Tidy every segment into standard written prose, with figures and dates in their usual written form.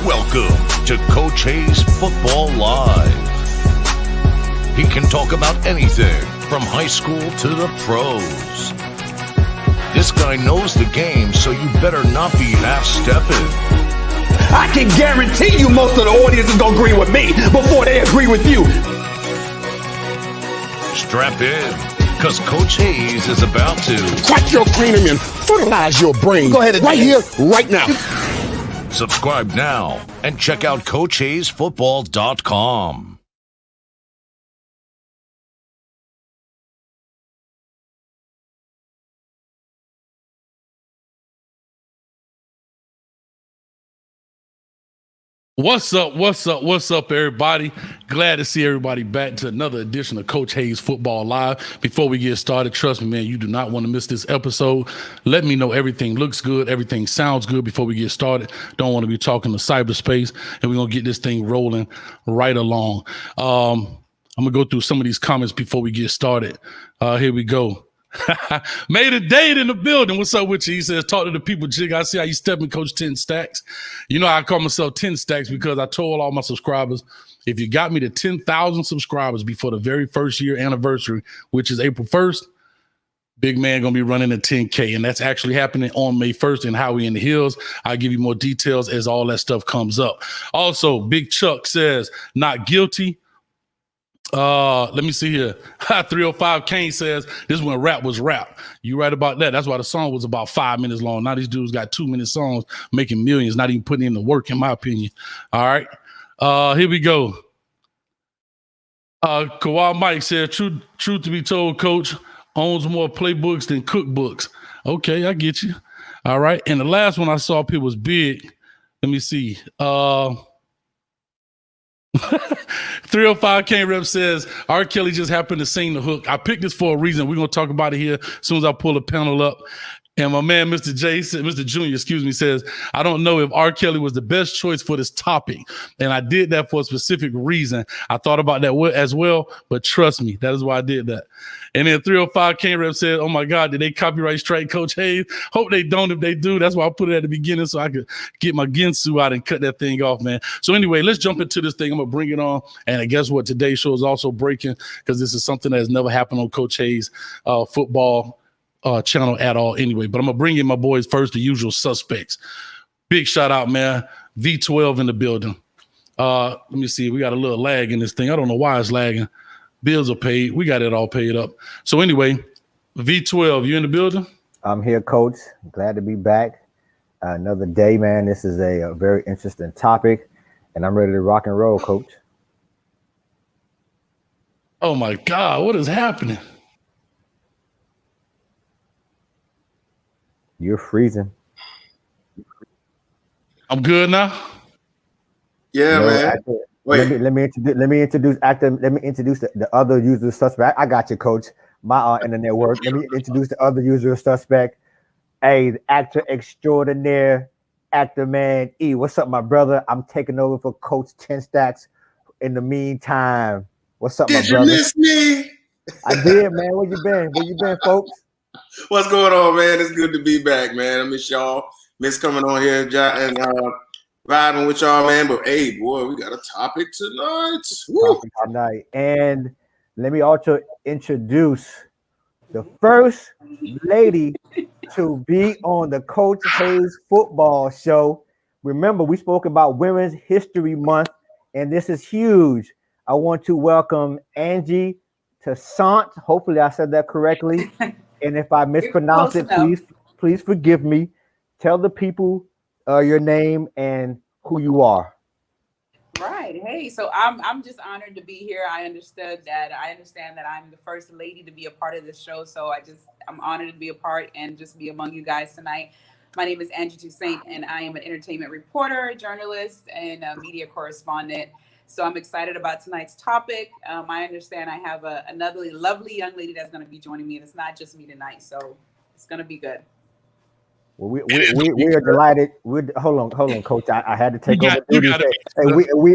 Welcome to Coach Hayes Football Live. He can talk about anything from high school to the pros. This guy knows the game, so you better not be half-stepping. I can guarantee you most of the audience is going to agree with me before they agree with you. Strap in, because Coach Hayes is about to crack your cranium and fertilize your brain. Go ahead and right here, right now. Subscribe now and check out CoachHayesFootball.com. What's up, everybody? Glad to see everybody back to another edition of Coach Hayes Football Live. Before we get started, trust me, man, you do not want to miss this episode. Let me know everything looks good, everything sounds good before we get started. Don't want to be talking to cyberspace, and we're going to get this thing rolling right along. I'm going to go through some of these comments before we get started. Here we go. Made a date in the building. What's up with you? He says, talk to the people, Jig. I see how you stepping, Coach 10 Stacks. You know, I call myself 10 Stacks because I told all my subscribers, if you got me to 10,000 subscribers before the very first year anniversary, which is April 1st, big man going to be running a 10K. And that's actually happening on May 1st in Howie in the Hills. I'll give you more details as all that stuff comes up. Also, Big Chuck says, not guilty. Let me see here. 305 Kane says this when rap was rap. You right about that. That's why the song was about 5 minutes long. Now these dudes got 2-minute songs making millions, not even putting in the work, in my opinion. All right. Here we go. Kawhi Mike said, truth to be told, Coach owns more playbooks than cookbooks. Okay, I get you. All right. And the last one I saw up here was big. Let me see. 305 K Rep says R. Kelly just happened to sing the hook. I picked this for a reason. We're gonna talk about it here as soon as I pull the panel up. And my man, Mr. Junior, says, I don't know if R. Kelly was the best choice for this topic. And I did that for a specific reason. I thought about that as well, but trust me, that is why I did that. And then 305 K Rep said, oh my God, did they copyright strike Coach Hayes? Hope they don't. If they do, that's why I put it at the beginning so I could get my Ginsu out and cut that thing off, man. So anyway, let's jump into this thing. I'm going to bring it on. And guess what? Today's show is also breaking because this is something that has never happened on Coach Hayes football channel at all anyway. But I'm going to bring in my boys first, the usual suspects. Big shout out, man. V12 in the building. Let me see. We got a little lag in this thing. I don't know why it's lagging. Bills are paid. We got it all paid up. So anyway, V12, you in the building? I'm here, Coach. Glad to be back. Another day, man. This is a very interesting topic, and I'm ready to rock and roll, Coach. Oh, my God. What is happening? You're freezing. I'm good now? Yeah, man. Let me introduce the other usual suspect. I got you, Coach. My internet work. Let me introduce the other usual suspect. Hey, the actor extraordinaire, actor man E. What's up, my brother? I'm taking over for Coach 10 Stacks. In the meantime, what's up, my brother? Did you miss me? I did, man. Where you been? Where you been, folks? What's going on, man? It's good to be back, man. I miss y'all. Miss coming on here and vibing with y'all, man. But hey, boy, we got a topic tonight. And let me also introduce the first lady to be on the Coach Hayes Football Show. Remember, we spoke about Women's History Month, and this is huge. I want to welcome Ange Toussaint. Hopefully, I said that correctly. And if I mispronounce it, please forgive me. Tell the people your name and who you are. Right. Hey, so I'm just honored to be here. I understand that I'm the first lady to be a part of this show. So I'm honored to be a part and just be among you guys tonight. My name is Ange Toussaint, and I am an entertainment reporter, journalist, and a media correspondent. So I'm excited about tonight's topic. I understand I have another lovely young lady that's going to be joining me, and it's not just me tonight. So it's going to be good. Well, we are delighted. Hold on, Coach. I had to take over duty.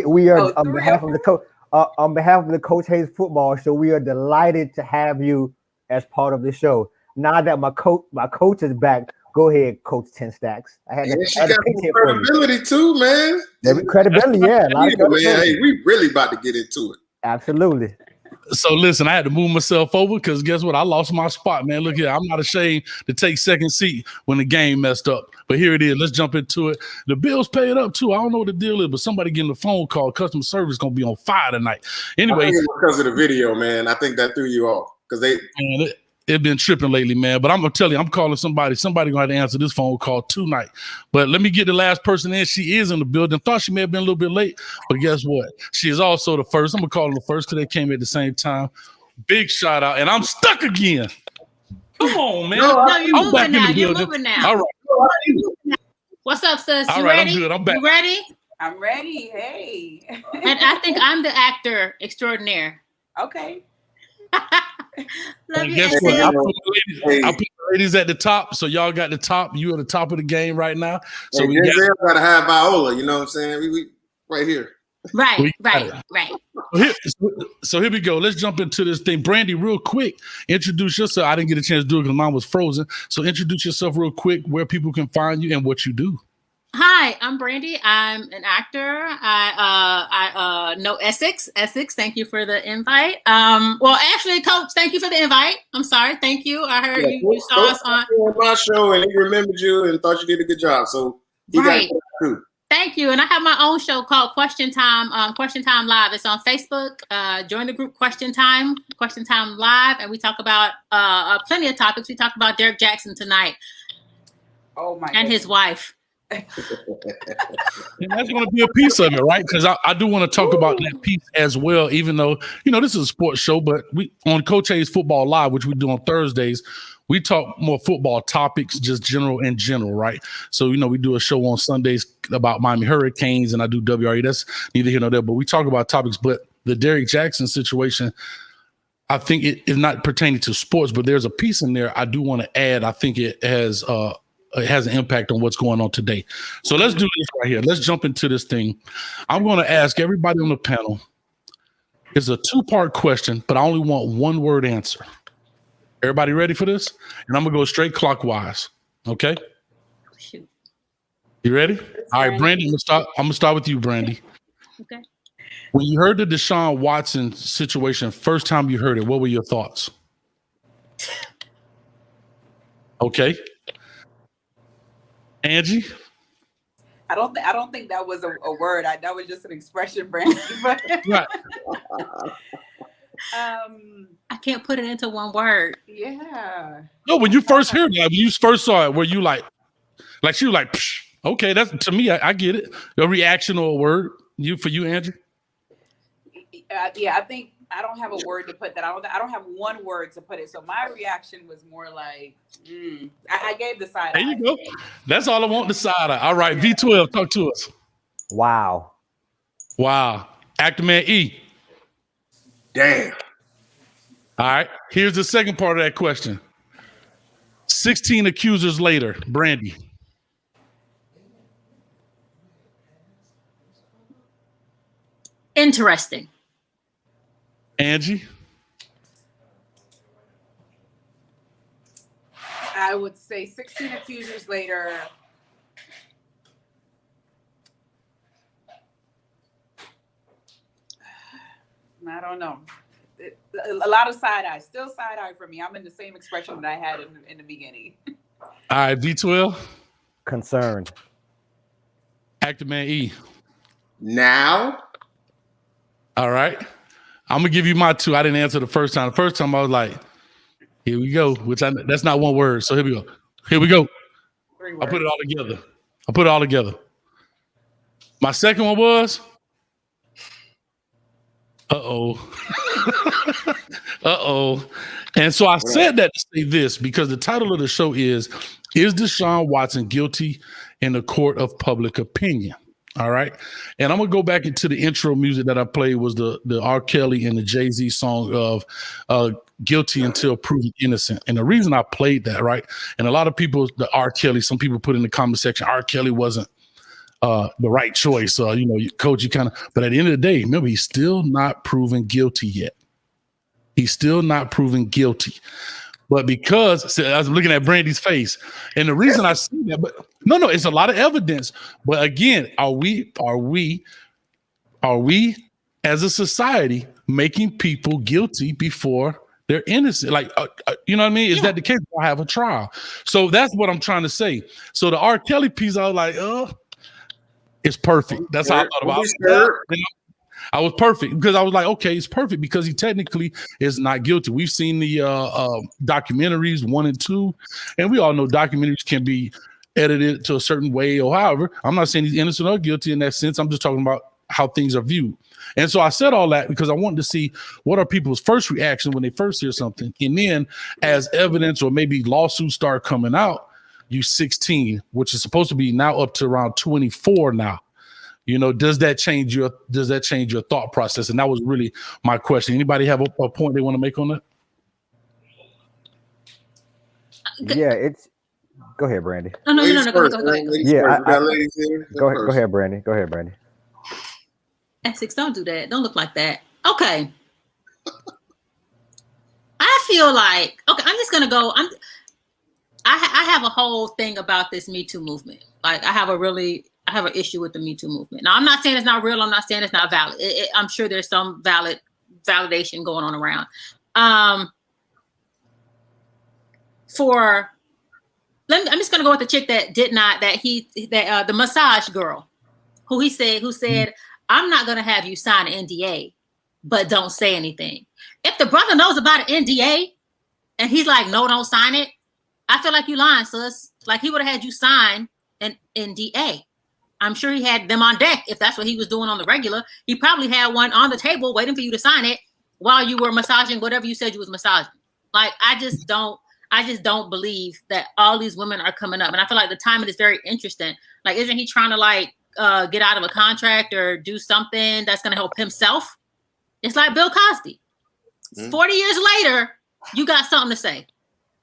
We are on behalf of the coach. On behalf of the Coach Hayes Football Show, we are delighted to have you as part of the show. Now that my coach is back, Go ahead, Coach 10 Stacks. I had And to, she I had got to pitch some it for you. credibility too, man. Credibility, yeah. A lot of Yeah, man, credibility. hey, we really about to get into it. Absolutely. So listen, I had to move myself over because guess what? I lost my spot, man. Look here, I'm not ashamed to take second seat when the game messed up. But here it is. Let's jump into it. The Bills paid up too. I don't know what the deal is, but somebody getting a phone call. Customer service gonna be on fire tonight. Anyway, I think it's because of the video, man. I think that threw you off because they. Man, it been tripping lately, man. But I'm gonna tell you, I'm calling somebody. Somebody gonna have to answer this phone call tonight. But let me get the last person in. She is in the building. Thought she may have been a little bit late, but guess what? She is also the first. I'm gonna call her the first because they came at the same time. Big shout out, and I'm stuck again. Come on, man. No, you're I'm moving back now. in the You're building. moving now. All right. What's up, sis? All You right, ready? I'm good. I'm back. You ready? I'm ready. Hey. And I think I'm the actor extraordinaire. Okay. Love And you, guess what? Essex. I put the ladies at the top, so y'all got the top. You at the top of the game right now. So Hey, we got Denzel gotta have Viola. You know what I'm saying? We right here. Right, We got right. So here we go. Let's jump into this thing. Brandy, real quick, introduce yourself. I didn't get a chance to do it because mine was frozen. So introduce yourself real quick, where people can find you and what you do. Hi, I'm Brandy. I'm an actor. I know Essex. Essex, thank you for the invite. Well, actually, Coach, thank you for the invite. I'm sorry. Thank you. I heard you saw us on my show and he remembered you and thought you did a good job. So he Right. got it too. Thank you. And I have my own show called Question Time Live. It's on Facebook. Join the group Question Time Live. And we talk about plenty of topics. We talked about Derek Jackson tonight Oh my and his wife. And that's going to be a piece of it, right? Because I do want to talk about that piece as well, even though, this is a sports show, but we on Coach Hayes Football Live, which we do on Thursdays, we talk more football topics, just general, right? So, we do a show on Sundays about Miami Hurricanes, and I do WRE. That's neither here nor there, but we talk about topics. But the Derek Jackson situation, I think it is not pertaining to sports, but there's a piece in there I do want to add. I think it has an impact on what's going on today. So let's do this right here. Let's jump into this thing. I'm going to ask everybody on the panel. It's a two-part question, but I only want one word answer. Everybody ready for this? And I'm going to go straight clockwise. Okay? Shoot. You ready? All right, Brandy, I'm going to start with you, Brandy. Okay. When you heard the Deshaun Watson situation, first time you heard it, what were your thoughts? Okay. Angie? I don't think that was a word. That was just an expression, Brandy. But Right. I can't put it into one word. Yeah. No, when you first heard it, when you first saw it, were you like she was like, psh, okay, that's to me, I get it. A reaction or a word for you, Andrew? Yeah, I think I don't have a word to put that. I don't have one word to put it. So my reaction was more like, I gave the side There eye. you go. That's all I want, the side eye. All right, V12, talk to us. Wow. Actor Man E. Damn. All right, here's the second part of that question. 16 accusers later, Brandy. Interesting. Angie? I would say 16 accusers later. I don't know. A lot of side eye. Still side eye for me. I'm in the same expression that I had in the beginning. All right, V12. Concerned. Actor Man E. Now. All right. I'm gonna give you my two. I didn't answer the first time. The first time I was like, here we go, that's not one word. So here we go. Three I words. put it all together. My second one was And so I said that to say this because the title of the show is Deshaun Watson guilty in the court of public opinion? All right. And I'm going to go back into the intro music that I played was the R. Kelly and the Jay-Z song of guilty until proven innocent. And the reason I played that, right, and a lot of people, the R. Kelly, some people put in the comment section, R. Kelly wasn't the right choice. Coach, you kind of, but at the end of the day, remember, he's still not proven guilty yet. He's still not proven guilty. But because I was looking at Brandy's face, and the reason I see that, but no, it's a lot of evidence. But again, are we as a society making people guilty before they're innocent? Like, you know what I mean? Is that the case? I have a trial. So that's what I'm trying to say. So the R. Kelly piece, I was like, it's perfect. That's how I thought about it. I was perfect because I was like, okay, it's perfect because he technically is not guilty. We've seen the documentaries 1 and 2, and we all know documentaries can be edited to a certain way or however. I'm not saying he's innocent or guilty in that sense. I'm just talking about how things are viewed. And so I said all that because I wanted to see what are people's first reaction when they first hear something. And then as evidence or maybe lawsuits start coming out, you 16, which is supposed to be now up to around 24 now. You know, does that change your thought process? And that was really my question. Anybody have a point they want to make on that? Yeah, go ahead, Brandy. No. Go ahead. Yeah, go ahead, Brandy. Go ahead, Brandy. Essex, don't do that. Don't look like that. Okay. I feel like, okay, I'm just gonna go. I have a whole thing about this Me Too movement. Like, I have an issue with the Me Too movement. Now, I'm not saying it's not real. I'm not saying it's not valid. I'm sure there's some validation going on around. I'm just gonna go with the chick that the massage girl, who said, I'm not gonna have you sign an NDA, but don't say anything. If the brother knows about an NDA and he's like, no, don't sign it, I feel like you lying, sis. Like, he would have had you sign an NDA. I'm sure he had them on deck if that's what he was doing on the regular. He probably had one on the table waiting for you to sign it while you were massaging whatever you said you was massaging. Like, I just don't believe that all these women are coming up. And I feel like the timing is very interesting. Like, isn't he trying to get out of a contract or do something that's going to help himself? It's like Bill Cosby. 40 years later, you got something to say.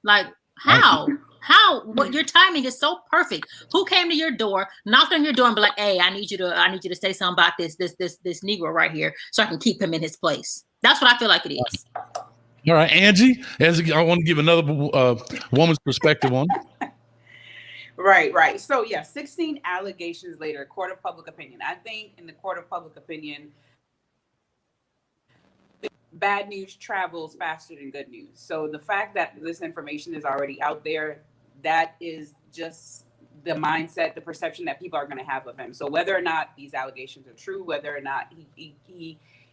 Like, how? What your timing is so perfect. Who came to your door, knocked on your door, and be like, "Hey, I need you to say something about this Negro right here, so I can keep him in his place." That's what I feel like it is. All right, Angie. I want to give another woman's perspective on it. Right. So 16 allegations later, court of public opinion. I think in the court of public opinion, bad news travels faster than good news. So the fact that this information is already out there, that is just the mindset, the perception that people are going to have of him. So whether or not these allegations are true, whether or not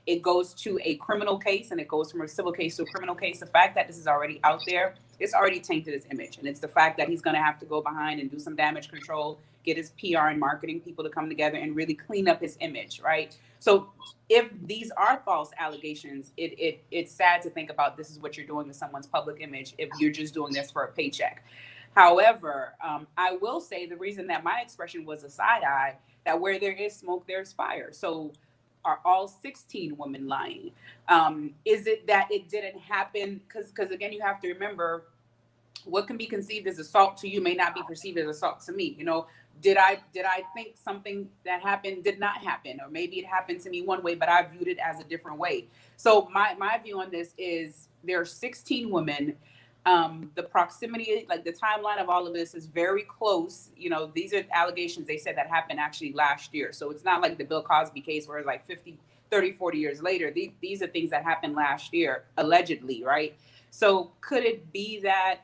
it goes to a criminal case and it goes from a civil case to a criminal case, the fact that this is already out there, it's already tainted his image. And it's the fact that he's going to have to go behind and do some damage control, get his PR and marketing people to come together and really clean up his image, right? So if these are false allegations, it's sad to think about this is what you're doing to someone's public image if you're just doing this for a paycheck. However, I will say the reason that my expression was a side eye, that where there is smoke, there's fire. So are all 16 women lying? Is it that it didn't happen? Because again, you have to remember, what can be conceived as assault to you may not be perceived as assault to me. You know, did I think something that happened did not happen, or maybe it happened to me one way, but I viewed it as a different way. So my view on this is there are 16 women. The proximity, like the timeline of all of this is very close. You know, these are allegations they said that happened actually last year. So it's not like the Bill Cosby case where it's like 50, 30, 40 years later. These are things that happened last year, allegedly, right? So could it be that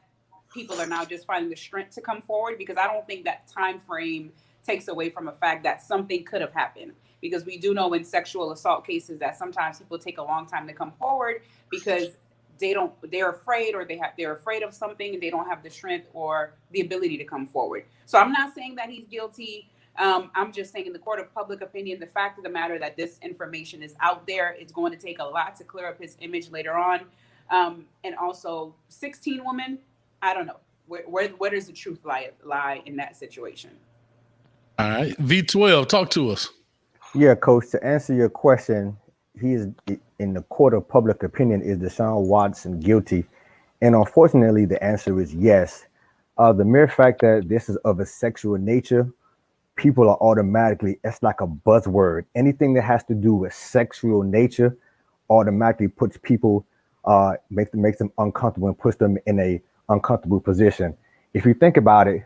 people are now just finding the strength to come forward? Because I don't think that time frame takes away from the fact that something could have happened. Because we do know in sexual assault cases that sometimes people take a long time to come forward because they're afraid, or they're afraid of something and they don't have the strength or the ability to come forward. So I'm not saying that he's guilty. I'm just saying in the court of public opinion, the fact of the matter that this information is out there, it's going to take a lot to clear up his image later on. And also 16 women, I don't know. Where does the truth lie in that situation? All right. V12, talk to us. Yeah, Coach, to answer your question, he is in the court of public opinion. Is Deshaun Watson guilty? And unfortunately, the answer is yes. The mere fact that this is of a sexual nature, people are automatically, it's like a buzzword. Anything that has to do with sexual nature automatically puts people makes them uncomfortable and puts them in a uncomfortable position. If you think about it,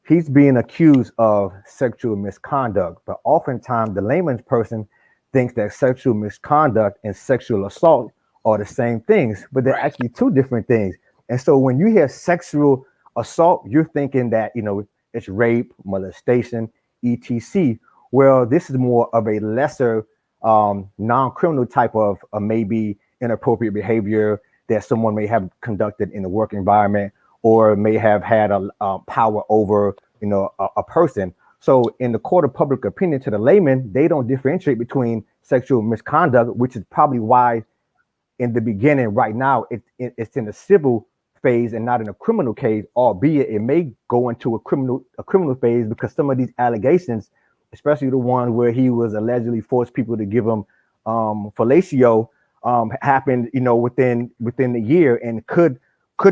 he's being accused of sexual misconduct, but oftentimes the layman's person thinks that sexual misconduct and sexual assault are the same things, but they're actually two different things. And so when you hear sexual assault, you're thinking that, it's rape, molestation, etc. Well, this is more of a lesser non-criminal type of maybe inappropriate behavior that someone may have conducted in the work environment or may have had a power over, a person. So in the court of public opinion, to the layman, they don't differentiate between sexual misconduct, which is probably why in the beginning, right now, it's in the civil phase and not in a criminal case, albeit it may go into a criminal phase because some of these allegations, especially the one where he was allegedly forced people to give him fellatio, happened, within the year and could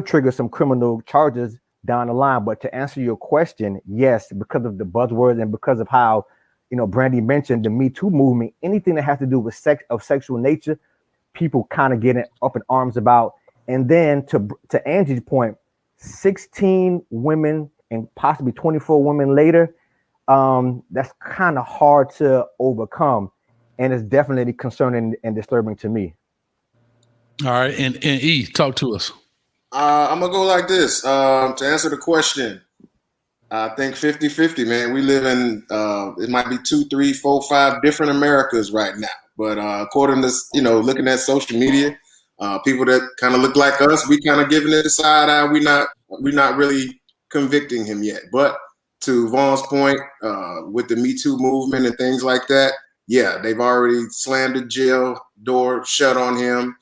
trigger some criminal charges down the line. But to answer your question, yes, because of the buzzwords and because of how, Brandy mentioned the Me Too movement, anything that has to do with sexual nature, people kind of getting up in arms about. And then to Angie's point, 16 women and possibly 24 women later, that's kind of hard to overcome. And it's definitely concerning and disturbing to me. All right. And E, talk to us. I'm going to go like this. To answer the question, I think 50-50, man. We live in, it might be 2, 3, 4, 5 different Americas right now. But according to, looking at social media, people that kind of look like us, we kind of giving it a side eye. We're not really convicting him yet. But to Vaughn's point, with the Me Too movement and things like that, yeah, they've already slammed the jail door shut on him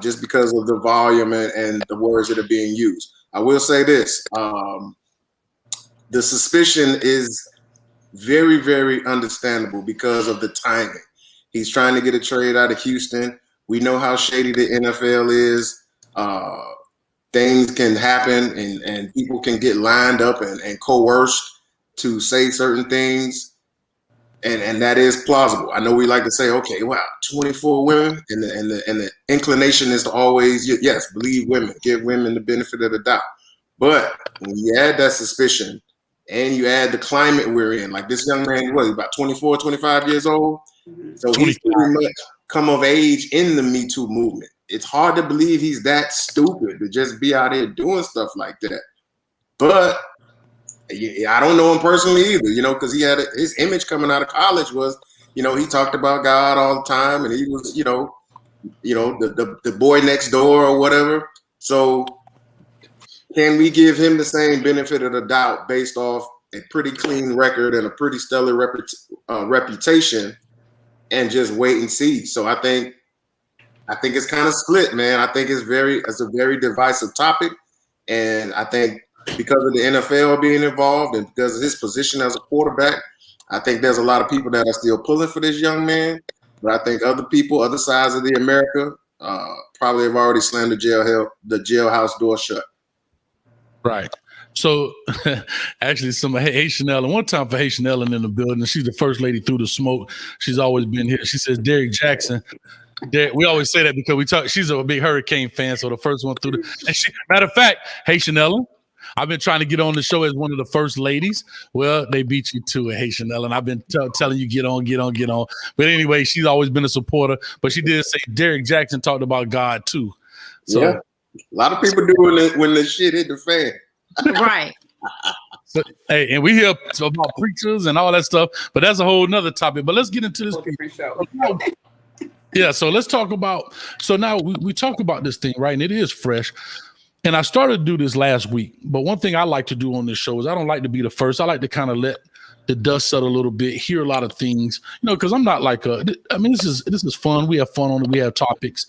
just because of the volume and the words that are being used. I will say this. The suspicion is very, very understandable because of the timing. He's trying to get a trade out of Houston. We know how shady the NFL is. Things can happen and people can get lined up and coerced to say certain things. And that is plausible. I know we like to say, okay, wow, 24 women. And the inclination is to always, yes, believe women, give women the benefit of the doubt. But when you add that suspicion and you add the climate we're in, like this young man, what, about 24, 25 years old? So he's pretty much come of age in the Me Too movement. It's hard to believe he's that stupid to just be out here doing stuff like that. But I don't know him personally either, because he had his image coming out of college was, he talked about God all the time and he was, the boy next door or whatever. So can we give him the same benefit of the doubt based off a pretty clean record and a pretty stellar reputation and just wait and see? So I think it's kind of split, man. I think it's a very divisive topic. And I think because of the NFL being involved and because of his position as a quarterback, I think there's a lot of people that are still pulling for this young man. But I think other people, other sides of the America, probably have already slammed the jailhouse door shut. Right. So actually hey Chanel, and one time for Hey Chanel in the building, she's the first lady through the smoke. She's always been here. She says Derrick Jackson. We always say that because she's a big Hurricane fan. So the first one through matter of fact, Hey Chanel, I've been trying to get on the show as one of the first ladies. Well, they beat you to it, Hey Chanel, and I've been telling you get on. But anyway, she's always been a supporter. But she did say Derrick Jackson talked about God too. So yeah. A lot of people do when the shit hit the fan. Right. So, hey, and we hear about preachers and all that stuff, but that's a whole nother topic. But let's get into this. Yeah, so let's talk about. So now we talk about this thing, right? And it is fresh. And I started to do this last week. But one thing I like to do on this show is I don't like to be the first. I like to kind of let the dust settle a little bit, hear a lot of things, because I'm not like this is fun. We have fun on it. We have topics.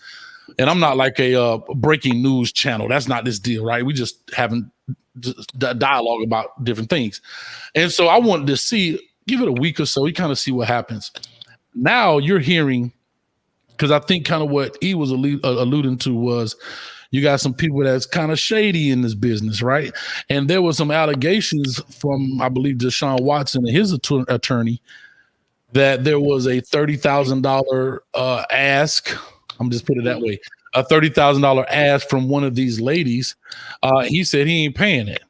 And I'm not like a breaking news channel. That's not this deal, right? We just having dialogue about different things. And so I wanted to give it a week or so, we kind of see what happens. Now you're hearing, because I think kind of what he was alluding to was you got some people that's kind of shady in this business, right? And there were some allegations from, I believe, Deshaun Watson and his attorney that there was a $30,000 ask. I'm just put it that way, a $30,000 ask from one of these ladies. He said he ain't paying it.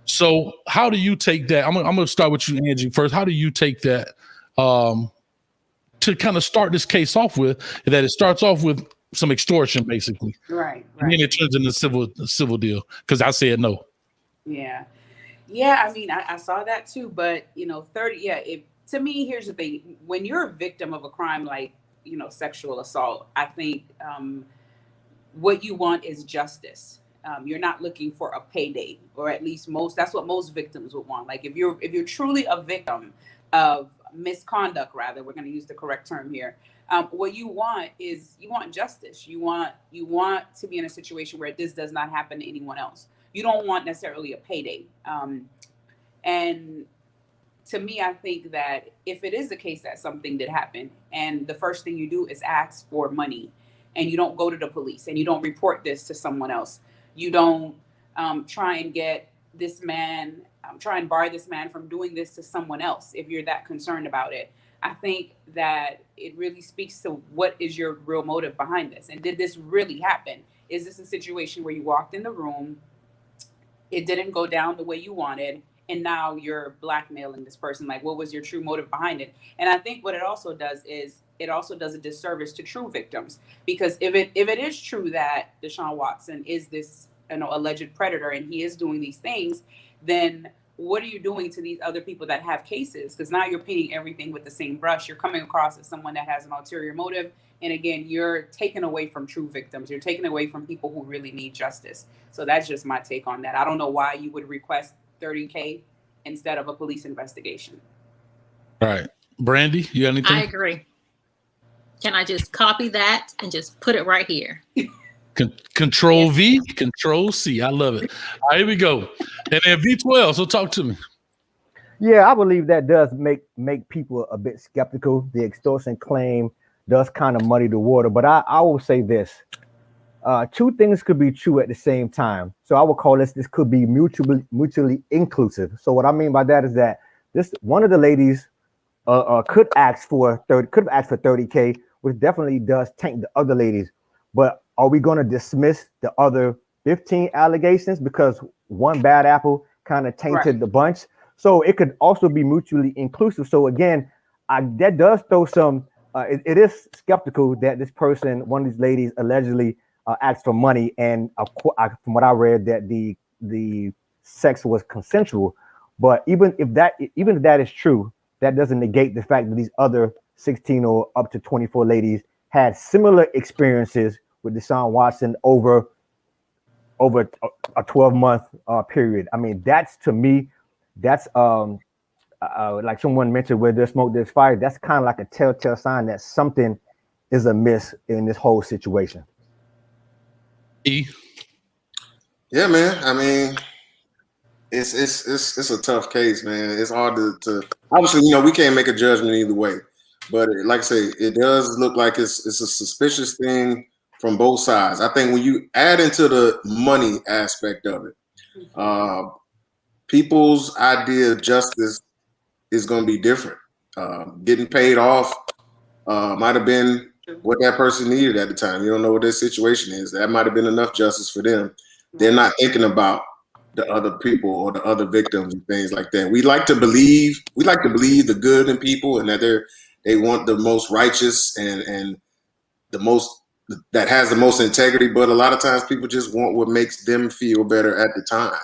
So how do you take that? I'm going to start with you, Angie, first. How do you take that to kind of start this case off with, that it starts off with some extortion, basically? Right. And then it turns into a civil deal because I said no. Yeah. Yeah, I mean, I saw that too, but 30, to me, here's the thing. When you're a victim of a crime like, sexual assault, I think what you want is justice. You're not looking for a payday, or at least that's what most victims would want. Like if you're truly a victim of misconduct, rather, we're going to use the correct term here. What you want is justice. You want to be in a situation where this does not happen to anyone else. You don't want necessarily a payday. And to me, I think that if it is the case that something did happen and the first thing you do is ask for money and you don't go to the police and you don't report this to someone else, you don't try and get this man, try and bar this man from doing this to someone else if you're that concerned about it. I think that it really speaks to what is your real motive behind this. And did this really happen? Is this a situation where you walked in the room, it didn't go down the way you wanted, and now you're blackmailing this person? Like, what was your true motive behind it? And I think what it also does is it also does a disservice to true victims, because if it is true that Deshaun Watson is this alleged predator and he is doing these things, then what are you doing to these other people that have cases? Because now you're painting everything with the same brush. You're coming across as someone that has an ulterior motive. And again, you're taken away from true victims. You're taken away from people who really need justice. So that's just my take on that. I don't know why you would request $30K instead of a police investigation. All right. Brandy, you got anything? I agree. Can I just copy that and just put it right here? Control V, Control C. I love it. All right, here we go. And then V12, so talk to me. Yeah, I believe that does make people a bit skeptical. The extortion claim does kind of muddy the water. But I will say this. Two things could be true at the same time. So I would call this could be mutually inclusive. So what I mean by that is that this one of the ladies could ask for $30K, which definitely does tank the other ladies. But are we going to dismiss the other 15 allegations because one bad apple kind of tainted the bunch? So it could also be mutually inclusive. So again, that does throw some. It is skeptical that this person, one of these ladies, allegedly asked for money, and from what I read, that the sex was consensual. But even if that is true, that doesn't negate the fact that these other 16 or up to 24 ladies had similar experiences with Deshaun Watson over a 12-month period. I mean, that's, to me, that's like someone mentioned, where there's smoke, there's fire. That's kind of like a telltale sign that something is amiss in this whole situation. Yeah, man. I mean, it's a tough case, man. It's hard to obviously, we can't make a judgment either way. But like I say, it does look like it's a suspicious thing from both sides. I think when you add into the money aspect of it, people's idea of justice is going to be different. Getting paid off might have been what that person needed at the time. You don't know what their situation is. That might have been enough justice for them. They're not thinking about the other people or the other victims and things like that. We like to believe the good in people, and that they want the most righteous and the most that has the most integrity. But a lot of times people just want what makes them feel better at the time.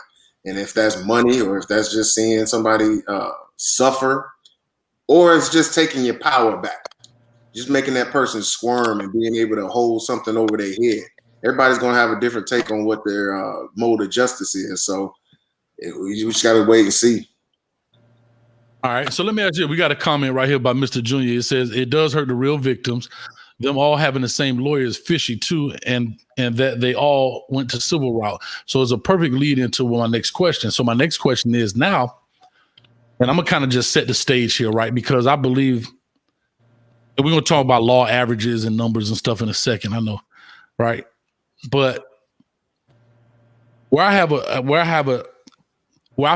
And if that's money, or if that's just seeing somebody suffer, or it's just taking your power back, just making that person squirm and being able to hold something over their head. Everybody's going to have a different take on what their mode of justice is. So you just got to wait and see. All right. So let me ask you, we got a comment right here by Mr. Junior. It says, it does hurt the real victims. Them all having the same lawyer is fishy too, and that they all went to civil route. So it's a perfect lead into my next question. So my next question is now, and I'm going to kind of just set the stage here, right? Because I believe, and we're going to talk about law averages and numbers and stuff in a second, I know, right? But where I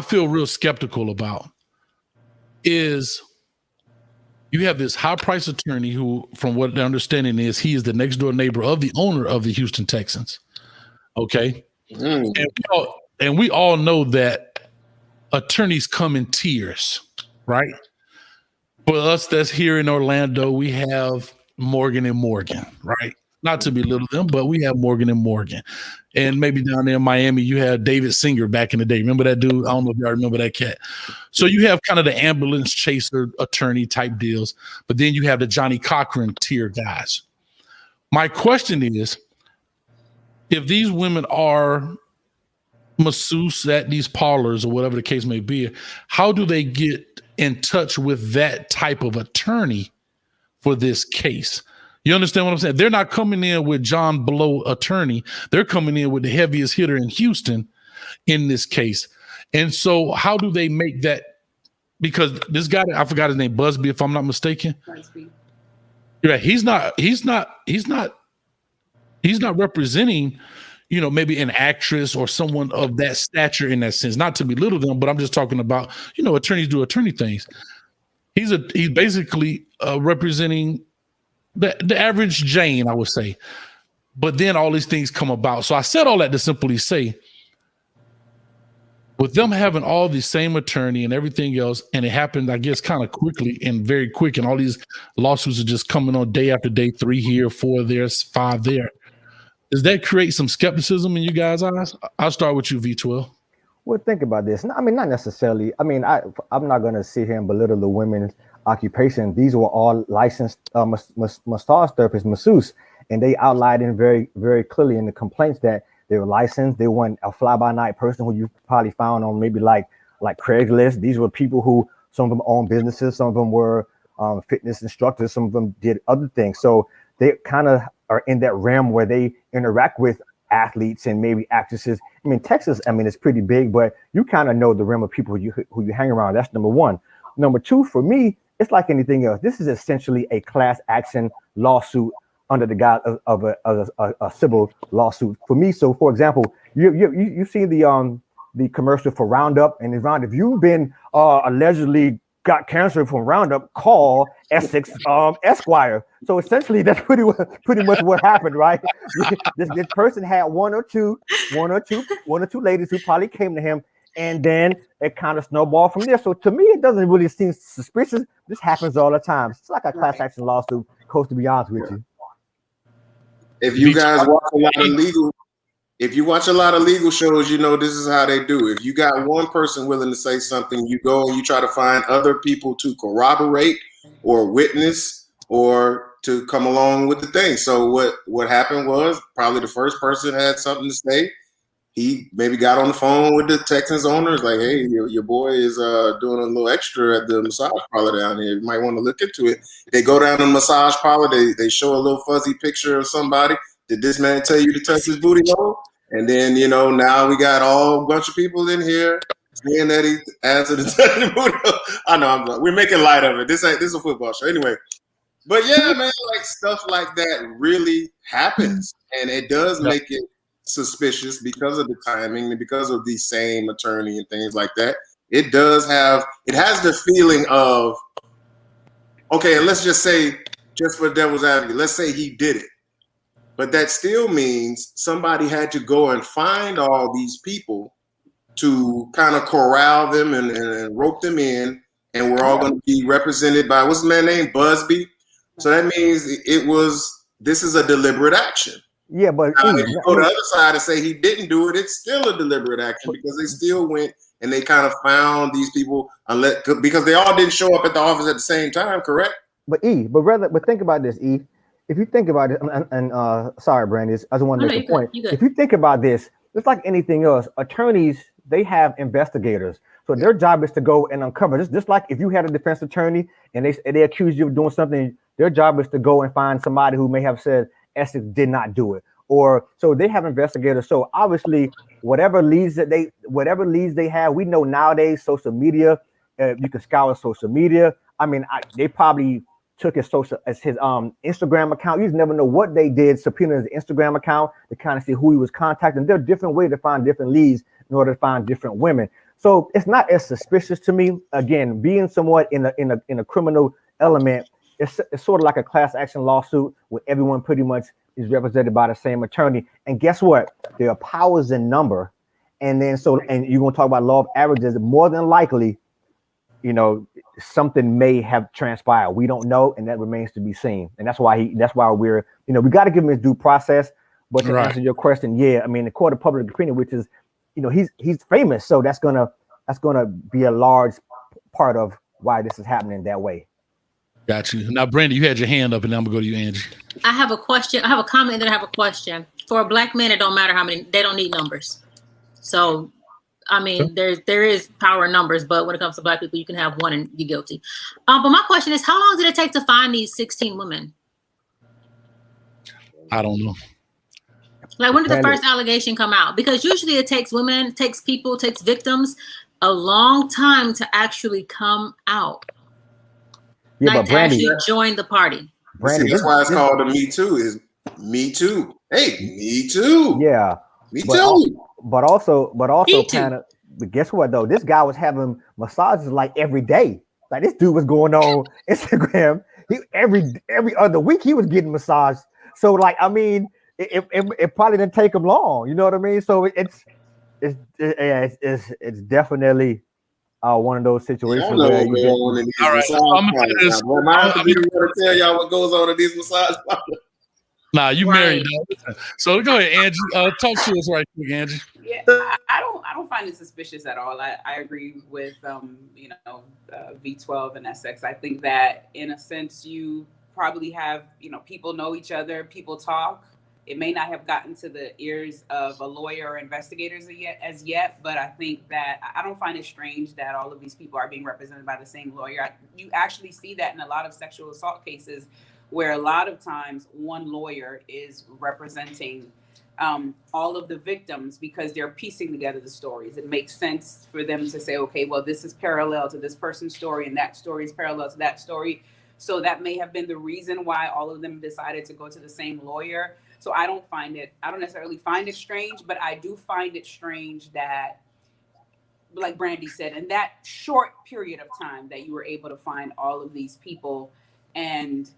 feel real skeptical about is You have this high price attorney who, from what the understanding is, he is the next door neighbor of the owner of the Houston Texans. Okay. And we all know that attorneys come in tiers, right? For us that's here in Orlando, we have Morgan & Morgan, right? Not to belittle them, but we have Morgan & Morgan. And maybe down there in Miami, you had David Singer back in the day. Remember that dude? I don't know if y'all remember that cat. So you have kind of the ambulance chaser attorney type deals, but then you have the Johnny Cochran tier guys. My question is, if these women are masseuse at these parlors or whatever the case may be, how do they get in touch with that type of attorney for this case? You understand what I'm saying? They're not coming in with John Blow attorney. They're coming in with the heaviest hitter in Houston in this case. And so how do they make that? Because this guy, I forgot his name, Busby, if I'm not mistaken. Busby. Yeah, he's not representing, maybe an actress or someone of that stature in that sense. Not to belittle them, but I'm just talking about, attorneys do attorney things. He's basically representing the average Jane, I would say. But then all these things come about. So I said all that to simply say, with them having all the same attorney and everything else, and it happened, I guess, kind of quickly and very quick, and all these lawsuits are just coming on day after day, 3 here, 4 there, 5 there. Does that create some skepticism in you guys' eyes? I'll start with you, V12. Well, think about this. I mean, not necessarily. I mean, I'm not going to sit here and belittle the women's occupation. These were all licensed massage therapists, masseuse, and they outlined it very, very clearly in the complaints that they were licensed. They weren't a fly-by-night person who you probably found on maybe like Craigslist. These were people who, some of them owned businesses, some of them were fitness instructors, some of them did other things. So they kind of are in that realm where they interact with athletes and maybe actresses. I mean, Texas, it's pretty big, but you kind of know the realm of people who you hang around. That's number one. Number two, for me, it's like anything else. This is essentially a class action lawsuit under the guise of a civil lawsuit for me. So, for example, you see the commercial for Roundup, and if you've been allegedly got cancer from Roundup, call Essex Esquire. So essentially, that's pretty much what happened, right? This person had one or two ladies who probably came to him, and then it kind of snowballed from there. So to me, it doesn't really seem suspicious. This happens all the time. It's like a class action lawsuit, Coach, to be honest with you. If you guys watch a lot of legal shows, this is how they do. If you got one person willing to say something, you go and you try to find other people to corroborate or witness or to come along with the thing. So what happened was probably the first person had something to say. He maybe got on the phone with the Texans owners, like, hey, your boy is doing a little extra at the massage parlor down here. You might want to look into it. They go down to the massage parlor. They show a little fuzzy picture of somebody. Did this man tell you to touch his booty hole? And then, now we got a bunch of people in here saying that he answered the touch the booty hole. I know, we're making light of it. This is a football show. Anyway. But yeah, man, like stuff like that really happens. And it does make it suspicious because of the timing and because of the same attorney and things like that. It has the feeling of, okay, and let's just say, just for devil's advocate, let's say he did it. But that still means somebody had to go and find all these people to kind of corral them and rope them in, and we're all going to be represented by, what's the man named? Busby. So that means this is a deliberate action. Yeah, but now, if you go to the other side and say he didn't do it, it's still a deliberate action because they still went and they kind of found these people because they all didn't show up at the office at the same time, correct? But think about this, E. If you think about it, and sorry, Brandy, I just want to make a point. If you think about this, it's like anything else. Attorneys, they have investigators. So their job is to go and uncover. Just like if you had a defense attorney and they accuse you of doing something, their job is to go and find somebody who may have said Essex did not do it. Or so they have investigators. So obviously, whatever leads they have, we know nowadays social media. You can scour social media. They probably took his Instagram account. You just never know what they did. Subpoena his Instagram account to kind of see who he was contacting. There are different ways to find different leads in order to find different women. So it's not as suspicious to me. Again, being somewhat in a criminal element, it's sort of like a class action lawsuit where everyone pretty much is represented by the same attorney. And guess what? There are powers in number. And then and you're going to talk about law of averages. More than likely, something may have transpired. We don't know, and that remains to be seen. And that's why we're, we got to give him his due process. But to answer your question, the court of public opinion, which is, he's famous, so that's gonna be a large part of why this is happening that way. Got you. Now, Brandy, you had your hand up, and now I'm gonna go to you, Angie. I have a question. I have a comment, and then I have a question. For a black man, it don't matter how many. They don't need numbers. So, there is power in numbers, but when it comes to black people, you can have one and you're guilty. But my question is, how long did it take to find these 16 women? I don't know. Like, when did the first allegation come out? Because usually it takes women, takes victims a long time to actually come out. Yeah, like, but Brandy, to actually join the party. Brandy, that's why it's called a Me Too. Is Me Too. Hey, Me Too. Yeah. Me too. But kind of. But guess what though? This guy was having massages like every day. Like, this dude was going on Instagram. Every other week he was getting massaged. So like, it probably didn't take him long. You know what I mean? So it's definitely one of those situations where you get. All right, I'm gonna do this. I have to be the one to tell y'all what goes on in these massage parlors. Nah, you married. So go ahead, Angie. Talk to us right quick, Angie. Yeah, I don't find it suspicious at all. I agree with V12 and Essex. I think that in a sense you probably have people know each other, people talk. It may not have gotten to the ears of a lawyer or investigators as yet, but I think that I don't find it strange that all of these people are being represented by the same lawyer. You actually see that in a lot of sexual assault cases, where a lot of times one lawyer is representing all of the victims because they're piecing together the stories. It makes sense for them to say, okay, well, this is parallel to this person's story and that story is parallel to that story. So that may have been the reason why all of them decided to go to the same lawyer. So I don't necessarily find it strange, but I do find it strange that, like Brandy said, in that short period of time that you were able to find all of these people, and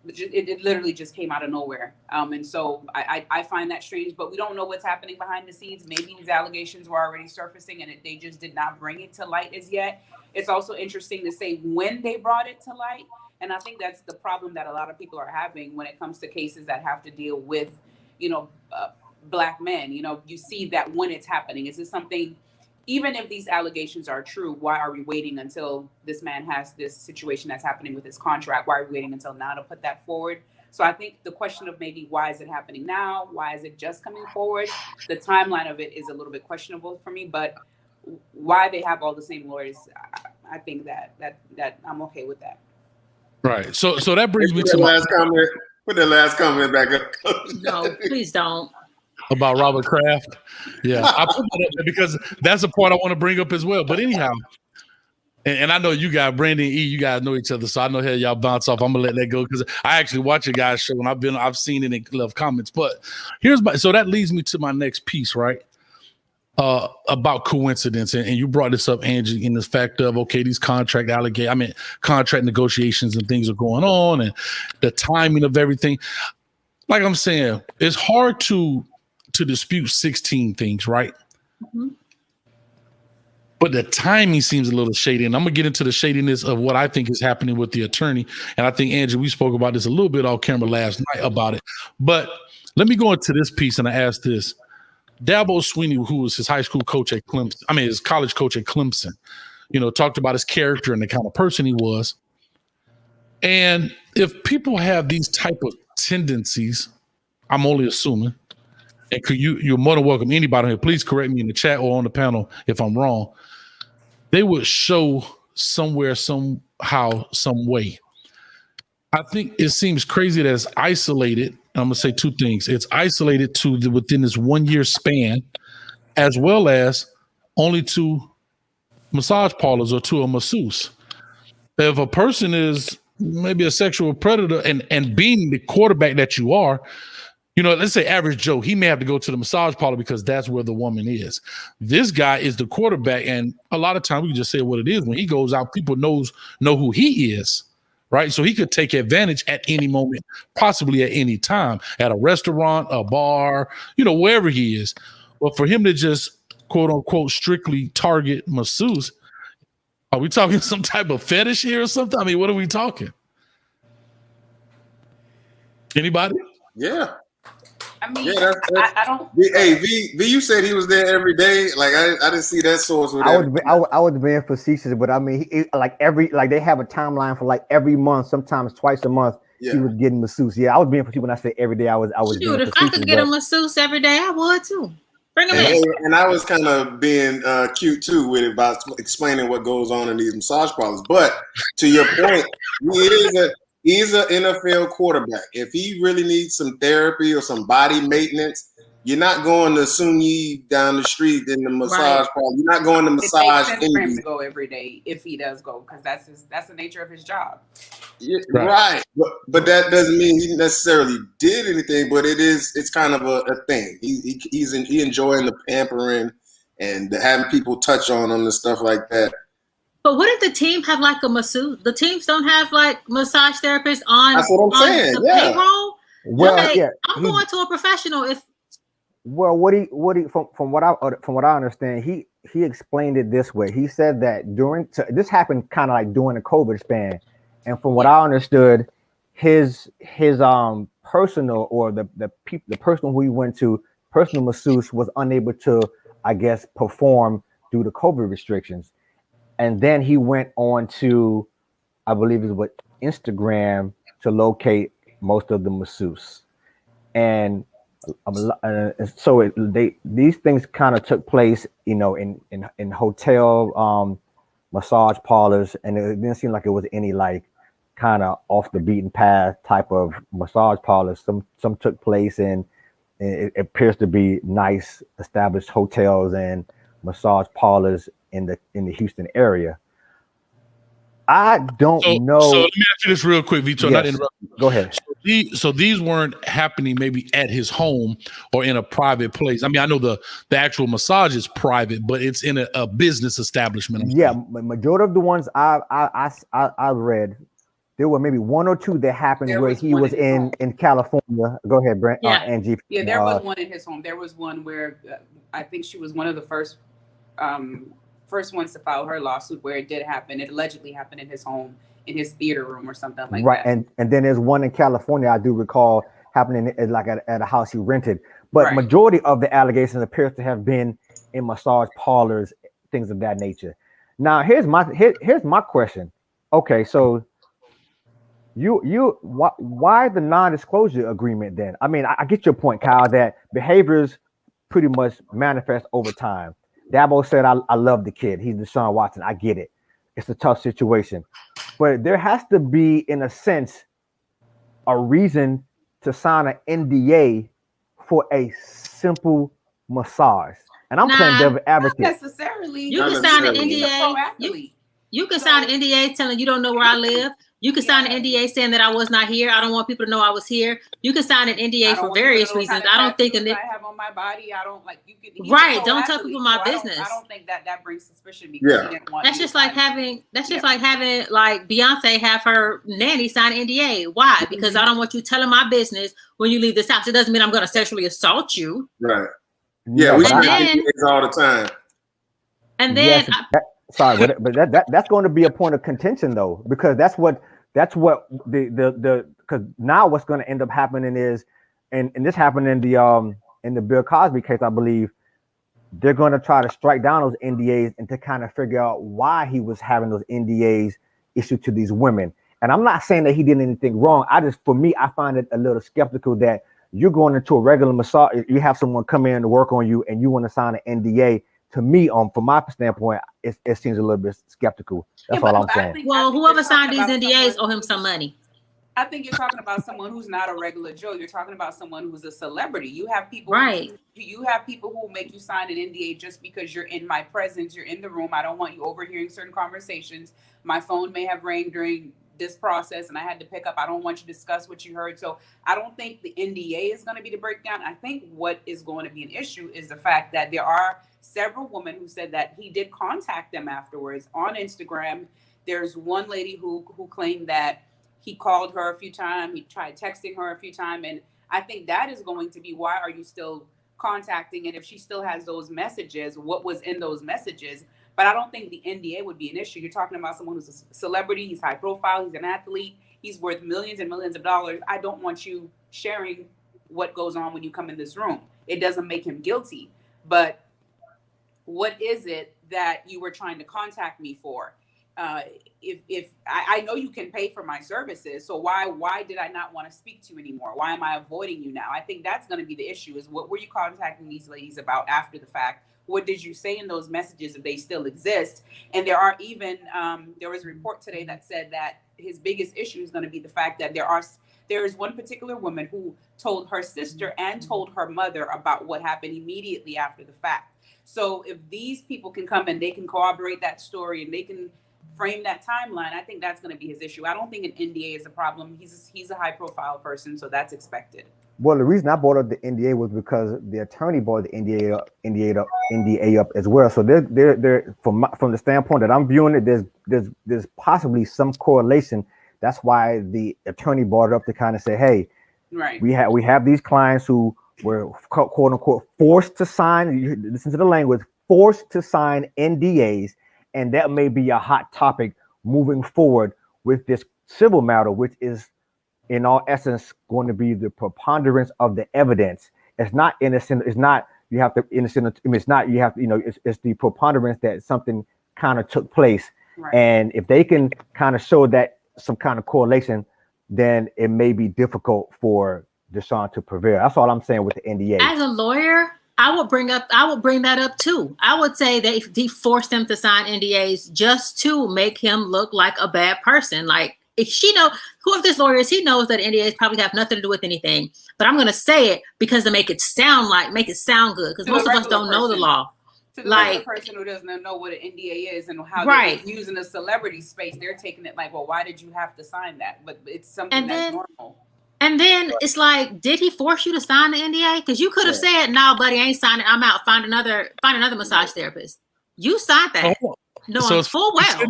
it literally just came out of nowhere. And so I find that strange, but we don't know what's happening behind the scenes. Maybe these allegations were already surfacing and they just did not bring it to light as yet. It's also interesting to say when they brought it to light. And I think that's the problem that a lot of people are having when it comes to cases that have to deal with, black men. You see that when it's happening. Is this something, even if these allegations are true, why are we waiting until this man has this situation that's happening with his contract? Why are we waiting until now to put that forward? So I think the question of maybe why is it happening now? Why is it just coming forward? The timeline of it is a little bit questionable for me, but why they have all the same lawyers, I think that I'm okay with that. Right. So that brings me to my last comment. Put that last comment back up. No, please don't. About Robert Kraft. Yeah, I put that up there because that's a part I want to bring up as well. But anyhow, and I know you guys, Brandy and E, you guys know each other, so I know how y'all bounce off. I'm gonna let that go because I actually watch your guys' show and I've seen it and love comments. But so that leads me to my next piece, right? About coincidence, and you brought this up, Angie, in the fact of these contract negotiations and things are going on, and the timing of everything. Like I'm saying, it's hard to dispute 16 things, right? Mm-hmm. But the timing seems a little shady, and I'm gonna get into the shadiness of what I think is happening with the attorney. And I think, Angie, we spoke about this a little bit off camera last night about it. But let me go into this piece and I ask this. Dabo Swinney, who was his high school coach at Clemson, his college coach at Clemson, talked about his character and the kind of person he was. And if people have these type of tendencies, I'm only assuming, and you're more than welcome, anybody here, please correct me in the chat or on the panel if I'm wrong, they would show somewhere, somehow, some way. I think it seems crazy that it's isolated. I'm going to say two things. It's isolated to within this 1 year span, as well as only to massage parlors or to a masseuse. If a person is maybe a sexual predator and being the quarterback that you are, let's say average Joe, he may have to go to the massage parlor because that's where the woman is. This guy is the quarterback, and a lot of times we can just say what it is. When he goes out, people know who he is, right? So he could take advantage at any moment, possibly at any time, at a restaurant, a bar, wherever he is. But for him to just quote unquote strictly target masseuse, are we talking some type of fetish here or something? I mean, what are we talking? Anybody? Yeah. I mean, yeah, I don't. Hey, V, you said he was there every day. Like I didn't see that source with that. I was being facetious, but I mean, they have a timeline for like every month, sometimes twice a month. Yeah. He was getting masseuse. Yeah, I was being facetious when I said every day. I was Dude, if I could get a masseuse every day, I would too. Bring him in. And I was kind of being cute too with it about explaining what goes on in these massage parlors. But to your point, he's an NFL quarterback. If he really needs some therapy or some body maintenance, you're not going to Sun Yi down the street in the massage parlor. You're not going to massage. It makes sense for him to go every day if he does go, because that's the nature of his job. Yeah, right. But that doesn't mean he necessarily did anything. But it's kind of a thing. He's enjoying the pampering and having people touch on him and stuff like that. But what if the team have like a masseuse? The teams don't have like massage therapists on. That's what I'm saying. The yeah. payroll. Well, yeah. I'm going to a professional if. Well, from what I understand, he explained it this way. He said that this happened kind of like during the COVID span, and from what I understood, his personal or the person who he went to, personal masseuse, was unable to, I guess, perform due to COVID restrictions. And then he went on to, I believe it was Instagram, to locate most of the masseuse. And so these things kind of took place, in hotel massage parlors, and it didn't seem like it was any like kind of off the beaten path type of massage parlors. Some took place in, it appears to be nice established hotels and massage parlors in the Houston area. I don't know. So let me ask you this real quick, Vito. Yes. Not interrupting. Go ahead. So these weren't happening maybe at his home or in a private place. I mean, I know the actual massage is private, but it's in a business establishment. Yeah, majority of the ones I read, there were maybe one or two that happened where he was in California. Go ahead, Brent. Angie. Yeah, there was one in his home. There was one where I think she was one of the first ones to file her lawsuit where it did happen. It allegedly happened in his home, in his theater room or something like that. Right, and then there's one in California I do recall happening at a house he rented. But majority of the allegations appears to have been in massage parlors, things of that nature. Now here's my question. Okay, so why the non-disclosure agreement then? I mean, I get your point, Kyle, that behaviors pretty much manifest over time. Dabo said, I love the kid. He's Deshaun Watson. I get it. It's a tough situation. But there has to be, in a sense, a reason to sign an NDA for a simple massage. And I'm playing devil advocate. Not necessarily. You can sign an NDA. You can sign an NDA telling you don't know where I live. You can sign an NDA saying that I was not here. I don't want people to know I was here. You can sign an NDA for various reasons. I don't think I have on my body. I don't like you can. Right. Don't tell people my business. I don't think that brings suspicion because he didn't want. That's just like having. That's just like having like Beyonce have her nanny sign an NDA. Why? Because I don't want you telling my business when you leave this house. It doesn't mean I'm going to sexually assault you. Right. Yeah, we do NDAs all the time. And then. Yes, sorry, but that's going to be a point of contention though, because that's what the because now what's going to end up happening is, and this happened in the Bill Cosby case, I believe, they're going to try to strike down those NDAs and to kind of figure out why he was having those NDAs issued to these women. And I'm not saying that he did anything wrong. For me, I find it a little skeptical that you're going into a regular massage, you have someone come in to work on you, and you want to sign an NDA. To me, from my standpoint, it seems a little bit skeptical. That's all I'm saying. Well, whoever signed these NDAs owe him some money. I think you're talking about someone who's not a regular Joe. You're talking about someone who's a celebrity. You have people, you have people who make you sign an NDA just because you're in my presence. You're in the room. I don't want you overhearing certain conversations. My phone may have rang during this process and I had to pick up. I don't want you to discuss what you heard. So I don't think the NDA is going to be the breakdown. I think what is going to be an issue is the fact that there are several women who said that he did contact them afterwards on Instagram. There's one lady who claimed that he called her a few times. He tried texting her a few times. And I think that is going to be, why are you still contacting? And if she still has those messages, what was in those messages? But I don't think the NDA would be an issue. You're talking about someone who's a celebrity. He's high profile. He's an athlete. He's worth millions and millions of dollars. I don't want you sharing what goes on when you come in this room. It doesn't make him guilty. But what is it that you were trying to contact me for? If I know you can pay for my services, so why did I not want to speak to you anymore? Why am I avoiding you now? I think that's going to be the issue, is what were you contacting these ladies about after the fact? What did you say in those messages, if they still exist? And there are even, there was a report today that said that his biggest issue is going to be the fact that there is one particular woman who told her sister and told her mother about what happened immediately after the fact. So if these people can come and they can corroborate that story and they can frame that timeline, I think that's going to be his issue. I don't think an NDA is a problem. He's a high profile person, so that's expected. Well, the reason I brought up the NDA was because the attorney brought the NDA up as well. So there from the standpoint that I'm viewing it, there's possibly some correlation. That's why the attorney brought it up, to kind of say, hey, right, we have these clients who were quote unquote forced to sign. Listen to the language, forced to sign NDAs, and that may be a hot topic moving forward with this civil matter, which is, in all essence, going to be the preponderance of the evidence. It's not innocent. It's not you have to innocent. I mean, it's not you have to, it's the preponderance that something kind of took place. right. And if they can kind of show that some kind of correlation, then it may be difficult for Deshaun to prevail. That's all I'm saying with the NDA. As a lawyer, I would bring that up too. I would say that if he forced them to sign NDAs just to make him look like a bad person. Like, if she know whoever this lawyer is, he knows that NDAs probably have nothing to do with anything. But I'm gonna say it because to make it sound good. Because most of us don't know the law. To the person who doesn't know what an NDA is and how they're using a celebrity space, they're taking it like, well, why did you have to sign that? But it's something that's normal. And then it's like, did he force you to sign the NDA? Because you could have said, "No, buddy, I ain't signing. I'm out. Find another massage therapist." You signed that, knowing full well.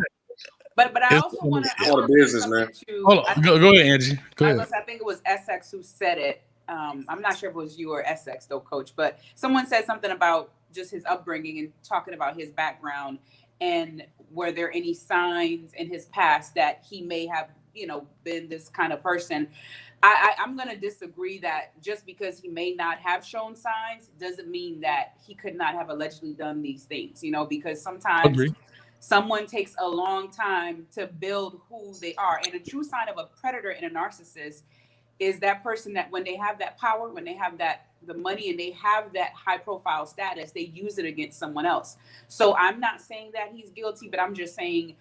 But I also want to. All the business, man. Hold on, go ahead, Angie. Go ahead. I think it was Essex who said it. I'm not sure if it was you or Essex, though, Coach. But someone said something about just his upbringing and talking about his background, and were there any signs in his past that he may have, been this kind of person. I'm going to disagree that just because he may not have shown signs doesn't mean that he could not have allegedly done these things, because sometimes someone takes a long time to build who they are. And a true sign of a predator and a narcissist is that person that when they have that power, when they have the money and they have that high profile status, they use it against someone else. So I'm not saying that he's guilty, but I'm just saying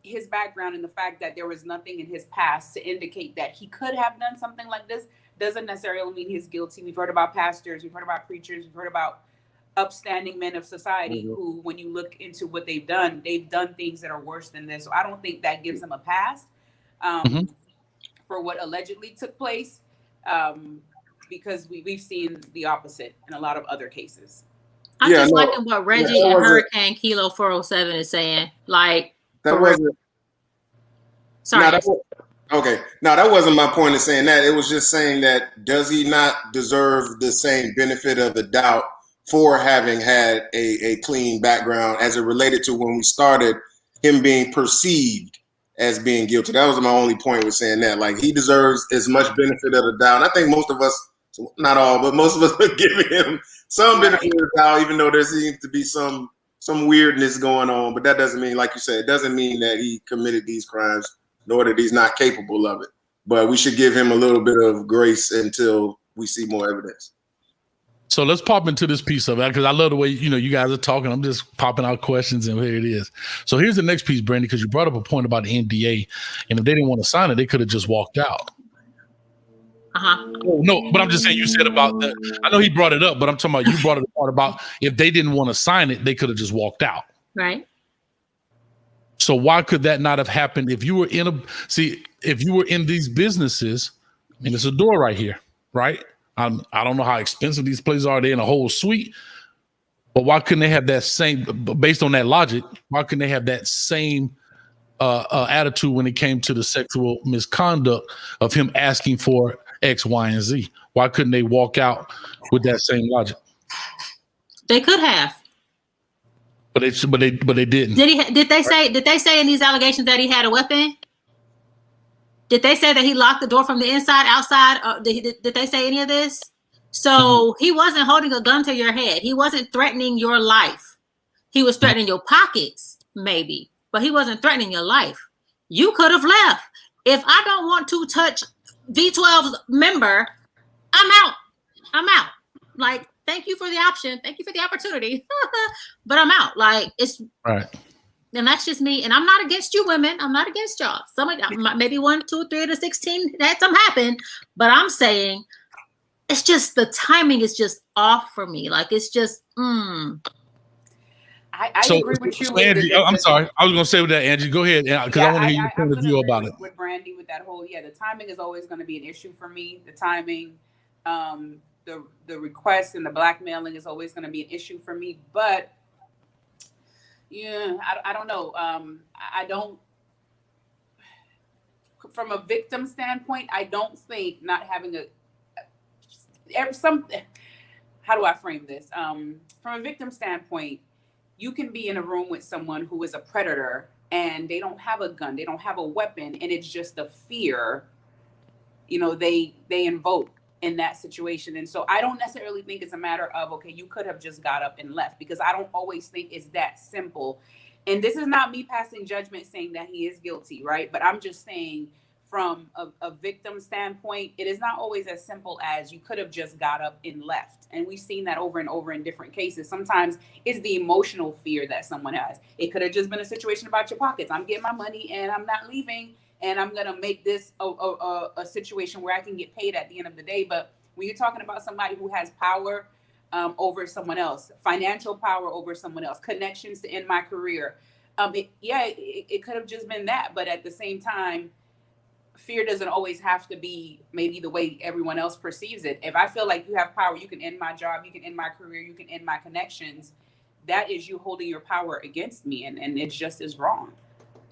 his background and the fact that there was nothing in his past to indicate that he could have done something like this doesn't necessarily mean he's guilty. We've heard about pastors, we've heard about preachers, we've heard about upstanding men of society who, when you look into what they've done things that are worse than this. So I don't think that gives him a pass for what allegedly took place, because we've seen the opposite in a lot of other cases. I'm just liking what Reggie and Hurricane Kilo 407 is saying. Like, that wasn't. Sorry. No, that wasn't my point of saying that. It was just saying that, does he not deserve the same benefit of the doubt for having had a clean background as it related to when we started him being perceived as being guilty? That was my only point with saying that. Like, he deserves as much benefit of the doubt. And I think most of us, not all, but most of us are giving him some benefit of the doubt, even though there seems to be some weirdness going on. But that doesn't mean, like you said, it doesn't mean that he committed these crimes, nor that he's not capable of it. But we should give him a little bit of grace until we see more evidence. So let's pop into this piece of it, because I love the way, you guys are talking. I'm just popping out questions, and here it is. So here's the next piece, Brandy, because you brought up a point about the NDA, and if they didn't want to sign it, they could have just walked out. No, but I'm just saying, you said about that. I know he brought it up, but I'm talking about, you brought it part about if they didn't want to sign it, they could have just walked out. Right. So why could that not have happened if you were if you were in these businesses, and it's a door right here, right? I don't know how expensive these places are. They're in a whole suite, but why couldn't they have that same, based on that logic, why couldn't they have that same attitude when it came to the sexual misconduct of him asking for X, Y, and Z? Why couldn't they walk out with that same logic? They could have. But they didn't. Did they say in these allegations that he had a weapon? Did they say that he locked the door from the inside, outside? Did they say any of this? So he wasn't holding a gun to your head. He wasn't threatening your life. He was threatening your pockets, maybe, but he wasn't threatening your life. You could have left. If I don't want to touch V12's member, I'm out. I'm out. Like, thank you for the option. Thank you for the opportunity. But I'm out. Like, it's right. And that's just me. And I'm not against you women. I'm not against y'all. Some maybe 1, 2, 3 to 16 that some happen. But I'm saying it's just the timing is just off for me. Like, it's just I agree with you. Angie, I'm sorry. I was going to say with that, Angie. Go ahead, because I want to hear your point of view about it. With Brandy, with that whole, the timing is always going to be an issue for me. The timing, the request and the blackmailing is always going to be an issue for me. But I don't know. I don't. From a victim standpoint, I don't think not having how do I frame this? From a victim standpoint, you can be in a room with someone who is a predator and they don't have a gun, they don't have a weapon, and it's just a fear, they invoke in that situation. And so I don't necessarily think it's a matter of, okay, you could have just got up and left, because I don't always think it's that simple. And this is not me passing judgment saying that he is guilty, right? But I'm just saying from a victim standpoint, it is not always as simple as you could have just got up and left. And we've seen that over and over in different cases. Sometimes it's the emotional fear that someone has. It could have just been a situation about your pockets. I'm getting my money and I'm not leaving, and I'm going to make this a situation where I can get paid at the end of the day. But when you're talking about somebody who has power over someone else, financial power over someone else, connections to end my career, it could have just been that. But at the same time, fear doesn't always have to be maybe the way everyone else perceives it. If I feel like you have power, you can end my job, you can end my career, you can end my connections. That is you holding your power against me, and it just is wrong.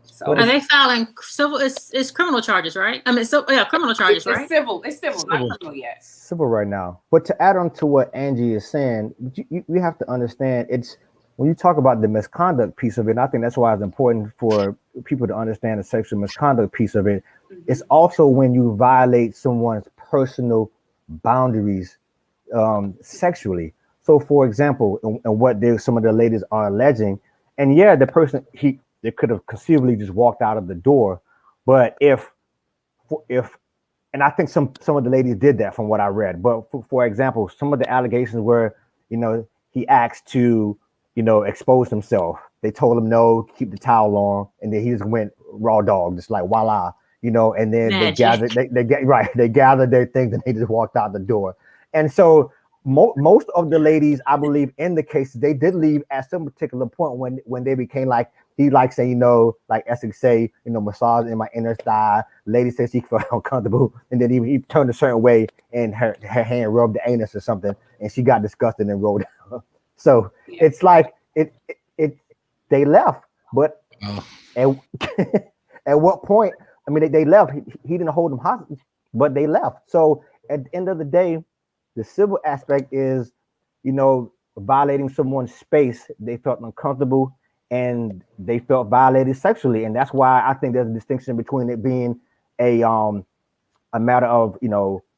So are they filing civil? It's criminal charges, right? I mean, criminal charges, right? It's civil, not criminal yet. Civil right now. But to add on to what Angie is saying, you have to understand, it's when you talk about the misconduct piece of it, and I think that's why it's important for people to understand the sexual misconduct piece of it. It's also when you violate someone's personal boundaries sexually. So, for example, and what some of the ladies are alleging, and the person they could have conceivably just walked out of the door, but if and I think some of the ladies did that from what I read. But for example, some of the allegations were, he asked to, expose himself. They told him no, keep the towel on, and then he just went raw dog, just like voila. And then they gathered their things and they just walked out the door. And so most of the ladies, I believe, in the cases, they did leave at some particular point when they became like, he likes saying, like Essex say, massage in my inner thigh. Lady says she felt uncomfortable, and then he turned a certain way and her hand rubbed the anus or something, and she got disgusted and rolled down. So it's like they left, but at what point? I mean, they left. He didn't hold them hostage, but they left. So at the end of the day, the civil aspect is, violating someone's space. They felt uncomfortable and they felt violated sexually. And that's why I think there's a distinction between it being a matter of,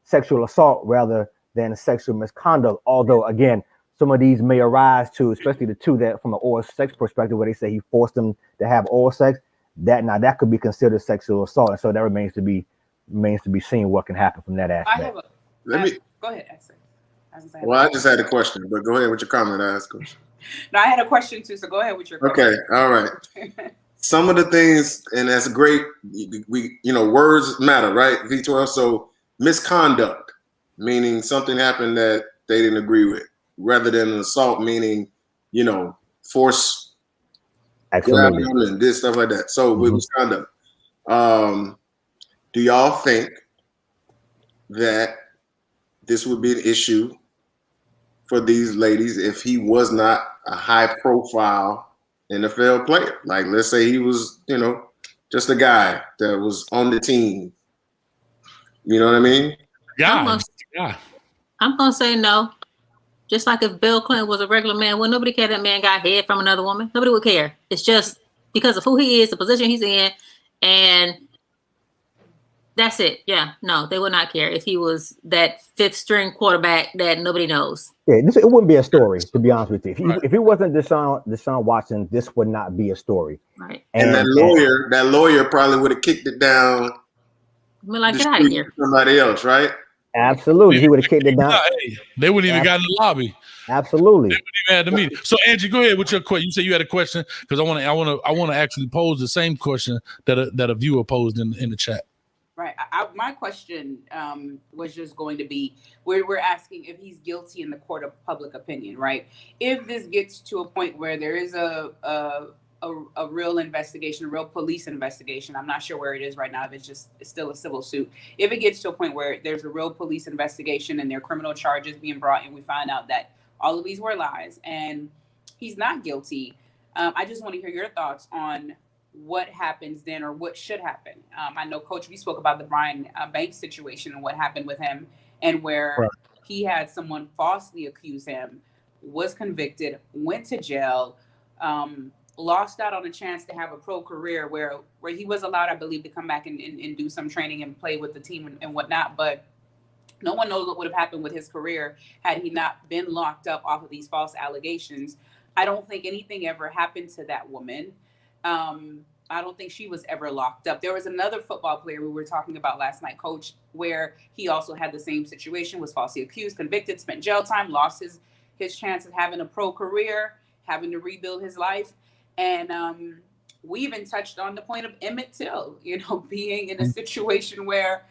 sexual assault rather than sexual misconduct. Although, again, some of these may arise to, especially the two that from an oral sex perspective, where they say he forced them to have oral sex. That could be considered sexual assault, and so that remains to be seen what can happen from that aspect. Go ahead, Essex. I just had a question, but go ahead with your comment. I asked a question. No, I had a question too, so go ahead with your question. Okay, all right. Some of the things, and that's great. We words matter, right? V12. So misconduct, meaning something happened that they didn't agree with, rather than an assault, meaning force. Absolutely. And this stuff like that. So with misconduct, do y'all think that this would be an issue for these ladies if he was not a high-profile NFL player? Like, let's say he was, Just a guy that was on the team. You know what I mean? Yeah. I'm gonna say no. Just like if Bill Clinton was a regular man, well, nobody cared that man got head from another woman. Nobody would care. It's just because of who he is, the position he's in, and that's it. Yeah, no, they would not care if he was that fifth string quarterback that nobody knows. Yeah, it wouldn't be a story, to be honest with you. If it wasn't Deshaun Watson, this would not be a story. Right. And that lawyer probably would have kicked it down. Like, get out of here. Somebody else, right? Absolutely, he would have kicked it down. They wouldn't even got in the lobby. Absolutely. They wouldn't even had the meeting. So Angie, go ahead with your question. You said you had a question because I want to actually pose the same question that a viewer posed in the chat. Right. My question was just going to be, we're asking if he's guilty in the court of public opinion, right? If this gets to a point where there is a real investigation, a real police investigation, I'm not sure where it is right now, if it's still a civil suit. If it gets to a point where there's a real police investigation and there are criminal charges being brought and we find out that all of these were lies and he's not guilty, I just want to hear your thoughts on what happens then or what should happen. I know, Coach, we spoke about the Brian Banks situation and what happened with him and where he had someone falsely accuse him, was convicted, went to jail, lost out on a chance to have a pro career where he was allowed, I believe, to come back and do some training and play with the team and whatnot. But no one knows what would have happened with his career had he not been locked up off of these false allegations. I don't think anything ever happened to that woman. I don't think she was ever locked up. There was another football player we were talking about last night, Coach, where he also had the same situation, was falsely accused, convicted, spent jail time, lost his chance of having a pro career, having to rebuild his life. And we even touched on the point of Emmett Till, being in a situation where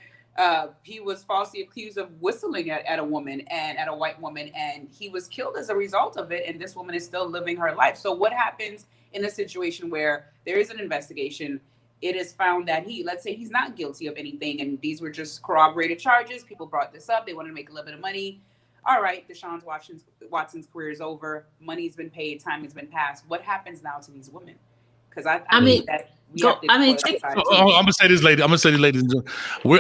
he was falsely accused of whistling at a woman and at a white woman, and he was killed as a result of it. And this woman is still living her life. So what happens in a situation where there is an investigation, it is found that let's say he's not guilty of anything, and these were just corroborated charges. People brought this up. They wanted to make a little bit of money. All right, Deshaun Watson's career is over. Money's been paid. Time has been passed. What happens now to these women? Because I mean that. I'm gonna say this, ladies and gentlemen.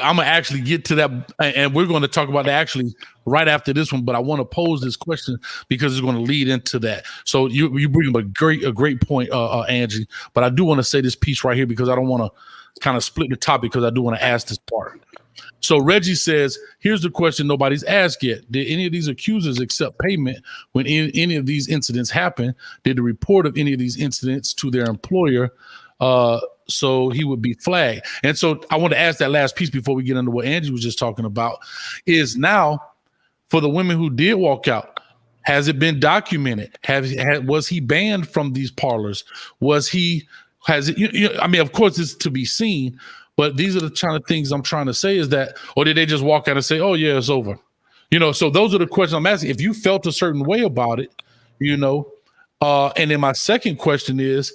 I'm gonna actually get to that, and we're going to talk about that actually right after this one. But I want to pose this question because it's going to lead into that. So you bring up a great point, Angie. But I do want to say this piece right here because I don't want to kind of split the topic because I do want to ask this part. So Reggie says, here's the question nobody's asked yet. Did any of these accusers accept payment when any of these incidents happen? Did the report of any of these incidents to their employer so he would be flagged? And so I want to ask that last piece before we get into what Angie was just talking about is now for the women who did walk out, has it been documented? Was he banned from these parlors? I mean, of course it's to be seen, but these are the kind of things I'm trying to say is that, or did they just walk out and say, oh yeah, it's over? So those are the questions I'm asking. If you felt a certain way about it, and then my second question is,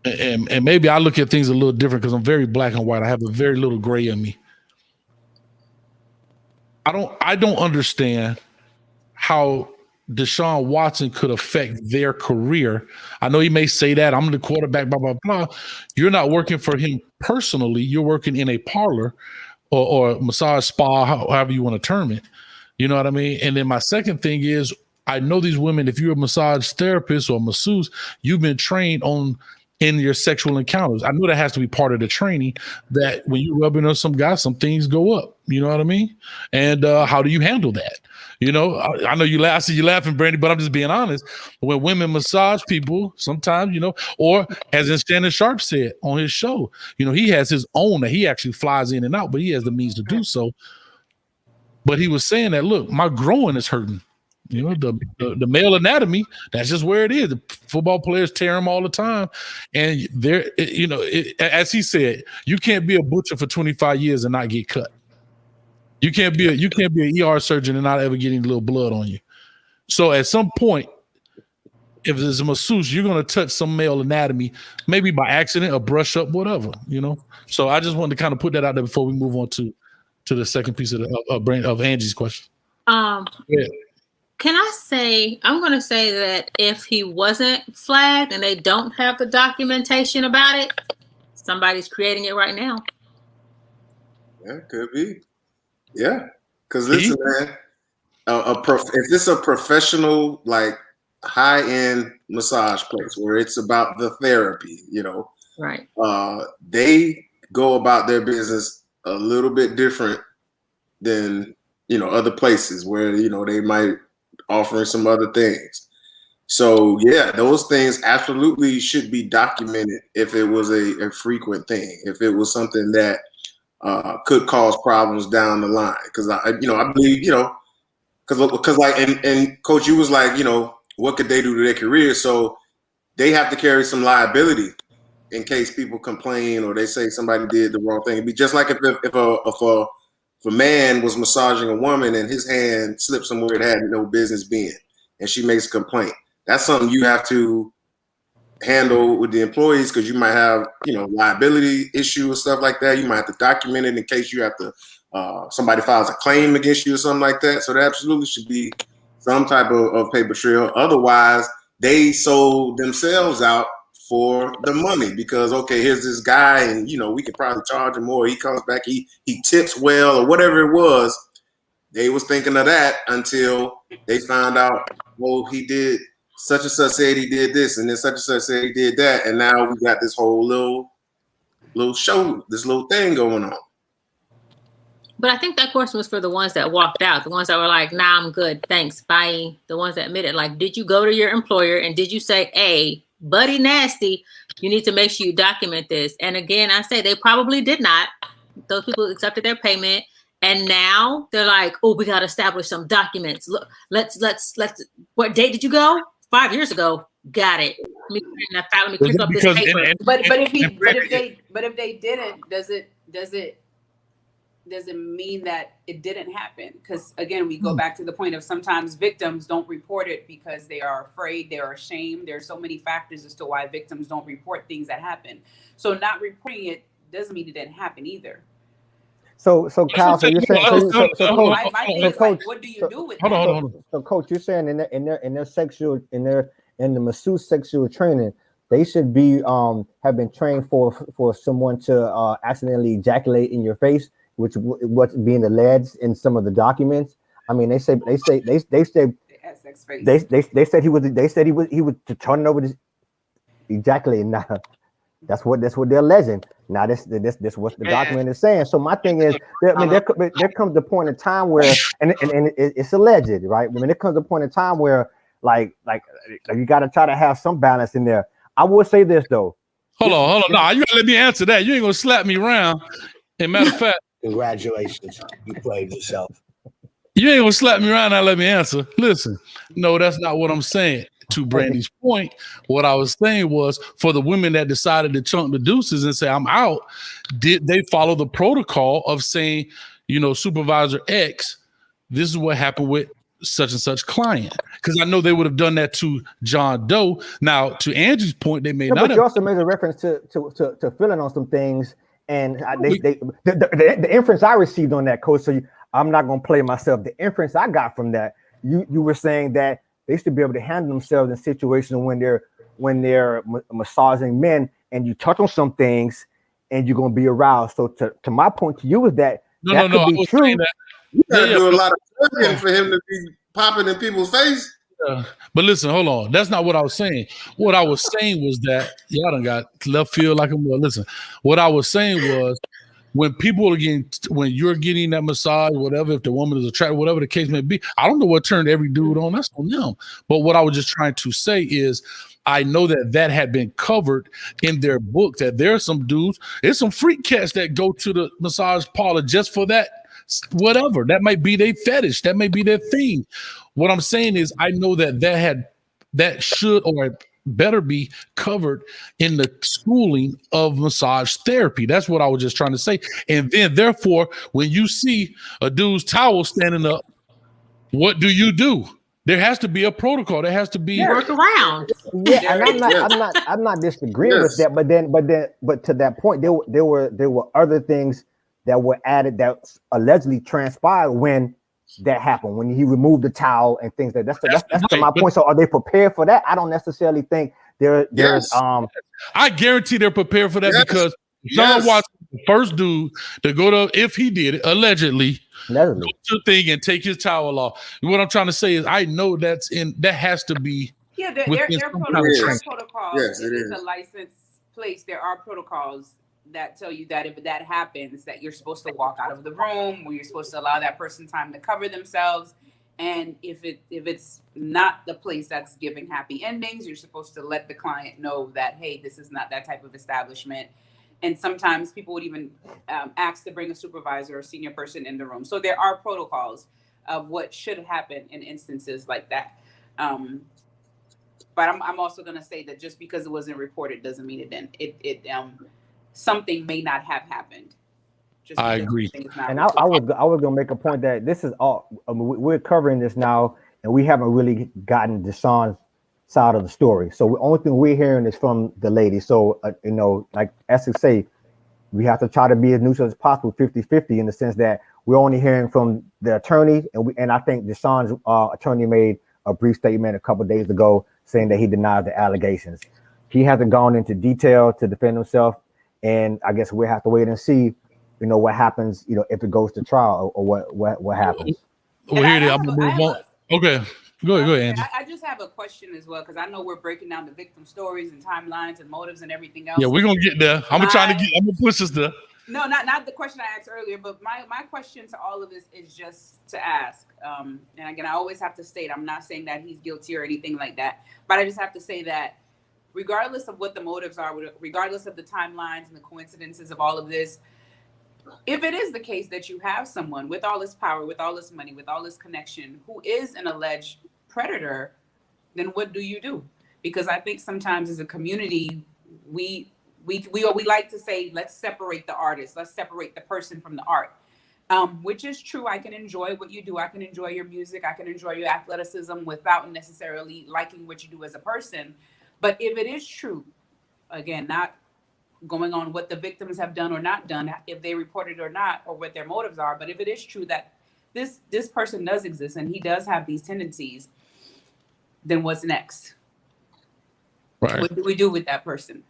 and maybe I look at things a little different because I'm very black and white. I have a very little gray in me. I don't understand how Deshaun Watson could affect their career. I know he may say that I'm the quarterback, blah, blah, blah. You're not working for him personally. You're working in a parlor or massage spa, however you want to term it. You know what I mean? And then my second thing is, I know these women, if you're a massage therapist or masseuse, you've been trained in your sexual encounters. I know that has to be part of the training, that when you're rubbing on some guy, some things go up. You know what I mean? And how do you handle that? I know you laugh. I see you laughing, Brandy, but I'm just being honest. When women massage people, sometimes, or as Shannon Sharp said on his show, he has his own that he actually flies in and out, but he has the means to do so. But he was saying that, look, my groin is hurting. The male anatomy, that's just where it is. The football players tear them all the time. And as he said, you can't be a butcher for 25 years and not get cut. You can't be an ER surgeon and not ever getting a little blood on you. So at some point, if there's a masseuse, you're going to touch some male anatomy, maybe by accident or brush up, whatever, So I just wanted to kind of put that out there before we move on to the second piece of Angie's question. Yeah. Can I say, I'm going to say that if he wasn't flagged and they don't have the documentation about it, somebody's creating it right now. Yeah, could be. Yeah, because listen, man, if it's a professional, like high-end massage place where it's about the therapy, Right. They go about their business a little bit different than other places where they might offer some other things. So yeah, those things absolutely should be documented if it was a frequent thing, if it was something that could cause problems down the line. Because I believe because like and Coach, you was like what could they do to their career? So they have to carry some liability in case people complain or they say somebody did the wrong thing. It'd be just like if a man was massaging a woman and his hand slipped somewhere it had no business being, and she makes a complaint. That's something you have to handle with the employees because you might have, liability issue and stuff like that. You might have to document it in case you have to, somebody files a claim against you or something like that. So there absolutely should be some type of paper trail. Otherwise, they sold themselves out for the money because, okay, here's this guy and, we could probably charge him more. He comes back, he tips well or whatever it was. They was thinking of that until they found out, well, he did such and such said he did this, and then such and such said he did that, and now we got this whole little show, this little thing going on. But I think that question was for the ones that walked out, the ones that were like, nah, I'm good, thanks, bye. The ones that admitted, like, did you go to your employer and did you say, hey, buddy nasty, you need to make sure you document this? And again, I say they probably did not. Those people accepted their payment. And now they're like, oh, we got to establish some documents. Look, let's, what date did you go? 5 years ago. Got it. Let me click up this paper. But if they didn't, does it mean that it didn't happen? Because again, we go back to the point of sometimes victims don't report it because they are afraid, they're ashamed. There are so many factors as to why victims don't report things that happen. So not reporting it doesn't mean it didn't happen either. So Kyle, so you're saying, my thing is like, what do you do with that? Hold on. So Coach, you're saying in the masseuse sexual training, they should be have been trained for someone to accidentally ejaculate in your face, which what's being alleged in some of the documents. I mean, they said he was turning over this ejaculating. Now that's what they're alleging. Now this what the document is saying. So my thing is, there comes the point in time where, and it's alleged, right? I mean, there comes a point in time where, like you got to try to have some balance in there. I will say this though. Hold on. No, you gotta let me answer that. You ain't gonna slap me around. As a matter of fact, congratulations, you played yourself. You ain't gonna slap me around and let me answer. Listen, no, that's not what I'm saying. To Brandy's point, what I was saying was for the women that decided to chunk the deuces and say, I'm out, did they follow the protocol of saying, Supervisor X, this is what happened with such and such client? Because I know they would have done that to John Doe. Now, to Angie's point, they may not but have. You also made a reference to filling on some things, and the inference I received on that, Coach, so I'm not going to play myself. The inference I got from that, you were saying that they should be able to handle themselves in situations when they're massaging men, and you touch on some things, and you're gonna be aroused. So to my point to you is that could be true. You gotta do a lot of cooking for him to be popping in people's face. But listen, hold on. That's not what I was saying. What I was saying was that y'all done got left field like I'm well. Listen, what I was saying was when you're getting that massage, whatever, if the woman is attracted, whatever the case may be, I don't know what turned every dude on. That's on them. But what I was just trying to say is, I know that had been covered in their book, that there are some dudes, there's some freak cats that go to the massage parlor just for that, whatever. That might be their fetish. That may be their thing. What I'm saying is, I know that should or better be covered in the schooling of massage therapy. That's what I was just trying to say. And then therefore, when you see a dude's towel standing up, what do? There has to be a protocol. There has to be work around. Yeah, and I'm not disagreeing with that, but to that point, there were other things that were added that allegedly transpired when that happened, when he removed the towel and things that's to my point. So are they prepared for that? I don't necessarily think there's I guarantee they're prepared for that because Deshaun Watson, the first dude to go to, if he did it, allegedly, go to the thing and take his towel off. What I'm trying to say is, I know that has to be. Yeah, there are protocols. Yes, it is a licensed place. There are protocols that tell you that if that happens, that you're supposed to walk out of the room, or you're supposed to allow that person time to cover themselves. And if it's not the place that's giving happy endings, you're supposed to let the client know that, hey, this is not that type of establishment. And sometimes people would even ask to bring a supervisor or senior person in the room. So there are protocols of what should happen in instances like that. But I'm also going to say that just because it wasn't reported doesn't mean it didn't. Something may not have happened. I agree. And I was going to make a point that this is all, we're covering this now, and we haven't really gotten Deshaun's side of the story. So the only thing we're hearing is from the lady. So, like Essex say, we have to try to be as neutral as possible, 50-50, in the sense that we're only hearing from the attorney. And I think Deshaun's attorney made a brief statement a couple of days ago saying that he denied the allegations. He hasn't gone into detail to defend himself. And I guess we'll have to wait and see, what happens, if it goes to trial or what happens. Well, here it is. I'm going to move on. Okay. Go ahead, Angie. I just have a question as well, because I know we're breaking down the victim stories and timelines and motives and everything else. Yeah, we're going to get there. I'm going to push us there. No, not the question I asked earlier, but my question to all of this is just to ask. And again, I always have to state, I'm not saying that he's guilty or anything like that, but I just have to say that regardless of what the motives are, regardless of the timelines and the coincidences of all of this, if it is the case that you have someone with all this power, with all this money, with all this connection, who is an alleged predator, then what do you do? Because I think sometimes as a community, we like to say, let's separate the artist, let's separate the person from the art, which is true. I can enjoy what you do. I can enjoy your music. I can enjoy your athleticism without necessarily liking what you do as a person. But if it is true, again, not going on what the victims have done or not done, if they reported or not, or what their motives are, but if it is true that this person does exist and he does have these tendencies, then what's next? Right. What do we do with that person?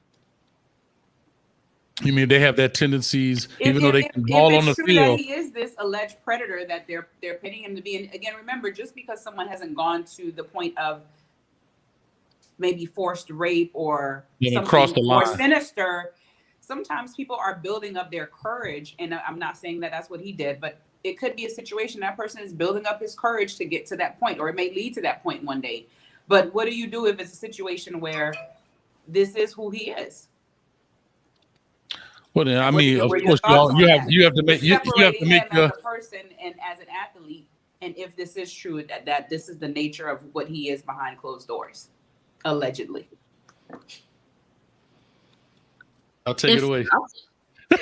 You mean they have that tendencies, even though they can ball on the field? That he is this alleged predator that they're pitting him to be. And again, remember, just because someone hasn't gone to the point of maybe forced rape or something more sinister, sometimes people are building up their courage. And I'm not saying that that's what he did, but it could be a situation that person is building up his courage to get to that point, or it may lead to that point one day. But what do you do if it's a situation where this is who he is? Well, then, I mean, of course, you have to make as a person and as an athlete, and if this is true, that this is the nature of what he is behind closed doors, allegedly. I'll take it away.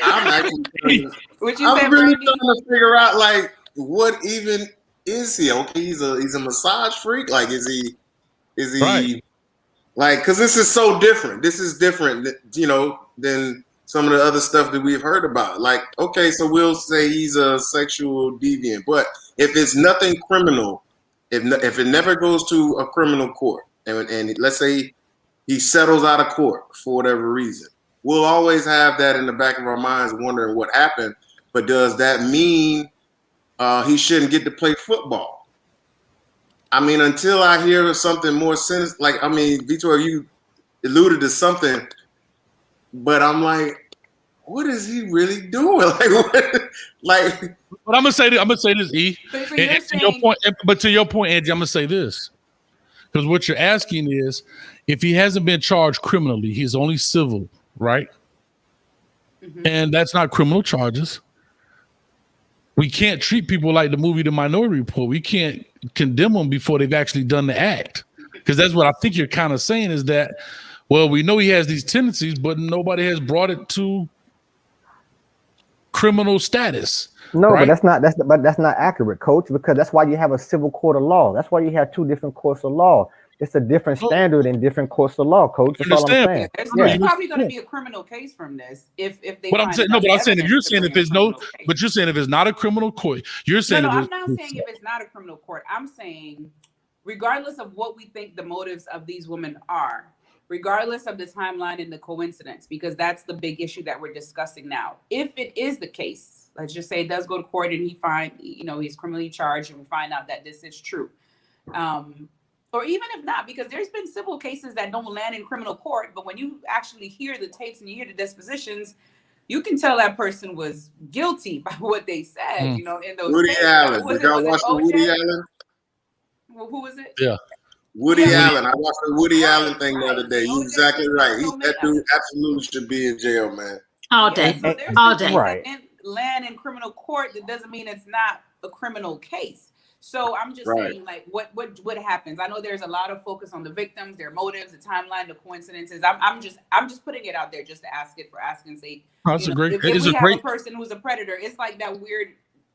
I'm really trying to figure out, like, what even is he? Okay, he's a massage freak. Like, is he right. Like, because this is so different. This is different, than some of the other stuff that we've heard about. Like, okay, so we'll say he's a sexual deviant, but if it's nothing criminal, if it never goes to a criminal court, and let's say he settles out of court for whatever reason, we'll always have that in the back of our minds wondering what happened. But does that mean he shouldn't get to play football? I mean, until I hear something more sinister, like, I mean, Vitor, you alluded to something, but I'm like, what is he really doing? But I'm gonna say this, E. To your point, Angie, I'm gonna say this, because what you're asking is, if he hasn't been charged criminally, he's only civil, right? Mm-hmm. And that's not criminal charges. We can't treat people like the movie The Minority Report. We can't condemn them before they've actually done the act, because that's what I think you're kind of saying, is that, well, we know he has these tendencies, but nobody has brought it to criminal status. No, right? but that's not accurate, Coach, because that's why you have a civil court of law. That's why you have two different courts of law. It's a different standard in different courts of law, Coach. That's all I'm saying. There's probably going to be a criminal case from this if they. But I'm saying if you're saying if there's no, but you're saying if it's not a criminal court, you're saying no. I'm not saying if it's not a criminal court. I'm saying, regardless of what we think the motives of these women are, regardless of the timeline and the coincidence, because that's the big issue that we're discussing now. If it is the case, let's just say it does go to court and he's criminally charged and we find out that this is true. Or even if not, because there's been civil cases that don't land in criminal court, but when you actually hear the tapes and you hear the dispositions, you can tell that person was guilty by what they said, in those Woody cases. Allen. Did y'all watch the Woody Allen? Well, who was it? Yeah. Woody Allen. I watched the Woody Allen thing the other day. You're exactly right. That dude absolutely should be in jail, man. All day. So there's all day. Right. Land in criminal court, that doesn't mean it's not a criminal case. So I'm just saying, like, what happens? I know there's a lot of focus on the victims, their motives, the timeline, the coincidences. I'm just putting it out there just to ask it for asking sake. That's a great. If we have a person who's a predator, it's like that weird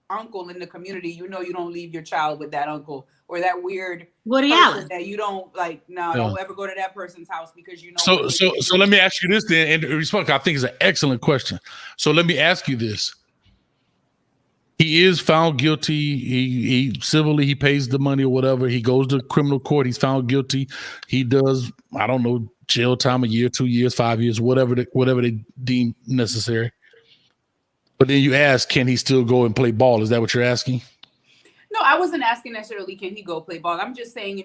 uncle in the community. You don't leave your child with that uncle, or that weird Woody Allen that you don't like. No, don't ever go to that person's house because So let me ask you this then, and response. I think is an excellent question. So let me ask you this. He is found guilty. He civilly, he pays the money or whatever. He goes to criminal court. He's found guilty. He does, I don't know, jail time, a year, 2 years, 5 years, whatever they deem necessary. But then you ask, can he still go and play ball? Is that what you're asking? No, I wasn't asking necessarily can he go play ball. I'm just saying,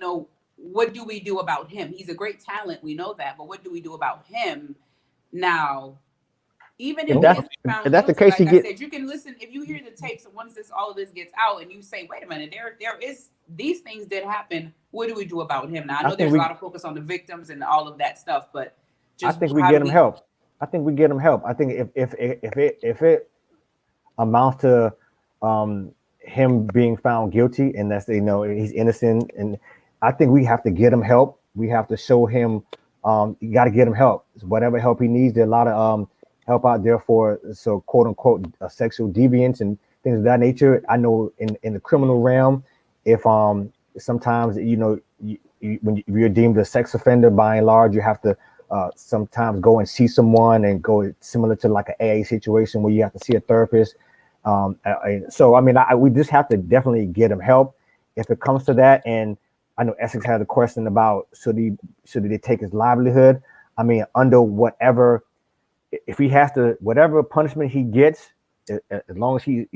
what do we do about him? He's a great talent. We know that. But what do we do about him now? Even if that's the case, said, you can listen if you hear the tapes. And once all of this gets out, and you say, "Wait a minute, these things did happen. What do we do about him now?" I know there's a lot of focus on the victims and all of that stuff, but I think we get him help. I think we get him help. I think if it amounts to him being found guilty and that's he's innocent, and I think we have to get him help. We have to show him. You got to get him help. Whatever help he needs. There's a lot of help out there for quote unquote sexual deviance and things of that nature. I know in the criminal realm, if sometimes when you're deemed a sex offender, by and large, you have to sometimes go and see someone and go similar to like an AA situation where you have to see a therapist. We just have to definitely get him help if it comes to that. And I know Essex had a question about should they take his livelihood? I mean, under whatever. If he has to, whatever punishment he gets, as long as he,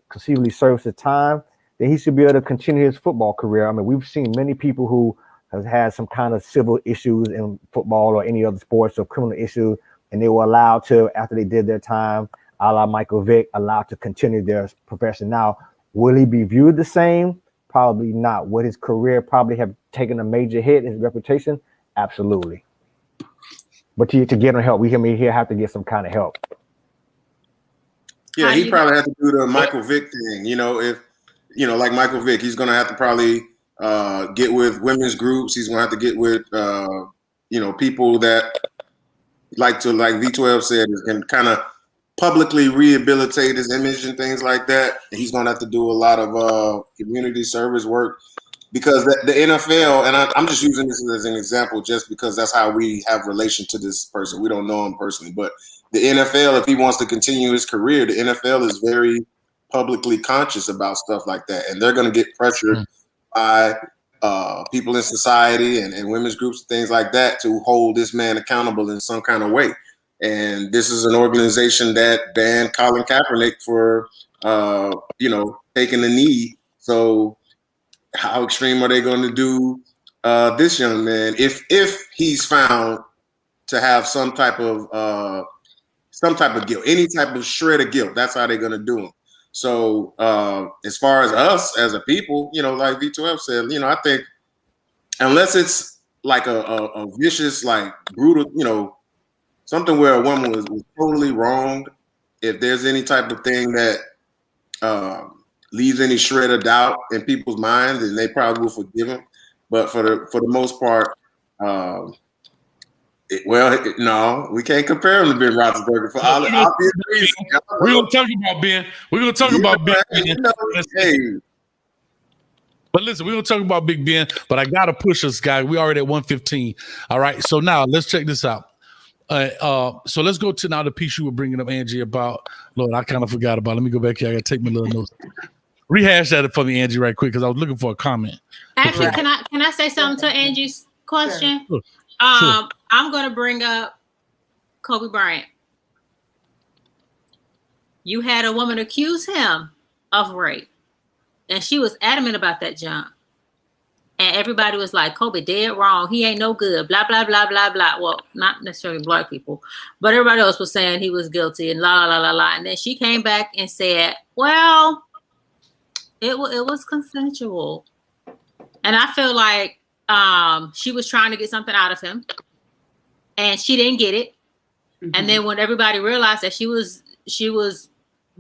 conceivably serves his time, then he should be able to continue his football career. I mean, we've seen many people who have had some kind of civil issues in football or any other sports or criminal issues, and they were allowed to, after they did their time, a la Michael Vick, allowed to continue their profession. Now, will he be viewed the same? Probably not. Would his career probably have taken a major hit, his reputation? Absolutely. But to get him help, he'll have to get some kind of help. Yeah, he probably had to do the Michael Vick thing. If like Michael Vick, he's gonna have to probably get with women's groups. He's gonna have to get with people that like V12 said, can kind of publicly rehabilitate his image and things like that. And he's gonna have to do a lot of community service work. Because the NFL, and I'm just using this as an example just because that's how we have relation to this person. We don't know him personally. But the NFL, if he wants to continue his career, the NFL is very publicly conscious about stuff like that. And they're going to get pressured by people in society and women's groups and things like that to hold this man accountable in some kind of way. And this is an organization that banned Colin Kaepernick for, taking the knee. So how extreme are they going to do this young man if he's found to have some type of guilt, any type of shred of guilt? That's how they're going to do him. So as far as us as a people, like V12 said, I think unless it's like a vicious, like brutal, something where a woman was totally wronged, if there's any type of thing that leaves any shred of doubt in people's minds, and they probably will forgive him. But for the most part, no, we can't compare him to Ben Roethlisberger for obvious reasons. We're gonna talk about Ben. We're gonna talk about Big Ben. But listen, we're gonna talk about Big Ben. But I gotta push us, guys. We already at 1:15. All right. So now let's check this out. So let's go to now the piece you were bringing up, Angie, about. Lord, I kind of forgot about. Let me go back here. I gotta take my little notes. Rehash that for me, Angie, right quick, because I was looking for a comment. Actually, can I say something to Angie's question? Sure. I'm going to bring up Kobe Bryant. You had a woman accuse him of rape, and she was adamant about that jump. And everybody was like, Kobe dead wrong. He ain't no good. Blah, blah, blah, blah, blah. Well, not necessarily black people, but everybody else was saying he was guilty and la, la, la, la. And then she came back and said, well, it was consensual. And I feel like she was trying to get something out of him, and she didn't get it. Mm-hmm. And then when everybody realized that she was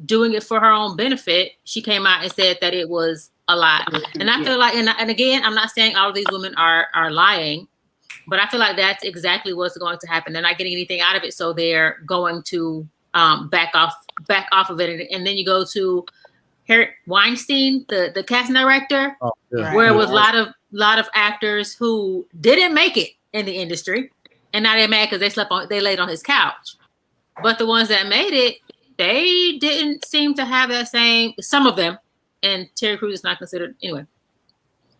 doing it for her own benefit, she came out and said that it was a lie. And I feel like, and again, I'm not saying all of these women are lying, but I feel like that's exactly what's going to happen. They're not getting anything out of it, so they're going to back off of it. And then you go to Harry Weinstein, the casting director, where it was a lot of actors who didn't make it in the industry, and now they're mad because they laid on his couch. But the ones that made it, they didn't seem to have that same. Some of them. And Terry Crews is not considered anyway.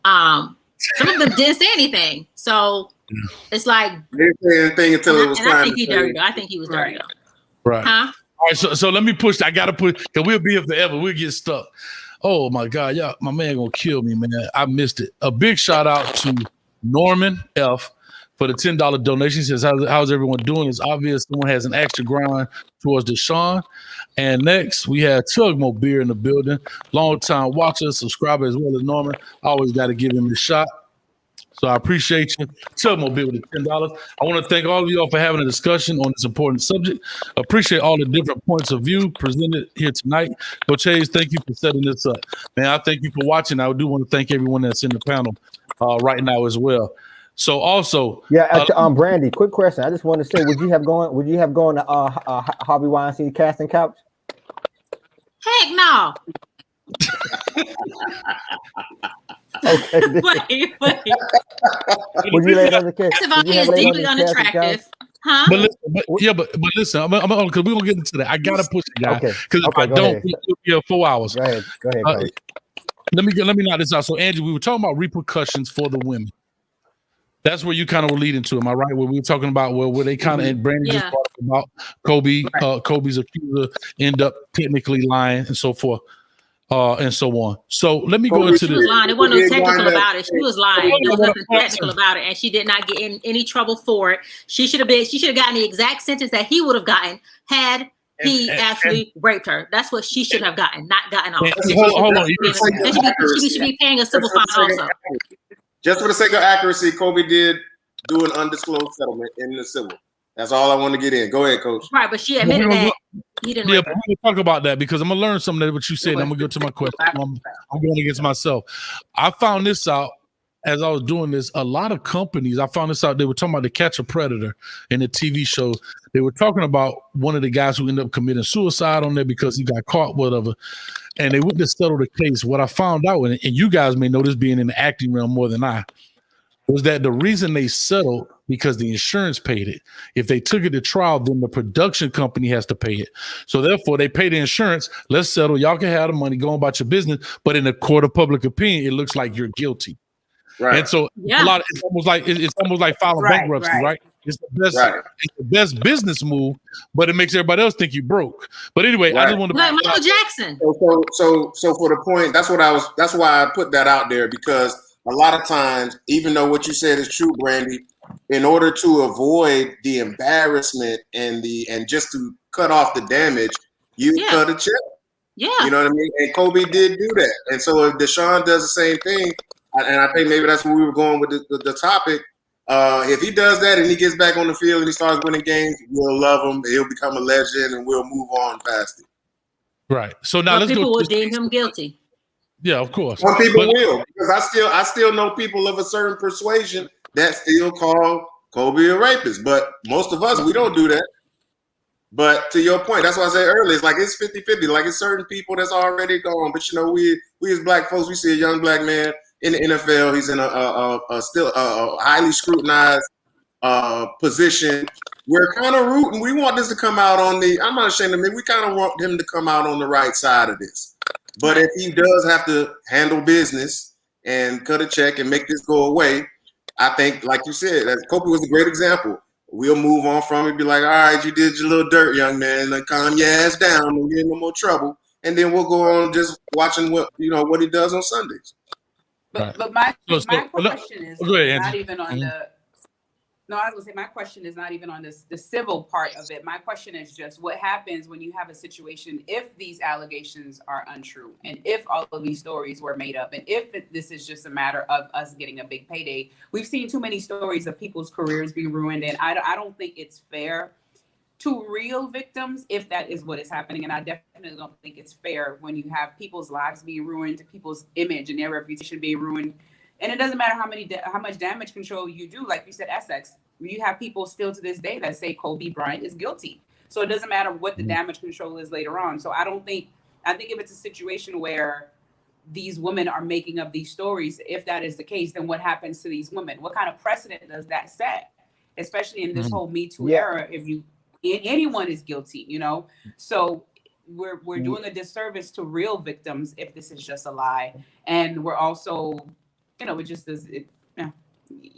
Some of them didn't say anything, so it's like they didn't say anything until it was time. I think he dirty. I think he was dirty. Right. Huh? All right. So let me push. I gotta push because we'll be here forever. We'll get stuck. Oh my God, yeah, my man gonna kill me, man. I missed it. A big shout out to Norman F. for the $10 donation. He says, how's everyone doing? It's obvious someone has an extra grind towards Deshaun. And next, we have Chugmo Beer in the building. Long-time watcher, subscriber, as well as Norman. Always got to give him a shot. So I appreciate you. Chugmo Beer with the $10. I want to thank all of y'all for having a discussion on this important subject. Appreciate all the different points of view presented here tonight. Coach Hayes, thank you for setting this up. Man, I thank you for watching. I do want to thank everyone that's in the panel right now as well. So also, Brandy, quick question. I just want to say, would you have gone to Harvey Weinstein casting couch? Heck no. Okay. Wait. Would you lay on the case? Is deeply unattractive. Huh? But listen, because we're gonna get into that. I gotta push it, guys. Because if I don't, it'll be 4 hours. Go ahead. Let me knock this out. So, Angie, we were talking about repercussions for the women. That's where you kind of were leading to. Am I right? Where we were talking about where they kind of, and Brandy just brought up about Kobe, Kobe's accuser end up technically lying and so forth, and so on. So let me go into this. She was lying. It wasn't no technical about it. She was lying. There was nothing technical about it, and she did not get in any trouble for it. She should have gotten the exact sentence that he would have gotten had he actually raped her. That's what she should have gotten, not gotten off. Hold on. She should be paying a civil fine also. Just for the sake of accuracy, Kobe did do an undisclosed settlement in the civil. That's all I want to get in. Go ahead, Coach. Right, but she admitted that he didn't. Yeah, but we're gonna talk about that because I'm gonna learn something that what you said. And I'm gonna go to my question. I'm going against myself. I found this out as I was doing this. A lot of companies, I found this out. They were talking about the Catch a Predator in the TV show. They were talking about one of the guys who ended up committing suicide on there because he got caught, whatever. And they went to settle the case. What I found out, and you guys may know this being in the acting realm more than I, was that the reason they settled because the insurance paid it. If they took it to trial, then the production company has to pay it. So therefore, they pay the insurance. Let's settle. Y'all can have the money, go about your business. But in the court of public opinion, it looks like you're guilty. Right. And so it's almost like filing bankruptcy, right? It's the best business move, but it makes everybody else think you broke. But anyway, I just want to Michael Jackson. So for the point, that's why I put that out there, because a lot of times, even though what you said is true, Brandy, in order to avoid the embarrassment and just to cut off the damage, you cut a check. Yeah. You know what I mean? And Kobe did do that. And so if Deshaun does the same thing, and I think maybe that's where we were going with the topic. If he does that and he gets back on the field and he starts winning games, we'll love him. He'll become a legend, and we'll move on past it. Right. So now let's people will deem him guilty. Yeah, of course. Some people will, because I still know people of a certain persuasion that still call Kobe a rapist. But most of us, we don't do that. But to your point, that's what I said earlier. It's like it's 50-50. Like it's certain people that's already gone. But we as black folks, we see a young black man in the NFL. He's in a still highly scrutinized position. We're kind of rooting. We want this to come out on I'm not ashamed of him. We kind of want him to come out on the right side of this. But if he does have to handle business and cut a check and make this go away, I think, like you said, that Kobe was a great example. We'll move on from it, be like, all right, you did your little dirt, young man. Like, calm your ass down, don't get in no more trouble. And then we'll go on just watching what he does on Sundays. But my question is not even on the. No, I was gonna say my question is not even on the civil part of it. My question is just what happens when you have a situation if these allegations are untrue and if all of these stories were made up and if this is just a matter of us getting a big payday. We've seen too many stories of people's careers being ruined, and I don't think it's fair to real victims if that is what is happening. And I definitely don't think it's fair when you have people's lives being ruined, people's image and their reputation being ruined. And it doesn't matter how much damage control you do. Like you said, Essex, you have people still to this day that say Kobe Bryant is guilty. So it doesn't matter what the damage control is later on. So I think if it's a situation where these women are making up these stories, if that is the case, then what happens to these women? What kind of precedent does that set? Especially in this whole Me Too era, if anyone is guilty, So we're doing a disservice to real victims if this is just a lie. And we're also, it just is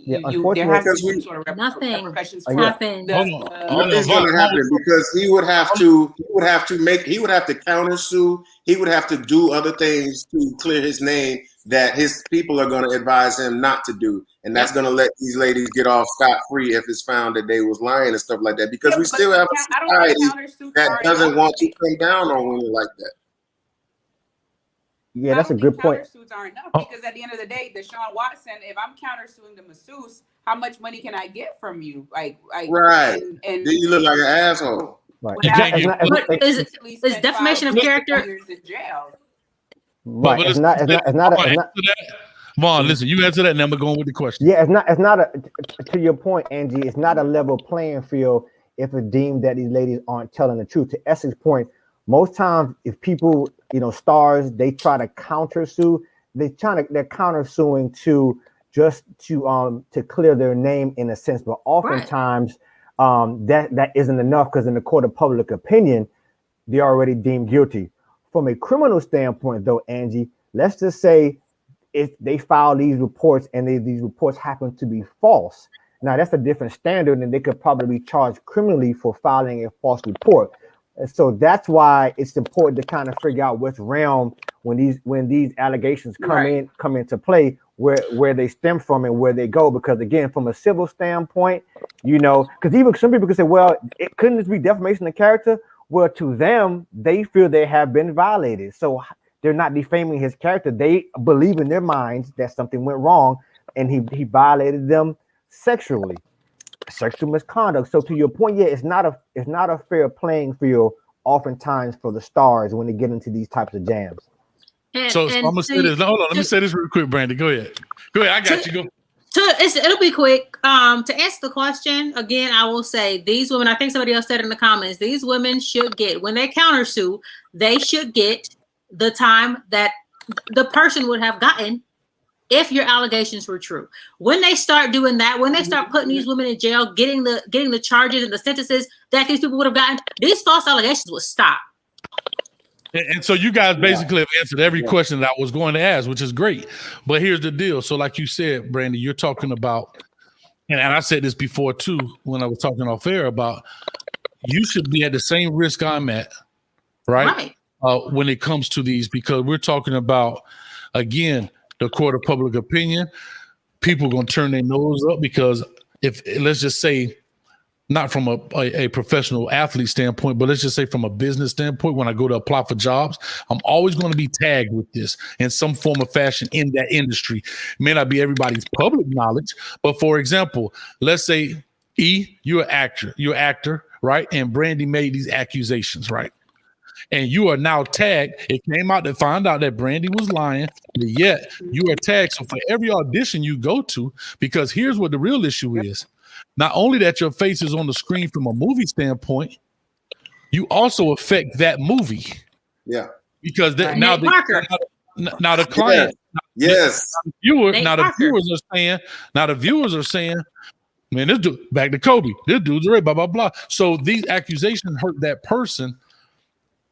unfortunately, there has to be some sort of nothing repercussions. Happened. Nothing's going to happen because he would have to countersue. He would have to do other things to clear his name that his people are going to advise him not to do, and that's going to let these ladies get off scot-free if it's found that they was lying and stuff like that. Because we still have a society that doesn't want to come down on women like that. Yeah, that's a good point. Countersuits aren't enough because at the end of the day, Deshaun Watson, if I'm countersuing the masseuse, how much money can I get from you? Right. And then you look like an asshole. Right. Is defamation of character? Years in jail. Right. It's not. Vaughn, listen, you answer that, and I'm going with the question. Yeah, it's not to your point, Angie. It's not a level playing field if it's deemed that these ladies aren't telling the truth. To Essex's point, most times if people, stars, they try to countersue, they're countersuing to clear their name in a sense, but oftentimes that isn't enough because in the court of public opinion, they're already deemed guilty. From a criminal standpoint, though, Angie, let's just say if they file these reports and these reports happen to be false. Now that's a different standard, and they could probably be charged criminally for filing a false report. And so that's why it's important to kind of figure out which realm when these allegations come into play, where they stem from and where they go. Because again, from a civil standpoint, because even some people could say, well, it couldn't this be defamation of character? Well, to them, they feel they have been violated. So they're not defaming his character. They believe in their minds that something went wrong and he violated them sexually. Sexual misconduct. So to your point, it's not a fair playing field oftentimes for the stars when they get into these types of jams. So I'm gonna say this. Hold on, let me say this real quick, Brandy. Go ahead. I got you. Go. It'll be quick. To answer the question again, I will say these women. I think somebody else said in the comments. These women should get, when they countersue, they should get the time that the person would have gotten if your allegations were true. When they start doing that, when they start putting these women in jail, getting the charges and the sentences that these people would have gotten, these false allegations will stop. And so you guys basically have answered every question that I was going to ask, which is great. But here's the deal. So like you said, Brandy, you're talking about, and I said this before too, when I was talking off air about, you should be at the same risk I'm at, right? When it comes to these, because we're talking about, again, the court of public opinion. People are going to turn their nose up because if, let's just say, not from a professional athlete standpoint, but let's just say from a business standpoint, when I go to apply for jobs, I'm always going to be tagged with this in some form or fashion in that industry. It may not be everybody's public knowledge, but for example, let's say, you're an actor, right? And Brandy made these accusations, right? And you are now tagged. It came out to find out that Brandy was lying, but yet you are tagged. So for every audition you go to, because here's what the real issue is. Not only that your face is on the screen from a movie standpoint, you also affect that movie. Yeah. Because now the client, the viewers are saying, man, this dude, back to Kobe, this dude's right, blah, blah, blah. So these accusations hurt that person.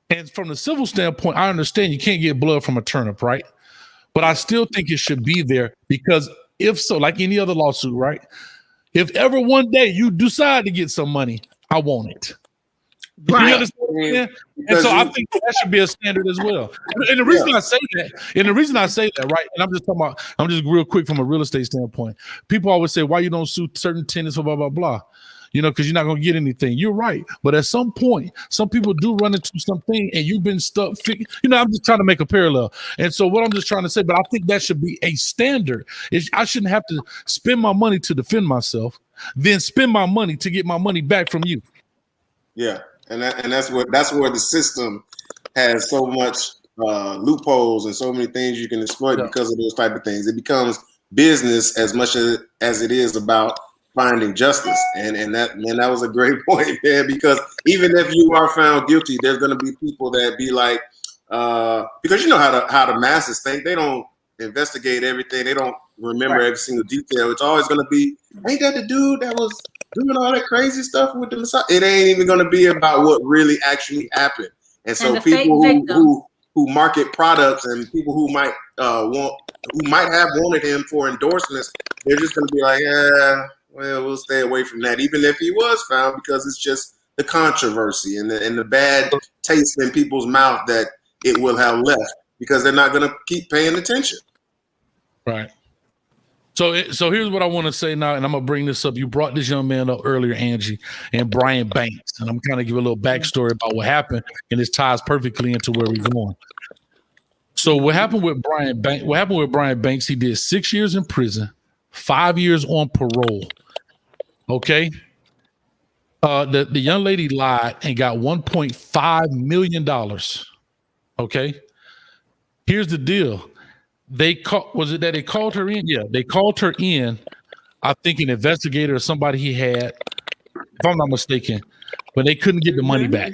And from the civil standpoint, I understand you can't get blood from a turnip, right? But I still think it should be there because if so, like any other lawsuit, right? If ever one day you decide to get some money, I want it. Right. You understand what I'm saying? And so I think that should be a standard as well. And the reason I say that, right? And I'm just real quick from a real estate standpoint. People always say, why you don't sue certain tenants for blah, blah, blah. Because you're not going to get anything. You're right. But at some point, some people do run into something and you've been stuck. I'm just trying to make a parallel. And so what I'm just trying to say, but I think that should be a standard. I shouldn't have to spend my money to defend myself, then spend my money to get my money back from you. Yeah. And that's where the system has so much loopholes and so many things you can exploit because of those type of things. It becomes business as much as it is about finding justice. And that was a great point, man, because even if you are found guilty, there's going to be people that be like, because you know how the masses think. They don't investigate everything. They don't remember every single detail. It's always going to be, ain't that the dude that was doing all that crazy stuff with the Messiah? It ain't even going to be about what really actually happened. And so people who market products and people who might have wanted him for endorsements, they're just going to be like, well, we'll stay away from that, even if he was found, because it's just the controversy and the bad taste in people's mouth that it will have left because they're not going to keep paying attention. Right. So here's what I want to say now, and I'm going to bring this up. You brought this young man up earlier, Angie, and Brian Banks, and I'm kind of give a little backstory about what happened, and this ties perfectly into where we're going. So what happened with Brian Banks, he did 6 years in prison, 5 years on parole. Okay. The young lady lied and got $1.5 million. Okay. Here's the deal. They called her in? Yeah, they called her in. I think an investigator or somebody he had, if I'm not mistaken, but they couldn't get the money back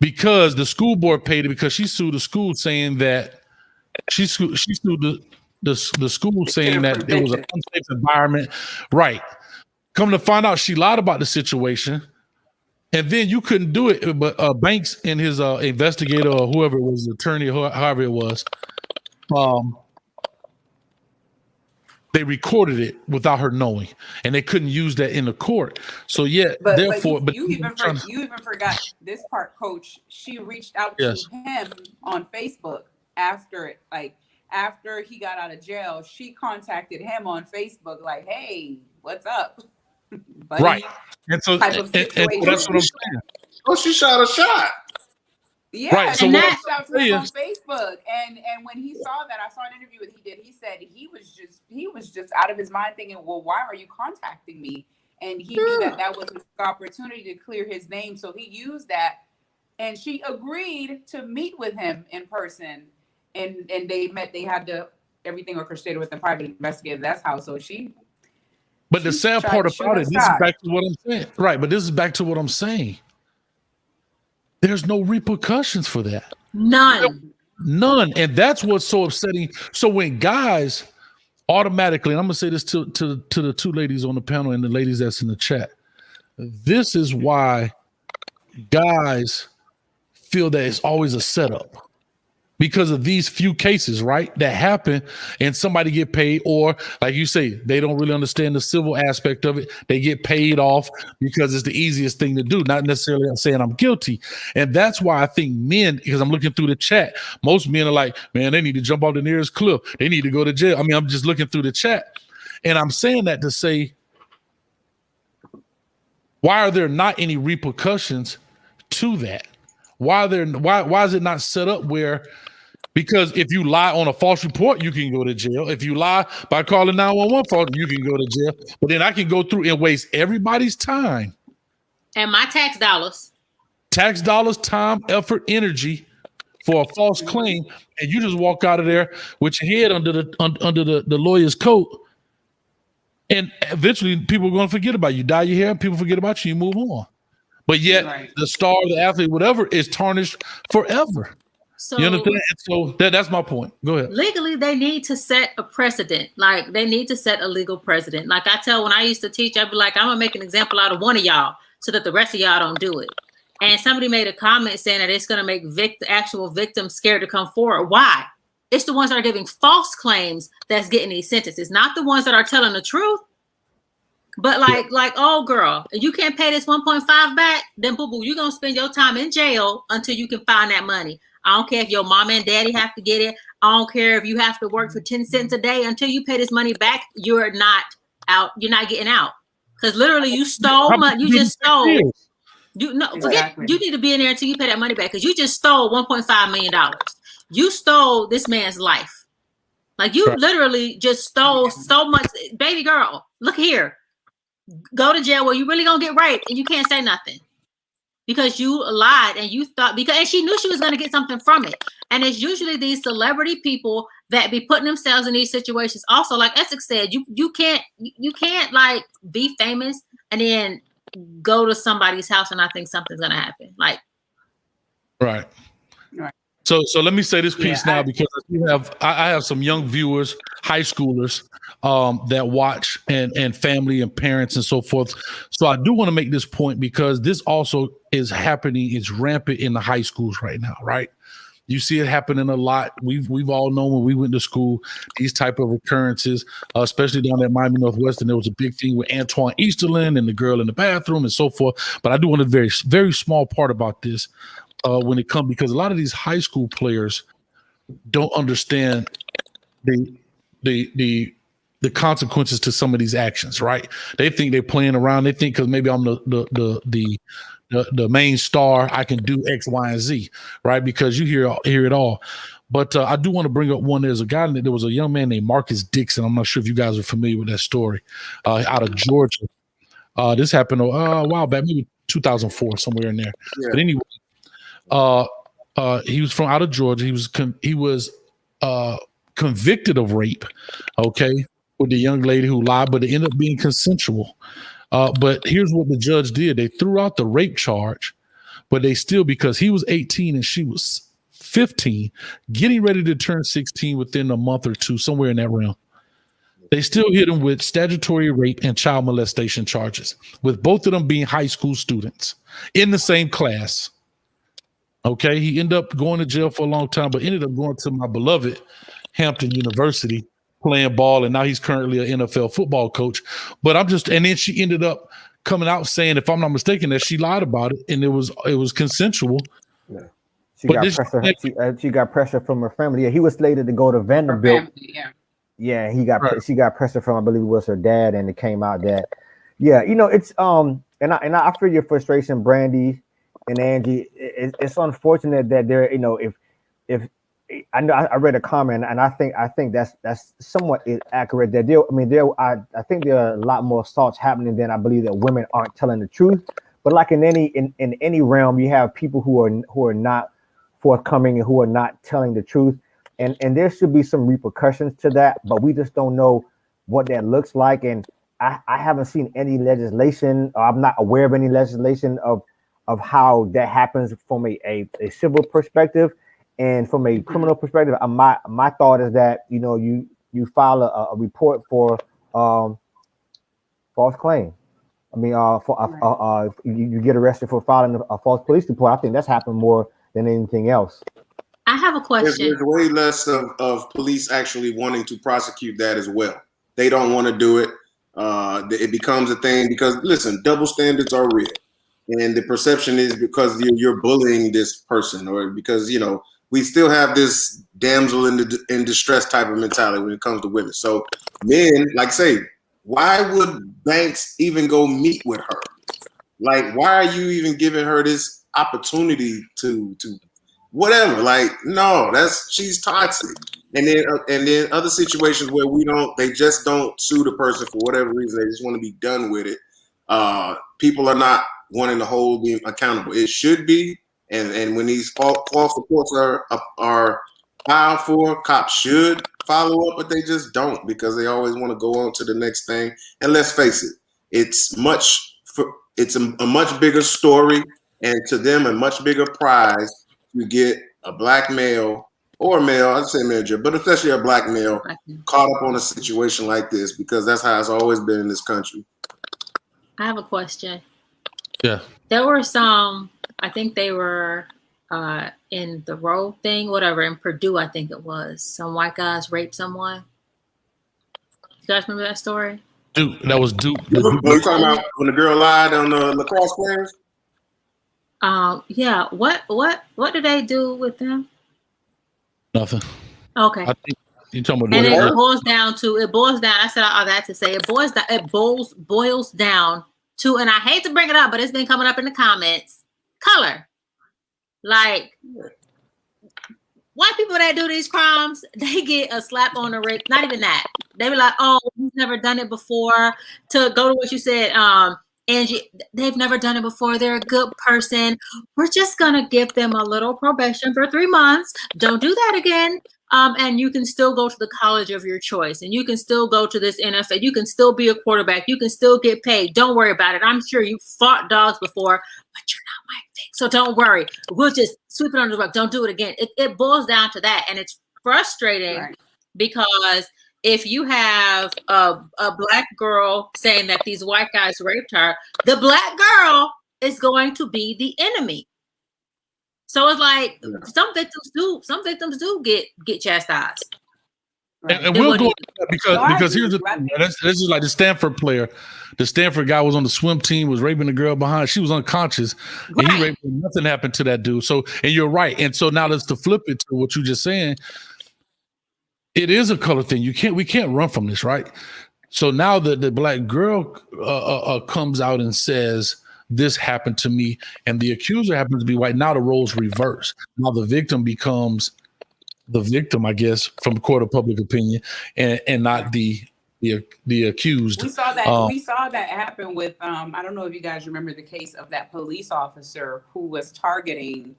because the school board paid it because she sued the school saying that she sued the school saying that it was an unsafe environment. Right. Come to find out, she lied about the situation, and then you couldn't do it. But Banks and his investigator or whoever it was, attorney, however it was, they recorded it without her knowing, and they couldn't use that in the court. So you even forgot this part, Coach. She reached out to him on Facebook after he got out of jail. She contacted him on Facebook like, "Hey, what's up?" Buddy, right. And so that's what I'm saying. Oh, she shot a shot. Yeah, right. So and that out to him on Facebook. And when he saw that, I saw an interview with he did. He said he was just out of his mind thinking, well, why are you contacting me? And he knew that was his opportunity to clear his name. So he used that, and she agreed to meet with him in person. And they met. They had everything orchestrated with the private investigator. That's how. So But the sad part about it, this is back to what I'm saying. Right, but this is back to what I'm saying. There's no repercussions for that. None. And that's what's so upsetting. So when guys automatically, and I'm going to say this to the two ladies on the panel and the ladies that's in the chat, this is why guys feel that it's always a setup. Because of these few cases, right, that happen and somebody get paid, or like you say, they don't really understand the civil aspect of it. They get paid off because it's the easiest thing to do, not necessarily saying I'm guilty. And that's why I think men, because I'm looking through the chat, most men are like, man, they need to jump off the nearest cliff. They need to go to jail. I mean, I'm just looking through the chat. And I'm saying that to say, why are there not any repercussions to that? Why is it not set up where, because if you lie on a false report, you can go to jail. If you lie by calling 911, you can go to jail. But then I can go through and waste everybody's time. And my tax dollars. Tax dollars, time, effort, energy for a false claim. And you just walk out of there with your head under the lawyer's coat. And eventually people are going to forget about you. Dye your hair, people forget about you, you move on. But yet the star, the athlete, whatever, is tarnished forever. So, you understand? So that's my point. Go ahead. Legally, they need to set a precedent. Like, they need to set a legal precedent. Like when I used to teach, I'd be like, I'm going to make an example out of one of y'all so that the rest of y'all don't do it. And somebody made a comment saying that it's going to make actual victims scared to come forward. Why? It's the ones that are giving false claims that's getting these sentences, not the ones that are telling the truth. But like, oh girl, you can't pay this 1.5 back, then boo-boo, you're gonna spend your time in jail until you can find that money. I don't care if your mama and daddy have to get it. I don't care if you have to work for 10 cents a day. Until you pay this money back, you're not out. You're not getting out. Because literally you stole money. You just stole. Forget you need to be in there until you pay that money back, because you just stole $1.5 million. You stole this man's life. Like you literally just stole so much. Baby girl, look here. Go to jail where you really gonna get raped and you can't say nothing because you lied and you thought and she knew she was gonna get something from it. And it's usually these celebrity people that be putting themselves in these situations. Also, like Essex said, you can't like be famous and then go to somebody's house and I think something's gonna happen. Like, right. So let me say this piece now, because I have some young viewers, high schoolers that watch, and family and parents and so forth. So I do want to make this point, because this also is happening. It's rampant in the high schools right now, right? You see it happening a lot. We've all known when we went to school, these type of occurrences, especially down at Miami Northwestern. There was a big thing with Antoine Easterlin and the girl in the bathroom and so forth. But I do want a very, very small part about this. When it comes, because a lot of these high school players don't understand the consequences to some of these actions, right? They think they're playing around. They think because maybe I'm the main star, I can do X, Y, and Z, right? Because you hear it all. But I do want to bring up one. There was a young man named Marcus Dixon. I'm not sure if you guys are familiar with that story, out of Georgia. This happened a while back, maybe 2004, somewhere in there. Yeah. But anyway. He was from out of Georgia. He was convicted of rape, okay, with the young lady who lied, but it ended up being consensual. But here's what the judge did. They threw out the rape charge, but they still, because he was 18 and she was 15, getting ready to turn 16 within a month or two, somewhere in that realm, they still hit him with statutory rape and child molestation charges, with both of them being high school students in the same class. Okay, he ended up going to jail for a long time, but ended up going to my beloved Hampton University, playing ball, and now he's currently an NFL football coach. But and then she ended up coming out saying, if I'm not mistaken, that she lied about it and it was consensual. Yeah. She got pressure from her family. Yeah, he was slated to go to Vanderbilt. Yeah, she got pressure from, I believe it was her dad, and it came out that, it's and I feel your frustration, Brandy and Angie. It's unfortunate that there, if I know, I read a comment, and I think that's somewhat accurate. That I think there are a lot more assaults happening than I believe that women aren't telling the truth. But like in any realm, you have people who are not forthcoming and who are not telling the truth, and there should be some repercussions to that. But we just don't know what that looks like, and I haven't seen any legislation, or I'm not aware of any legislation of how that happens from a civil perspective. And from a criminal perspective, my thought is that you file a report for false claim. I mean, you get arrested for filing a false police report. I think that's happened more than anything else. I have a question. There's way less of police actually wanting to prosecute that as well. They don't want to do it. It becomes a thing because, listen, double standards are real. And the perception is because you're bullying this person, or because, we still have this damsel in distress type of mentality when it comes to women. So men, why would Banks even go meet with her? Like, why are you even giving her this opportunity to whatever? Like, no, she's toxic. And then other situations where they just don't sue the person for whatever reason. They just want to be done with it. People are not wanting to hold them accountable. It should be. And when these false reports are filed for, cops should follow up, but they just don't, because they always want to go on to the next thing. And let's face it, it's a much bigger story, and to them a much bigger prize to get a black male or male, I'd say male, but especially a black male caught up on a situation like this, because that's how it's always been in this country. I have a question. Yeah. There were some, I think they were in the Roe thing, whatever, in Purdue, I think it was. Some white guys raped someone. You guys remember that story? Duke. That was Duke. You talking about when the girl lied on the lacrosse players? Yeah. What did they do with them? Nothing. Okay. I think you talking about. And it boils down. I said all that to say it boils down to, and I hate to bring it up, but it's been coming up in the comments. Color. Like, white people that do these crimes, they get a slap on the wrist. Not even that. They be like, oh, he's never done it before. To go to what you said, Angie, they've never done it before. They're a good person. We're just going to give them a little probation for 3 months. Don't do that again. And you can still go to the college of your choice. And you can still go to this NFL. You can still be a quarterback. You can still get paid. Don't worry about it. I'm sure you fought dogs before, but you're not my thing. So don't worry. We'll just sweep it under the rug. Don't do it again. It boils down to that. And it's frustrating because if you have a black girl saying that these white guys raped her, the black girl is going to be the enemy. So it's like some victims do get chastised. Right. And we'll go because here's the thing. This is like the Stanford player. The Stanford guy was on the swim team, was raping the girl behind. She was unconscious, and he raped her. Nothing happened to that dude. So, and you're right. And so now let's to flip it to what you just saying. It is a color thing. We can't run from this, right? So now the black girl comes out and says, this happened to me, and the accuser happens to be white. Now the roles reverse. Now the victim becomes the victim, I guess, from the court of public opinion, and not the accused. We saw that. We saw that happen with. I don't know if you guys remember the case of that police officer who was targeting.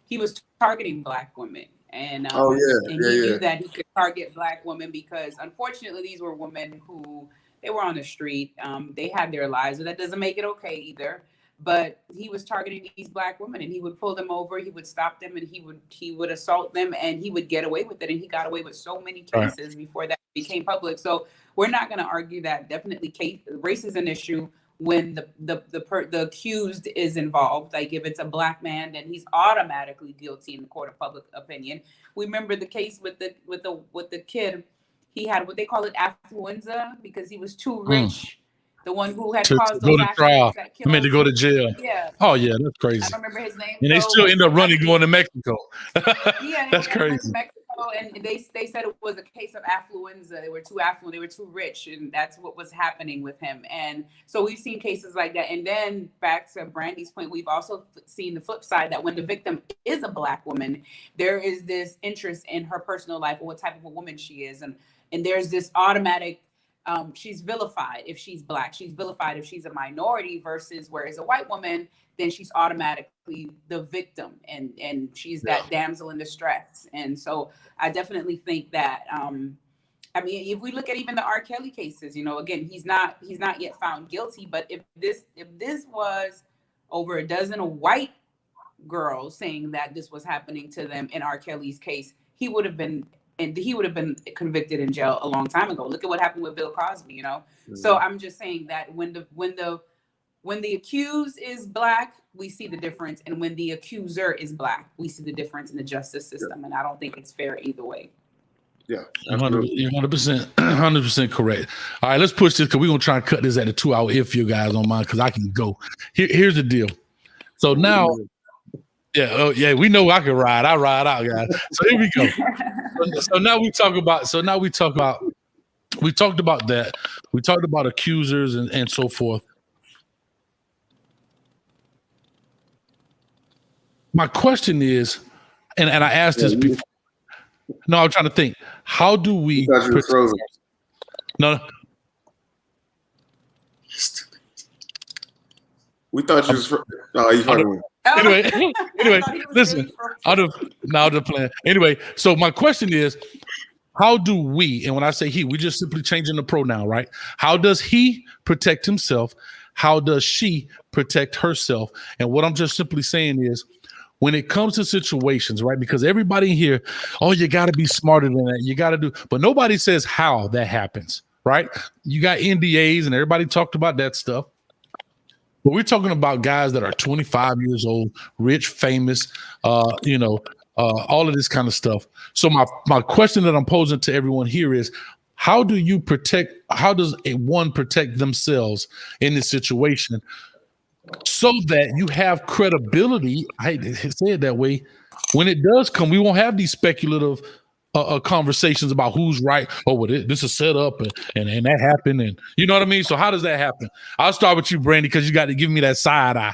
He was targeting black women, and he knew that he could target black women because, unfortunately, these were women who they were on the street. They had their lives, but that doesn't make it okay either. But he was targeting these black women, and he would pull them over, he would stop them, and he would assault them, and he would get away with it. And he got away with so many cases before that became public. So we're not going to argue that. Definitely, race is an issue when the accused is involved. Like if it's a black man, then he's automatically guilty in the court of public opinion. We remember the case with the kid. He had what they call it affluenza because he was too rich. The one who had caused those accidents that killed him. Meant to go to jail. Yeah. Oh yeah, that's crazy. I don't remember his name. And they still end up running going to Mexico. Yeah, that's crazy. To Mexico, and they said it was a case of affluenza. They were too affluent. They were too rich, and that's what was happening with him. And so we've seen cases like that. And then back to Brandy's point, we've also seen the flip side that when the victim is a black woman, there is this interest in her personal life or what type of a woman she is, and there's this automatic. She's vilified if she's black. She's vilified if she's a minority versus whereas a white woman, then she's automatically the victim and she's that damsel in distress. And so I definitely think that, I mean, if we look at even the R. Kelly cases, again, he's not yet found guilty, but if this was over a dozen of white girls saying that this was happening to them in R. Kelly's case, he would have been convicted in jail a long time ago. Look at what happened with Bill Cosby, Mm-hmm. So I'm just saying that when the accused is black, we see the difference, and when the accuser is black, we see the difference in the justice system. And I don't think it's fair either way. Yeah, you're 100% correct. All right, let's push this because we're gonna try and cut this at a 2 hour if you guys don't mind, because I can go. Here's the deal. So now. Yeah, we know I can ride. I ride out, guys. So here we go. So now we talk about. We talked about that. We talked about accusers and so forth. My question is, and I asked this before. No, I'm trying to think. How do we? No. We thought you was. Oh, you fucking with. Anyway, listen. I'll just plan. Anyway, so my question is, how do we? And when I say he, we just simply changing the pronoun, right? How does he protect himself? How does she protect herself? And what I'm just simply saying is, when it comes to situations, right? Because everybody here, you got to be smarter than that. You got to do, but nobody says how that happens, right? You got NDAs, and everybody talked about that stuff. But we're talking about guys that are 25 years old, rich, famous, all of this kind of stuff. So my question that I'm posing to everyone here is, how does one protect themselves in this situation so that you have credibility? I hate to say it that way. When it does come, we won't have these speculative conversations about who's right. Oh, well, this is set up and that happened. And you know what I mean? So how does that happen? I'll start with you, Brandy, because you got to give me that side eye.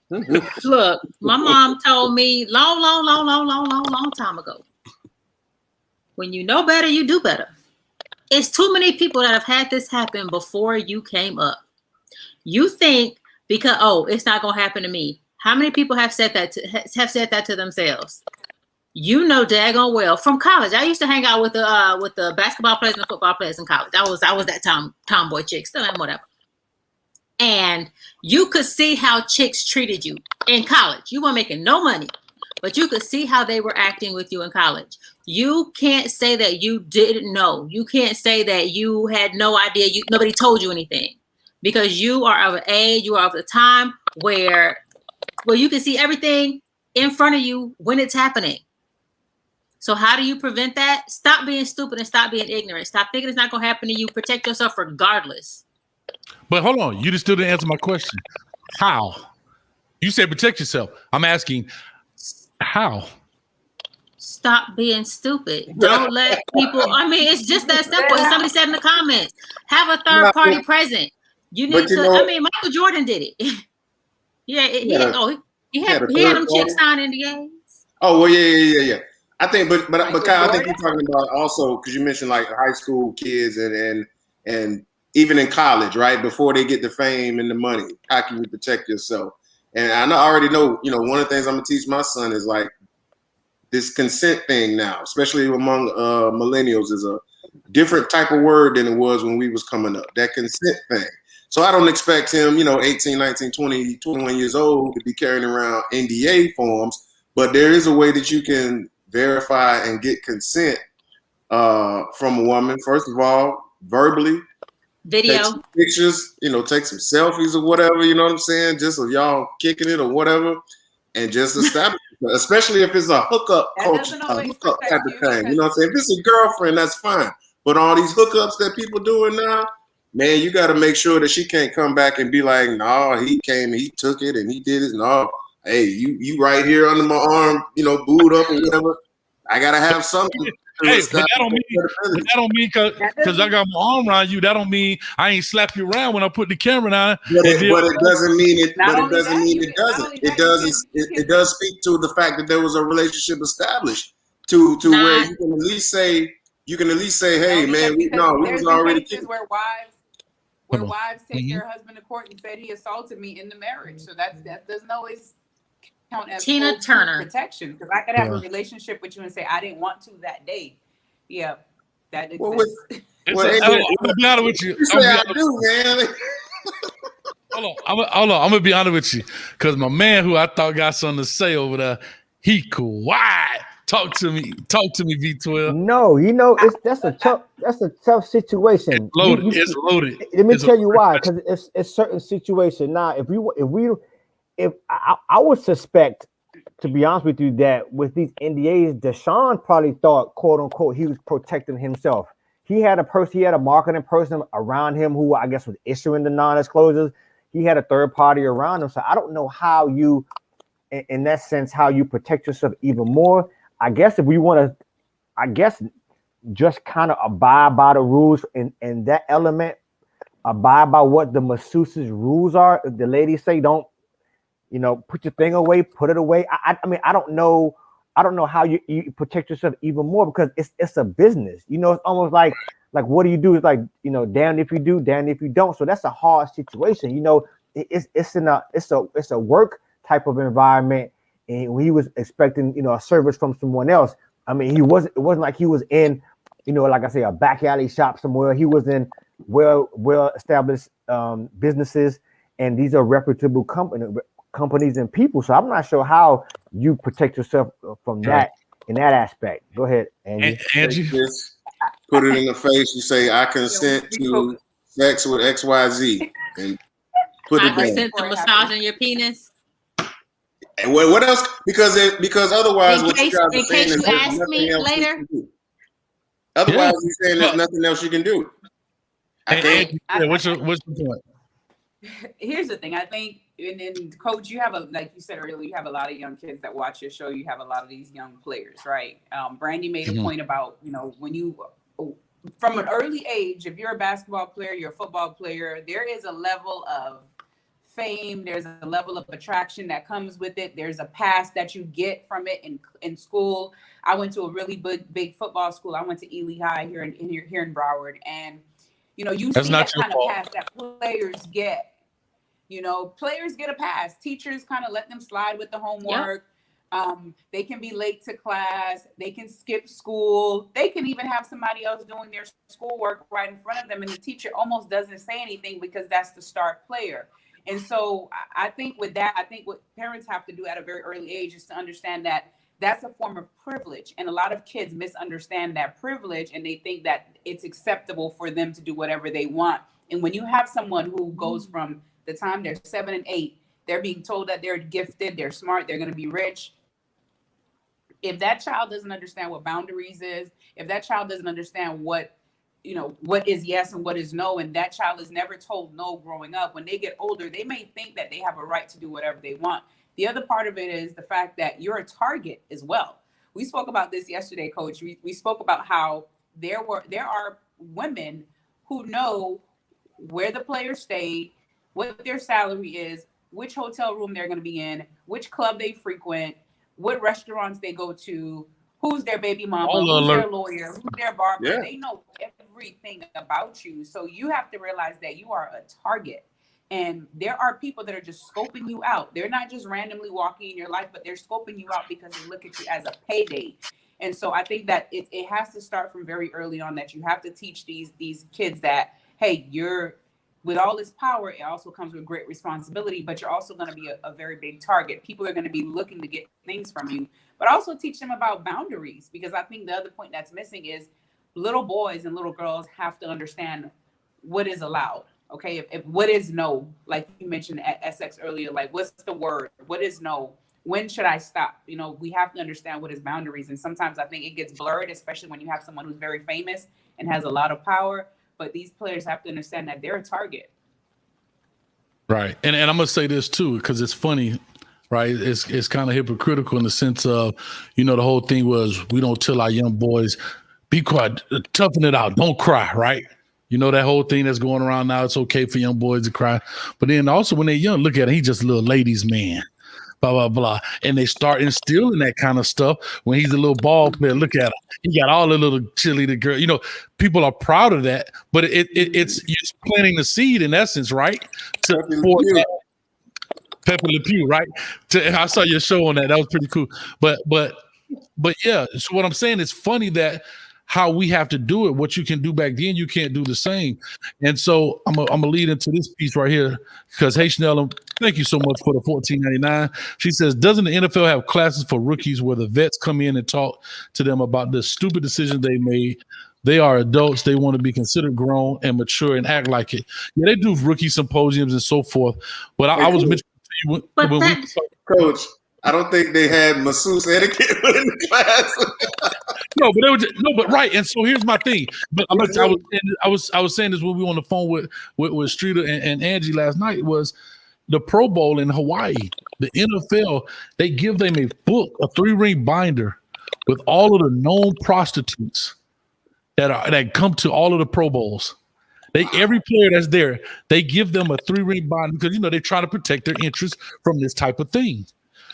Look, my mom told me long time ago, when you know better, you do better. It's too many people that have had this happen before you came up. You think because, it's not going to happen to me. How many people have said that to themselves? You know daggone well from college. I used to hang out with the basketball players and the football players in college. I was that tomboy chick, still am, whatever. And you could see how chicks treated you in college. You weren't making no money, but you could see how they were acting with you in college. You can't say that you didn't know. You can't say that you had no idea. Nobody told you anything, because you are of an age, you are of a time where you can see everything in front of you when it's happening. So how do you prevent that? Stop being stupid and stop being ignorant. Stop thinking it's not going to happen to you. Protect yourself regardless. But hold on, you just still didn't answer my question. How? You said protect yourself. I'm asking how? Stop being stupid. Don't let people. I mean, it's just that simple. As somebody said in the comments, have a third party present. You need to. I mean, Michael Jordan did it. He had them chicks sign NDAs. Oh well, yeah. I think, but Kyle, I think you're talking about also because you mentioned like high school kids and even in college, right? Before they get the fame and the money, how can you protect yourself? And I already know, one of the things I'm gonna teach my son is like this consent thing now, especially among millennials, is a different type of word than it was when we was coming up. That consent thing. So I don't expect him, 18, 19, 20, 21 years old to be carrying around NDA forms, but there is a way that you can verify and get consent from a woman. First of all, verbally, video, take some pictures, take some selfies or whatever, you know what I'm saying? Just of y'all kicking it or whatever, and just establish it, especially if it's a hookup culture, a hookup type of thing. You know what I'm saying? If it's a girlfriend, that's fine. But all these hookups that people doing now, man, you got to make sure that she can't come back and be like, no, he came and he took it and he did it. No, hey, you right here under my arm, booed up or whatever. I got to have something. Hey, but that don't mean because I got my arm around you. That don't mean I ain't slap you around when I put the camera down. But it doesn't mean it. But it doesn't mean it doesn't. It does speak to the fact that there was a relationship established to where you can at least say, hey, man, we was already cases where wives take their husband to court and said he assaulted me in the marriage. So that doesn't always count as Tina Turner protection, because I could have a relationship with you and say I didn't want to that day. Yeah, that exists. I'm gonna be honest with you. Hold on. I'm gonna be honest with you, because my man, who I thought got something to say over there, he cool. Why? Talk to me, V12. No, that's a tough situation. It's loaded. Let me tell you why. Because it's certain situation. Now, if I would suspect, to be honest with you, that with these NDAs, Deshaun probably thought, quote unquote, he was protecting himself. He had a marketing person around him who I guess was issuing the non-disclosures. He had a third party around him. So I don't know how you, in that sense, how you protect yourself even more. I guess if we want to, just kind of abide by the rules in that element, abide by what the masseuse's rules are. If the ladies say don't, put your thing away, put it away. I mean, I don't know how you protect yourself even more, because it's a business. It's almost like what do you do? It's like, damned if you do, damned if you don't. So that's a hard situation. It's a work type of environment. And he was expecting, a service from someone else. I mean, it wasn't like he was in, like I say, a back alley shop somewhere. He was in well-established businesses, and these are reputable companies and people. So I'm not sure how you protect yourself from that in that aspect. Go ahead, Angie. Angie, put it in the face. You say, I consent to sex with XYZ. And Put it I down. sent the massaging your penis. And what else? Because otherwise, In case you ask me later. Otherwise, you're saying there's nothing else you can do. What's your point? Here's the thing. I think, and Coach, you have like you said earlier, you have a lot of young kids that watch your show. You have a lot of these young players, right? Brandy made a point about, when you, from an early age, if you're a basketball player, you're a football player, there is a level of fame. There's a level of attraction that comes with it. There's a pass that you get from it in school. I went to a really big football school. I went to Ely High here in Broward, and you see that kind of pass that players get. Players get a pass. Teachers kind of let them slide with the homework. Yep. They can be late to class. They can skip school. They can even have somebody else doing their schoolwork right in front of them, and the teacher almost doesn't say anything because that's the star player. And so I think with that, what parents have to do at a very early age is to understand that that's a form of privilege. And a lot of kids misunderstand that privilege, and they think that it's acceptable for them to do whatever they want. And when you have someone who goes from the time they're 7 and 8, they're being told that they're gifted, they're smart, they're going to be rich. If that child doesn't understand what boundaries is, if that child doesn't understand what is yes and what is no, and that child is never told no growing up, when they get older, they may think that they have a right to do whatever they want. The other part of it is the fact that you're a target as well. We spoke about this yesterday, Coach. We spoke about how there are women who know where the players stay, what their salary is, which hotel room they're going to be in, which club they frequent, what restaurants they go to, who's their baby mama, who's their lawyer, who's their barber. Yeah. They know everything about you. So you have to realize that you are a target. And there are people that are just scoping you out. They're not just randomly walking in your life, but they're scoping you out because they look at you as a payday. And so I think that it has to start from very early on, that you have to teach these kids that, hey, you're, with all this power, it also comes with great responsibility, but you're also going to be a very big target. People are going to be looking to get things from you, but also teach them about boundaries, because I think the other point that's missing is little boys and little girls have to understand what is allowed. Okay, if what is no, like you mentioned at Essex earlier, like what's the word? What is no? When should I stop? We have to understand what is boundaries. And sometimes I think it gets blurred, especially when you have someone who's very famous and has a lot of power. But these players have to understand that they're a target. Right. And I'm going to say this too, because it's funny, right? It's kind of hypocritical in the sense of, the whole thing was, we don't tell our young boys, be quiet, toughen it out, don't cry, right? That whole thing that's going around now, it's okay for young boys to cry. But then also when they're young, look at him, he's just a little ladies' man, blah, blah, blah. And they start instilling that kind of stuff when he's a little ball player. Look at him. He got all the little cheerleader girl. People are proud of that, but it's planting the seed in essence, right? Pepe Le Pew, right? I saw your show on that. That was pretty cool. But yeah, so what I'm saying is funny that how we have to do it. What you can do back then, you can't do the same. And so I'm gonna lead into this piece right here, because hey, Chanel, thank you so much for the $14.99. She says, doesn't the NFL have classes for rookies where the vets come in and talk to them about the stupid decisions they made? They are adults. They want to be considered grown and mature and act like it. Yeah, they do rookie symposiums and so forth. But I was mentioning to you Coach, I don't think they had masseuse etiquette in the class. But right. And so here's my thing. But I was saying this when we were on the phone with Streeter and Angie last night, was the Pro Bowl in Hawaii. The NFL, they give them a book, a 3-ring binder with all of the known prostitutes that come to all of the Pro Bowls. Every player that's there, they give them a 3-ring binder because they try to protect their interests from this type of thing.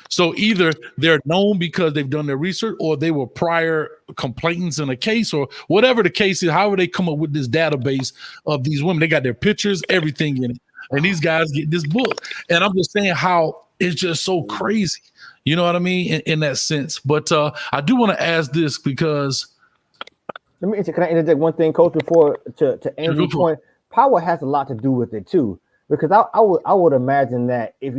So either they're known because they've done their research, or they were prior complainants in a case, or whatever the case is. However they come up with this database of these women, they got their pictures, everything in it, and these guys get this book. And I'm just saying how it's just so crazy. You know what I mean? In that sense. But I do want to ask this because. Can I interject one thing, Coach, before to Andrew's point? Power has a lot to do with it too, because I would imagine that if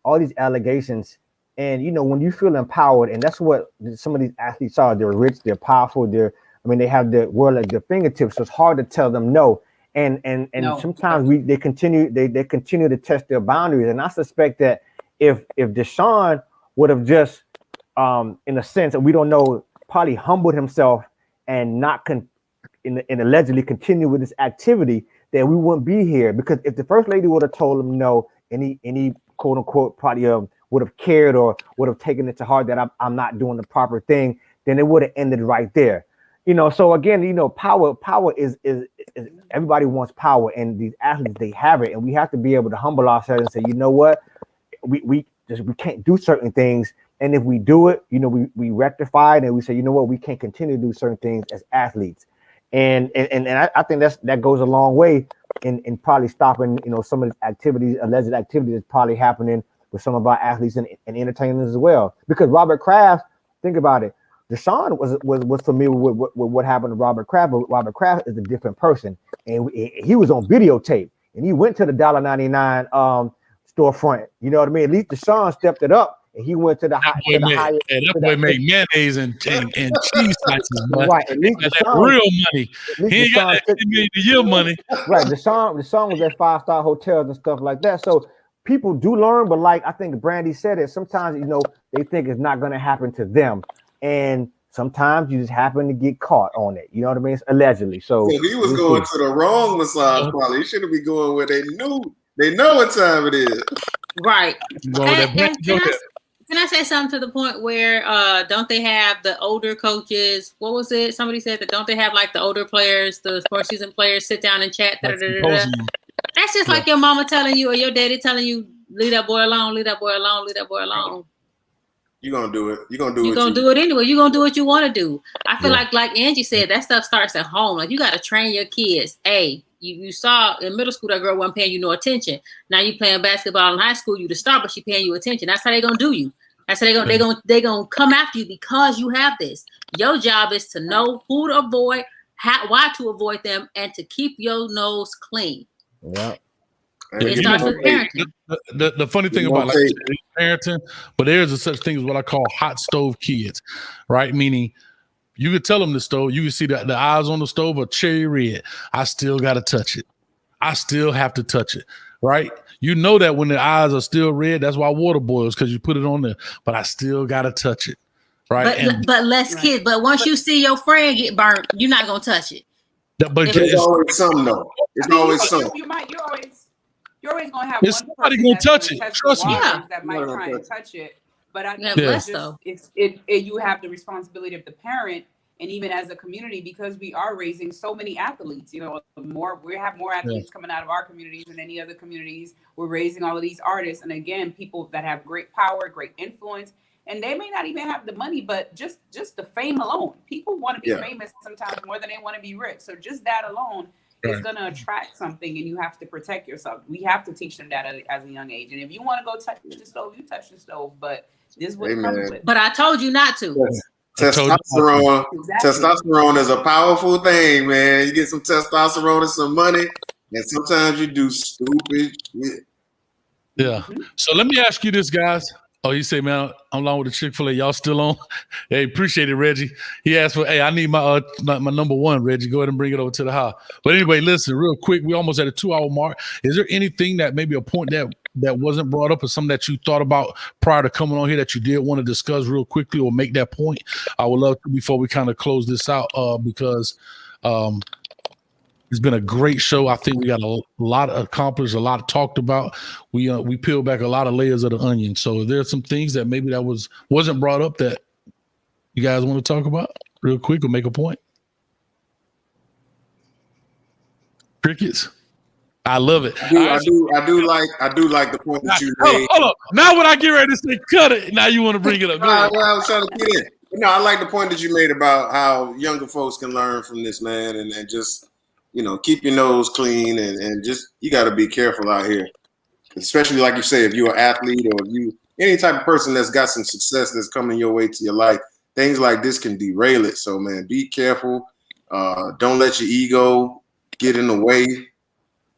all these allegations. And, when you feel empowered, and that's what some of these athletes are, they're rich, they're powerful, they have the world at their fingertips. So it's hard to tell them no. And No. sometimes they continue to test their boundaries. And I suspect that if Deshaun would have just in a sense, and we don't know, probably humbled himself and not and allegedly continue with this activity, that we wouldn't be here. Because if the first lady would have told him no, any quote unquote probably would have cared or would have taken it to heart that I'm not doing the proper thing, then it would have ended right there. So again, power is everybody wants power, and these athletes, they have it, and we have to be able to humble ourselves and say, you know what, we can't do certain things. And if we do it, we rectify it, and we say, you know what, we can't continue to do certain things as athletes. And I think that goes a long way in probably stopping, some of the alleged activities that's probably happening with some of our athletes and entertainers as well. Because Robert Kraft, think about it, Deshaun was familiar with what happened to Robert Kraft, but Robert Kraft is a different person, and he was on videotape, and he went to the $1.99 storefront. You know what I mean? At least Deshaun stepped it up. And he went to the higher. That boy made mayonnaise and cheese slices, boy. Right, at least Deshaun, real money. He ain't got that $10 million a year money. Right, Deshaun was at 5-star hotels and stuff like that. So people do learn, but like I think Brandy said it, sometimes they think it's not going to happen to them, and sometimes you just happen to get caught on it. You know what I mean? It's allegedly. So he was going to the wrong massage parlor. He shouldn't be going where they know what time it is. Right. Can I say something to the point where don't they have the older coaches? What was it? Somebody said that don't they have like the older players, the sports season players sit down and chat? That's just like your mama telling you or your daddy telling you, leave that boy alone, leave that boy alone, leave that boy alone. You're going to do it. You're going to do it anyway. You're going to do what you want to do. I feel like Angie said, that stuff starts at home. Like you got to train your kids. You saw in middle school that girl wasn't paying you no attention. Now you playing basketball in high school, you the star, but she paying you attention. That's how they gonna do you. That's how they gonna come after you because you have this. Your job is to know who to avoid, why to avoid them, and to keep your nose clean. Yeah. It starts with parenting. The funny thing about parenting, but there's a such thing as what I call hot stove kids, right? Meaning you could tell them the stove, you can see the eyes on the stove are cherry red. I still got to touch it. I still have to touch it, right? You know that when the eyes are still red, that's why water boils, because you put it on there. But I still got to touch it, right? But less kids. But once you see your friend get burnt, you're not going to touch it. But it's always something, though. It's always something. You're always going to have somebody going to touch it. Trust me. That might try and touch it. But I think you have the responsibility of the parent, and even as a community, because we are raising so many athletes. We have more athletes coming out of our communities than any other communities. We're raising all of these artists, and again, people that have great power, great influence, and they may not even have the money, but just the fame alone. People want to be famous sometimes more than they want to be rich. So just that alone is going to attract something, and you have to protect yourself. We have to teach them that as a young age. And if you want to go touch the stove, you touch the stove, but this is what it comes with. But I told you not to. Testosterone is a powerful thing, man. You get some testosterone and some money, and sometimes you do stupid shit. Yeah. So let me ask you this, guys. Oh, you say, man, I'm along with the Chick-fil-A. Y'all still on? Hey, appreciate it, Reggie. He asked for, hey, I need my number one, Reggie. Go ahead and bring it over to the house. But anyway, listen, real quick. We almost at a 2-hour mark. Is there anything that maybe a point that wasn't brought up or something that you thought about prior to coming on here that you did want to discuss real quickly or make that point? I would love to before we kind of close this out because it's been a great show. I think we got a lot accomplished, a lot talked about. We peeled back a lot of layers of the onion. So there's some things that maybe that wasn't brought up that you guys want to talk about real quick or make a point. Crickets. I love it. I do like the point that you made. Hold on. Now when I get ready to say cut it, now you want to bring it up. I was trying to get in. I like the point that you made about how younger folks can learn from this, man, and just keep your nose clean and just you got to be careful out here, especially like you say, if you're an athlete or any type of person that's got some success that's coming your way to your life, things like this can derail it. So, man, be careful. Don't let your ego get in the way.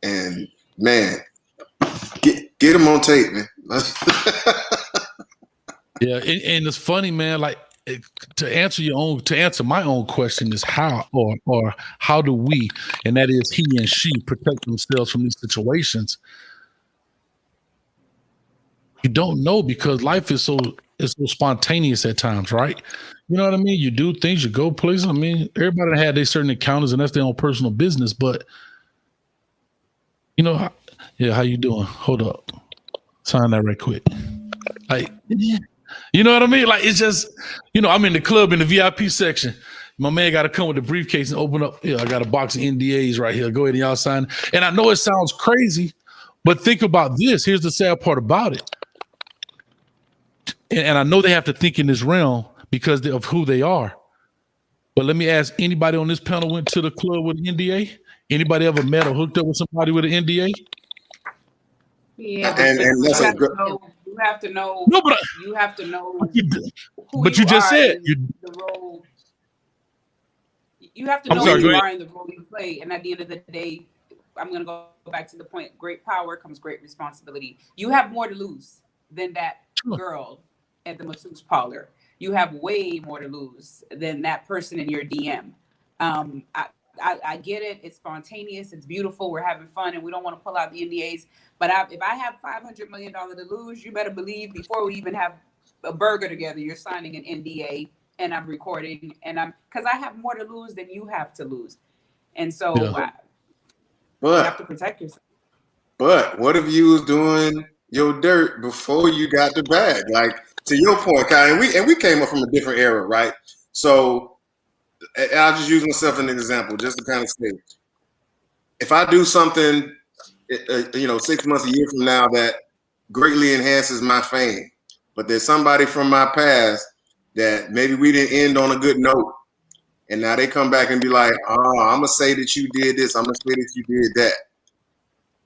And man, get them on tape, man. Yeah, and it's funny, man. Like to answer my own question is how or how do we, and that is he and she, protect themselves from these situations? You don't know because life is so spontaneous at times, right? You know what I mean? You do things, you go places. I mean, everybody had their certain encounters, and that's their own personal business. But you know, how you doing? Hold up, sign that right quick. Like, you know what I mean? Like, it's just, I'm in the club in the VIP section. My man got to come with the briefcase and open up. I got a box of NDAs right here. Go ahead and y'all sign. And I know it sounds crazy, but think about this. Here's the sad part about it. And I know they have to think in this realm because of who they are. But let me ask, anybody on this panel went to the club with an NDA? Anybody ever met or hooked up with somebody with an NDA? Yeah, and you have to know. No, but you have to know. But you just said the role. You have to know who you are in the role you play, and at the end of the day, I'm going to go back to the point. Great power comes great responsibility. You have more to lose than that girl at the masseuse parlor. You have way more to lose than that person in your DM. I get it. It's spontaneous. It's beautiful. We're having fun, and we don't want to pull out the NDAs. But if I have $500 million to lose, you better believe before we even have a burger together, you're signing an NDA, and I'm recording, and because I have more to lose than you have to lose, and so you have to protect yourself. But what if you was doing your dirt before you got the bag? Like, to your point, Kai, and we came up from a different era, right? So I'll just use myself as an example, just to kind of say, if I do something, 6 months, a year from now that greatly enhances my fame, but there's somebody from my past that maybe we didn't end on a good note, and now they come back and be like, oh, I'm gonna say that you did this, I'm gonna say that you did that.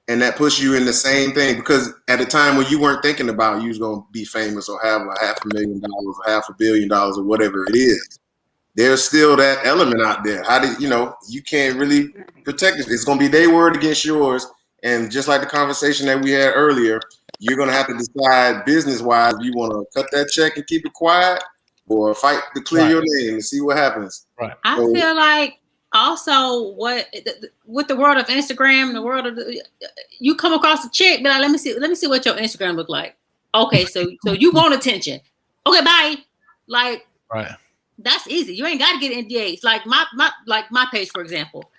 And that puts you in the same thing, because at the time when you weren't thinking about you was going to be famous or have like $500,000 or $500 million or whatever it is, there's still that element out there. How do you can't really protect it. It's going to be their word against yours. And just like the conversation that we had earlier, you're going to have to decide business-wise, if you want to cut that check and keep it quiet or fight to clear your name and see what happens. Right. I feel like also with the world of Instagram, the world of you come across a chick, be like, let me see what your Instagram look like. Okay, so you want attention. Okay, bye. Like, right. That's easy. You ain't got to get NDAs. Like my page, for example,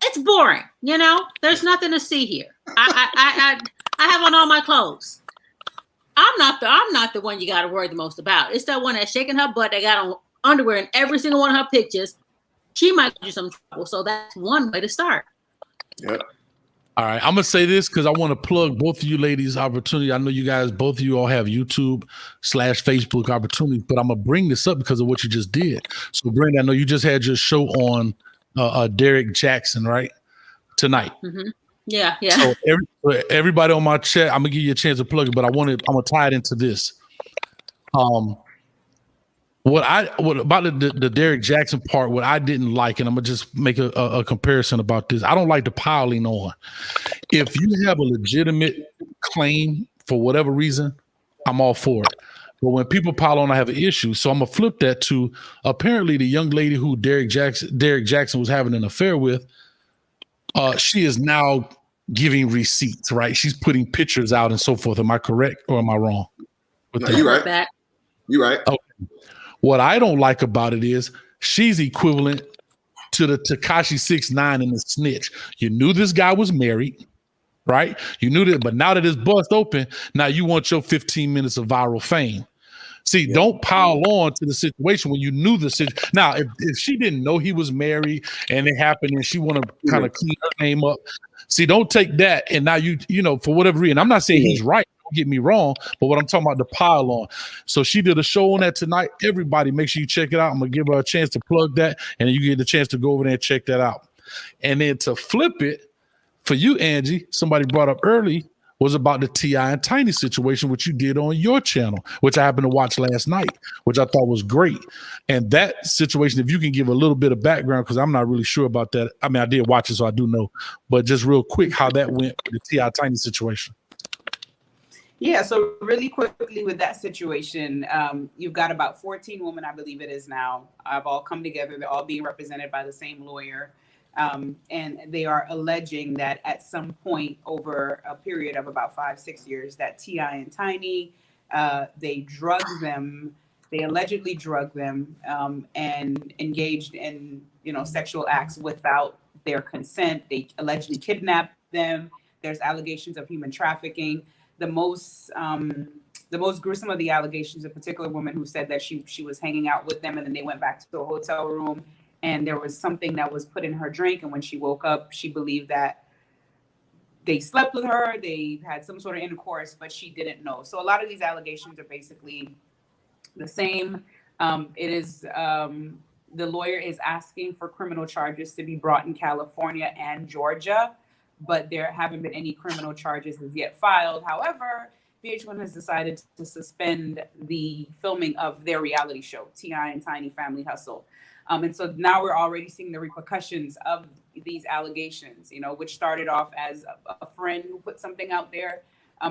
it's boring. There's nothing to see here. I have on all my clothes. I'm not the one you got to worry the most about. It's that one that's shaking her butt. They got on underwear in every single one of her pictures. She might do some trouble. So that's one way to start. Yep. All right. I'm going to say this because I want to plug both of you ladies' opportunity. I know you guys, both of you all have YouTube/Facebook opportunities, but I'm going to bring this up because of what you just did. So, Brandy, I know you just had your show on Derek Jackson, right? Tonight. Mm-hmm. Yeah. So everybody on my chat, I'm going to give you a chance to plug it, but I'm going to tie it into this. What about the Derek Jackson part, what I didn't like, and I'm gonna just make a comparison about this. I don't like the piling on. If you have a legitimate claim for whatever reason, I'm all for it. But when people pile on, I have an issue. So I'm gonna flip that to apparently the young lady who Derek Jackson was having an affair with. She is now giving receipts, right? She's putting pictures out and so forth. Am I correct or am I wrong? No, you're right. You're right. Okay. What I don't like about it is she's equivalent to the Tekashi 6ix9ine and the snitch. You knew this guy was married, right? You knew that, but now that it's bust open, now you want your 15 minutes of viral fame. See, don't pile on to the situation when you knew the situation. Now, if she didn't know he was married and it happened and she want to kind of clean her name up, see, don't take that. And now you for whatever reason, I'm not saying he's right. Don't get me wrong, but what I'm talking about, the pile on. So she did a show on that tonight. Everybody, make sure you check it out. I'm gonna give her a chance to plug that, and then you get the chance to go over there and check that out. And then to flip it for you, Angie, somebody brought up early was about the T.I. and Tiny situation, which you did on your channel, which I happened to watch last night, which I thought was great. And that situation, if you can give a little bit of background, because I'm not really sure about that. I mean, I did watch it, so I do know, but just real quick, how that went, the T.I. Tiny situation. Yeah, so really quickly with that situation, you've got about 14 women, I believe it is now, have all come together. They're all being represented by the same lawyer. And they are alleging that at some point over a period of about 5-6 years that T.I. and Tiny, they allegedly drugged them and engaged in, sexual acts without their consent. They allegedly kidnapped them. There's allegations of human trafficking. The most gruesome of the allegations, a particular woman who said that she was hanging out with them and then they went back to the hotel room and there was something that was put in her drink. And when she woke up, she believed that they slept with her, they had some sort of intercourse, but she didn't know. So a lot of these allegations are basically the same. The lawyer is asking for criminal charges to be brought in California and Georgia, but there haven't been any criminal charges as yet filed. However, VH1 has decided to suspend the filming of their reality show, T.I. and Tiny Family Hustle. And so now we're already seeing the repercussions of these allegations, which started off as a friend who put something out there.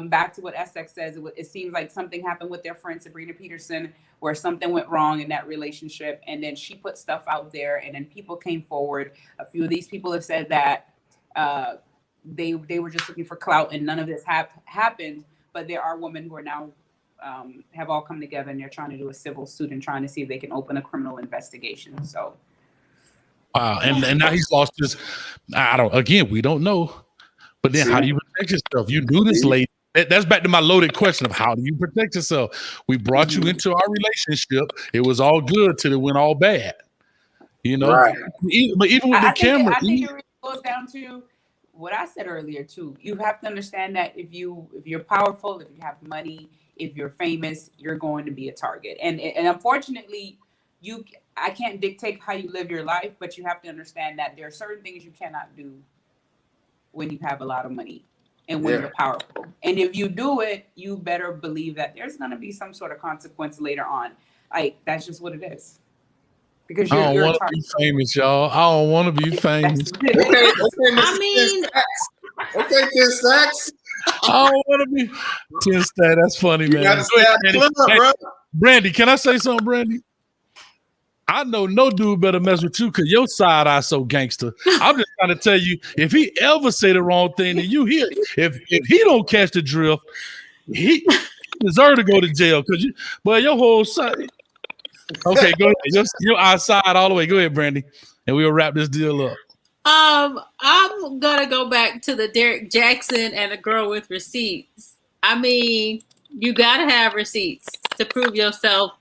Back to what Essex says, it seems like something happened with their friend Sabrina Peterson, where something went wrong in that relationship. And then she put stuff out there and then people came forward. A few of these people have said that they were just looking for clout and none of this happened. But there are women who are now have all come together and they're trying to do a civil suit and trying to see if they can open a criminal investigation. So. Wow. And now he's lost his, we don't know. But then how do you protect yourself? You do this late. That's back to my loaded question of how do you protect yourself? We brought you into our relationship. It was all good till it went all bad. Right. But even with the camera. I think it really goes down to what I said earlier too. You have to understand that if you're powerful, if you have money, if you're famous, you're going to be a target. And unfortunately, I can't dictate how you live your life, but you have to understand that there are certain things you cannot do when you have a lot of money and when you're powerful. And if you do it, you better believe that there's going to be some sort of consequence later on. That's just what it is. Because I don't want to be famous, y'all. I don't want to be famous. Okay, 10 stacks. I don't want to be 10 stacks. That's funny, man. Brandy, can I say something, Brandy? I know no dude better mess with you because your side eye so gangster. I'm just trying to tell you, if he ever say the wrong thing, then you hear it. If he don't catch the drift, he deserve to go to jail. But your whole side. Okay, go ahead. You're outside all the way. Go ahead, Brandy, and we'll wrap this deal up. I'm gonna go back to the Derek Jackson and the girl with receipts. I mean, you gotta have receipts to prove yourself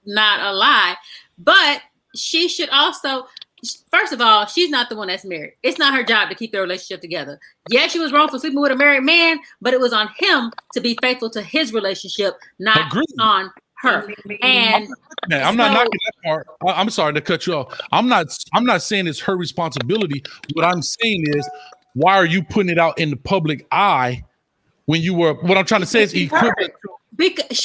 not a lie. But she should also, first of all, she's not the one that's married. It's not her job to keep their relationship together. Yeah, she was wrong for sleeping with a married man, but it was on him to be faithful to his relationship, not on her. And I'm not knocking that part. I'm sorry to cut you off. I'm not saying it's her responsibility. What I'm saying is, why are you putting it out in the public eye when you were? What I'm trying to say is equivalent. Because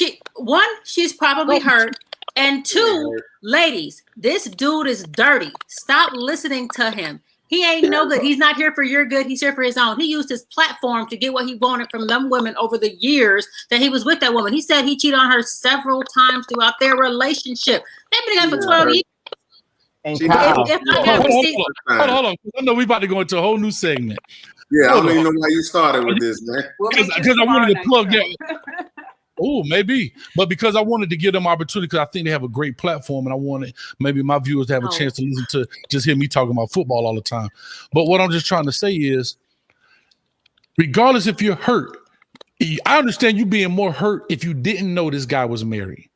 she's probably hurt. And two, ladies, this dude is dirty. Stop listening to him. He ain't no good. He's not here for your good. He's here for his own. He used his platform to get what he wanted from them women over the years that he was with that woman. He said he cheated on her several times throughout their relationship. They've been together for 12 years. And Kyle, hold on. I know we about to go into a whole new segment. Yeah, I don't even know why you started with this, man. Because I wanted to plug that. Oh, maybe. But because I wanted to give them opportunity, because I think they have a great platform, and I wanted maybe my viewers to have a chance to listen to just hear me talking about football all the time. But what I'm just trying to say is, regardless if you're hurt, I understand you being more hurt if you didn't know this guy was married.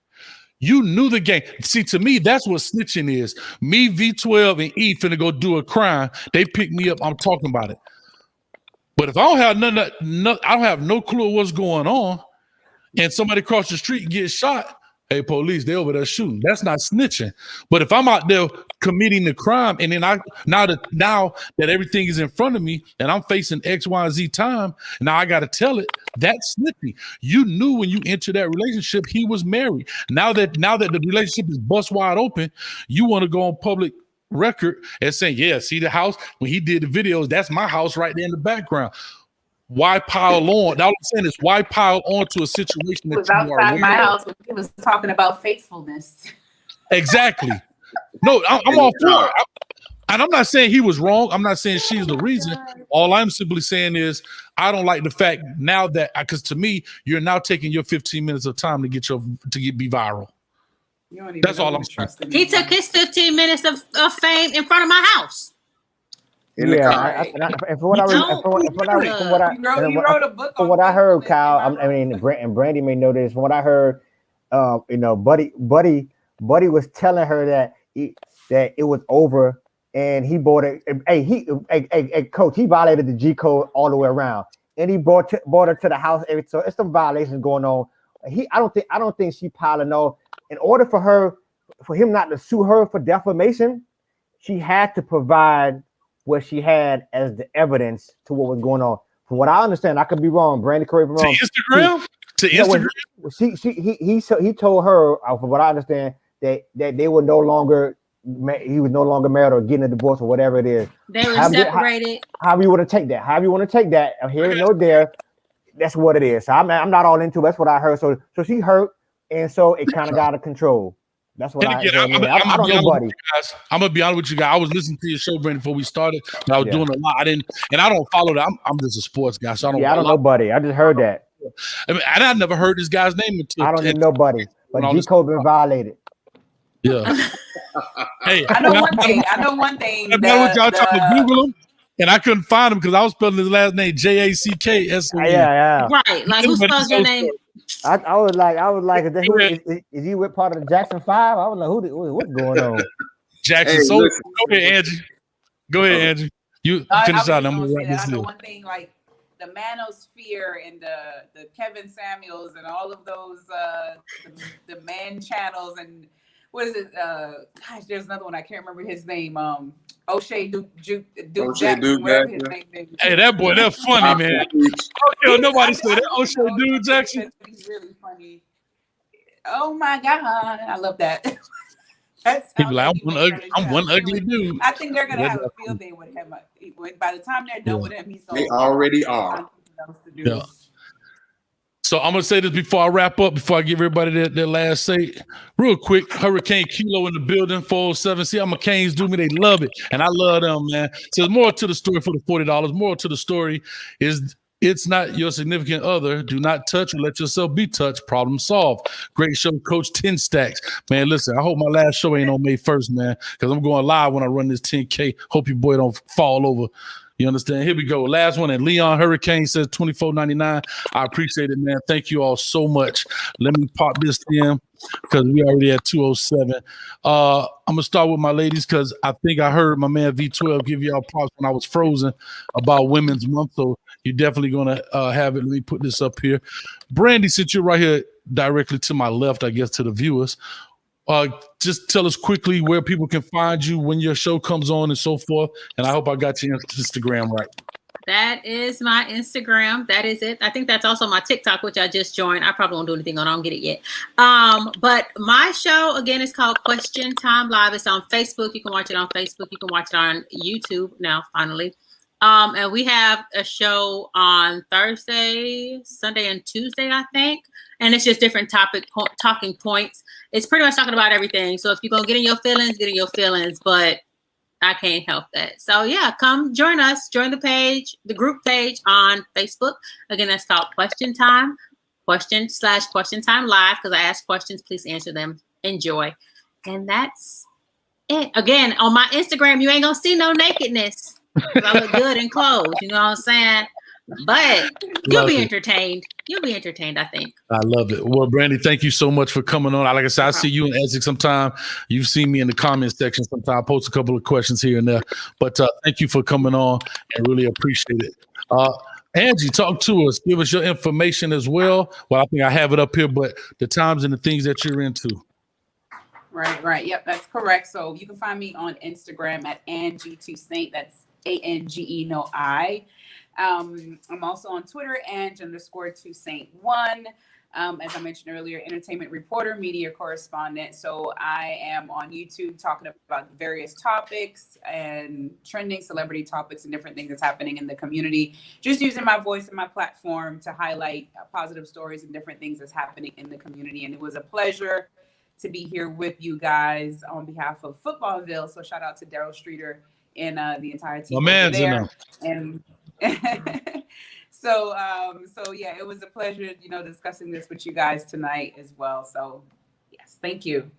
You knew the game. See, to me, that's what snitching is. Me, V12, and E finna go do a crime. They pick me up. I'm talking about it. But if I don't have I don't have no clue what's going on, and somebody across the street gets shot, hey, police, they over there shooting. That's not snitching. But if I'm out there committing the crime, and then now that everything is in front of me and I'm facing X, Y, and Z time, now I got to tell it, that's snitching. You knew when you entered that relationship he was married. Now that the relationship is bust wide open, you want to go on public record and say, yeah, see the house when he did the videos, that's my house right there in the background. why pile on? All I'm saying is why pile on to a situation He that was you are outside my aware of? house when he was talking about faithfulness. Exactly. No, I'm all for it. And I'm not saying he was wrong. I'm not saying she's the reason. All I'm simply saying is I don't like the fact now that because to me, you're now taking your 15 minutes of time to be viral. You don't even That's know all I'm who's saying. trusting He me. took his 15 minutes of fame in front of my house. In the car. And from what You wrote a book from on what I heard, faithfulness. Kyle, Am I wrong? and Brandy may know this. From what I heard, Buddy was telling her that it was over, and he bought it. Hey, coach, he violated the G code all the way around, and he brought her to the house. So it's some violations going on. I don't think she piling on. In order for him not to sue her for defamation, she had to provide what she had as the evidence to what was going on. From what I understand, I could be wrong. Brandy, correct me wrong. To Instagram? He told her, from what I understand, that they were no longer. He was no longer married or getting a divorce or whatever it is. They were separated. However you want to take that. However you want to take that. Here, no there. That's what it is. So I'm not all into it. That's what I heard. So she hurt, and so it kind of got out of control. That's what I don't know, buddy. I'm gonna be honest with you guys. I was listening to your show, Brandon, before we started, but I was doing a lot. I don't follow that. I'm just a sports guy, so I don't. Yeah, I don't know, buddy. I just heard that. I mean, and I never heard this guy's name until I don't know nobody, but G code been violated. Yeah. Hey, I know one thing. Y'all trying to Google him, and I couldn't find him because I was spelling his last name JACKSON. Yeah. Right. Like who spells your name? I was like, is he with part of the Jackson 5? I was like, what's going on? Jackson. Hey, so listen. Go ahead, Angie. You finish out. I'm gonna wrap this I know up. one thing, like the Manosphere and the Kevin Samuels and all of those the man channels and what is it? Gosh, there's another one I can't remember his name. O'Shea Duke Jackson, whatever his name is. Hey, that boy, that's funny, man. Oh, nobody said that. O'Shea Duke Jackson. He's really funny. Oh my God, I love that. People like, I'm one ugly dude. I think they're gonna have a field day with him. By the time they're done with him, he's they already are. Yeah. So I'm gonna say this before I wrap up, before I give everybody their last say. Real quick, Hurricane Kilo in the building, 407. See how my Canes do me, they love it. And I love them, man. So there's more to the story for the $40. More to the story is it's not your significant other. Do not touch or let yourself be touched. Problem solved. Great show, Coach 10 Stacks. Man, listen, I hope my last show ain't on May 1st, man, because I'm going live when I run this 10K. Hope your boy don't fall over. You understand? Here we go. Last one. And Leon Hurricane says $24.99. I appreciate it, man. Thank you all so much. Let me pop this in because we already at 207. I'm going to start with my ladies because I think I heard my man V12 give y'all props when I was frozen about Women's Month. So you're definitely going to have it. Let me put this up here. Brandy, since you're right here directly to my left, I guess, to the viewers, just tell us quickly where people can find you when your show comes on and so forth. And I hope I got your Instagram right. That is my Instagram. That is it. I think that's also my TikTok, which I just joined. I probably won't do anything on it. I don't get it yet. But my show, again, is called Question Time Live. It's on Facebook. You can watch it on Facebook. You can watch it on YouTube now, finally. And we have a show on Thursday, Sunday, and Tuesday, I think. And it's just different talking points. It's pretty much talking about everything. So if you're going to get in your feelings, get in your feelings. But I can't help that. So, yeah, come join us. Join the page, the group page on Facebook. Again, that's called Question Time. Question Time Live. Because I ask questions, please answer them. Enjoy. And that's it. Again, on my Instagram, you ain't going to see no nakedness. I look good in clothes. You know what I'm saying? But you'll be entertained. You'll be entertained, I think. I love it. Well, Brandy, thank you so much for coming on. Like I said, I see you in Essex sometime. You've seen me in the comments section sometime. I post a couple of questions here and there. But thank you for coming on and really appreciate it. Angie, talk to us. Give us your information as well. Well, I think I have it up here, but the times and the things that you're into. Right. Yep, that's correct. So you can find me on Instagram at Ange Toussaint. That's ANGE, no I. I'm also on Twitter, Ange_Toussaint1. As I mentioned earlier, entertainment reporter, media correspondent. So I am on YouTube talking about various topics and trending celebrity topics and different things that's happening in the community. Just using my voice and my platform to highlight positive stories and different things that's happening in the community. And it was a pleasure to be here with you guys on behalf of Footballville. So shout out to Daryl Streeter and the entire team over there. And So yeah, it was a pleasure, discussing this with you guys tonight as well. So yes, thank you.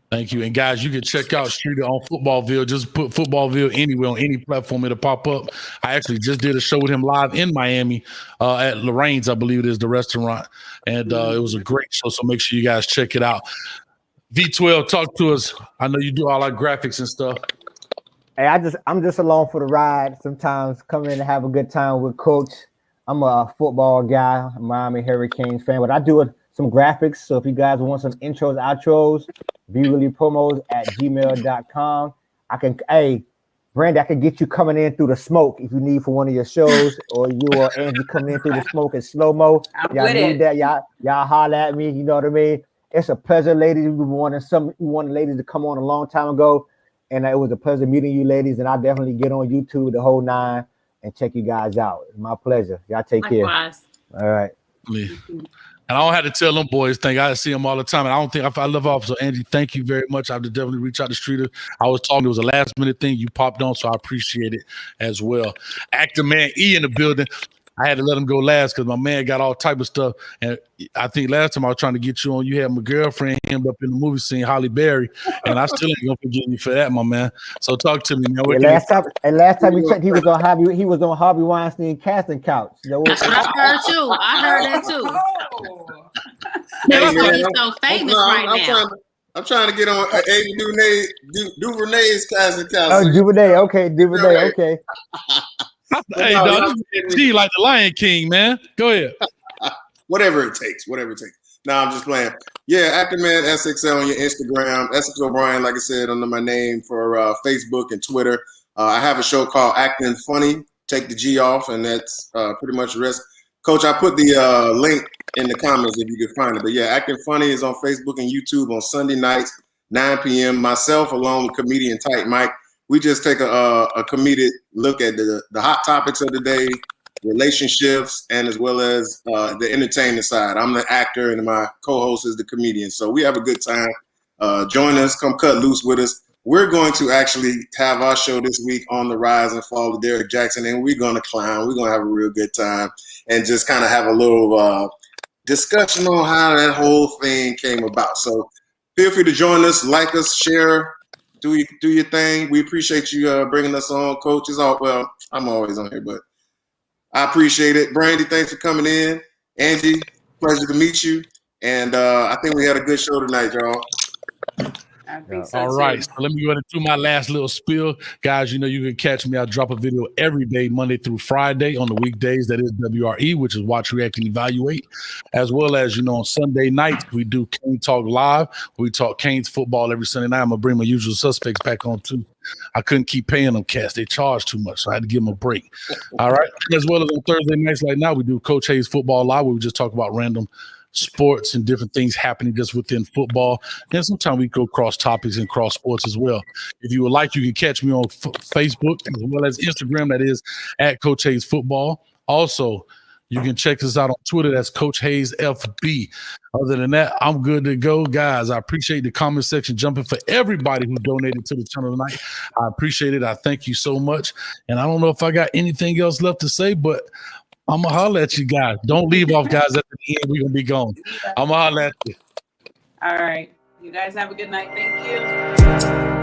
Thank you. And guys, you can check out Streeter on Footballville. Just put Footballville anywhere on any platform, it'll pop up. I actually just did a show with him live in Miami at Lorraine's, I believe it is, the restaurant. And it was a great show. So make sure you guys check it out. V12, talk to us. I know you do all our graphics and stuff. Hey, I'm just along for the ride. Sometimes come in and have a good time with Coach. I'm a football guy, a Miami Hurricanes fan, but I do some graphics. So if you guys want some intros, outros, promos at gmail.com. Brandy, I can get you coming in through the smoke if you need for one of your shows, or you or Angie coming in through the smoke in slow-mo. Y'all need that. Y'all holler at me. You know what I mean? It's a pleasure, ladies. We wanted ladies to come on a long time ago. And it was a pleasure meeting you ladies, and I'll definitely get on YouTube, the whole 9, and check you guys out. It's my pleasure. Y'all take care. All right. And I don't have to tell them boys thing. I see them all the time. And I don't think if I love off. So Angie, thank you very much. I have to definitely reach out to Streeter. I was talking, it was a last minute thing you popped on, so I appreciate it as well. Actor Man E in the building. I had to let him go last because my man got all type of stuff. And I think last time I was trying to get you on, you had my girlfriend hemmed up in the movie scene, Holly Berry, and I still ain't gonna forgive you for that, my man. So talk to me, man. Last time we checked, he was on Harvey Weinstein casting couch. I heard too. I heard that too. He's so famous right now. I'm trying to get on Ava DuVernay's casting couch. Oh, DuVernay. Okay, DuVernay. Right. Okay. Hey, dog, G like the Lion King, man. Go ahead. Whatever it takes. Nah, I'm just playing. Yeah, Actor Man SXL on your Instagram. Essex O'Brien, like I said, under my name for Facebook and Twitter. I have a show called Acting Funny. Take the G off, and that's pretty much the rest. Coach, I put the link in the comments if you could find it. But yeah, Acting Funny is on Facebook and YouTube on Sunday nights, 9 p.m. Myself, along with comedian Tight Mike. We just take a comedic look at the hot topics of the day, relationships, and as well as the entertainment side. I'm the actor, and my co-host is the comedian. So we have a good time. Join us. Come cut loose with us. We're going to actually have our show this week on the rise and fall of Derrick Jackson, and we're going to clown. We're going to have a real good time and just kind of have a little discussion on how that whole thing came about. So feel free to join us, like us, share. Do your thing. We appreciate you bringing us on, Coach. I'm always on here, but I appreciate it. Brandy, thanks for coming in. Angie, pleasure to meet you. And I think we had a good show tonight, y'all. I think so all too. right, so let me go ahead and do my last little spiel. Guys, you can catch me. I drop a video every day, Monday through Friday. On the weekdays, that is WRE, which is Watch, React, and Evaluate. As well as, on Sunday nights, we do Cane Talk Live. We talk Canes football every Sunday night. I'm going to bring my usual suspects back on, too. I couldn't keep paying them cats. They charge too much, so I had to give them a break. All right. As well as on Thursday nights like now, we do Coach Hayes Football Live, where we just talk about random sports and different things happening just within football. And sometimes we go cross topics and cross sports as well. If you would like, you can catch me on Facebook as well as Instagram. That is at Coach Hayes Football. Also, you can check us out on Twitter. That's Coach Hayes FB. Other than that, I'm good to go. Guys, I appreciate the comment section jumping for everybody who donated to the channel tonight. I appreciate it. I thank you so much. And I don't know if I got anything else left to say, but I'm going to holler at you guys. Don't leave off, guys. At the end, we're going to be gone. I'm going to holler at you. All right. You guys have a good night. Thank you.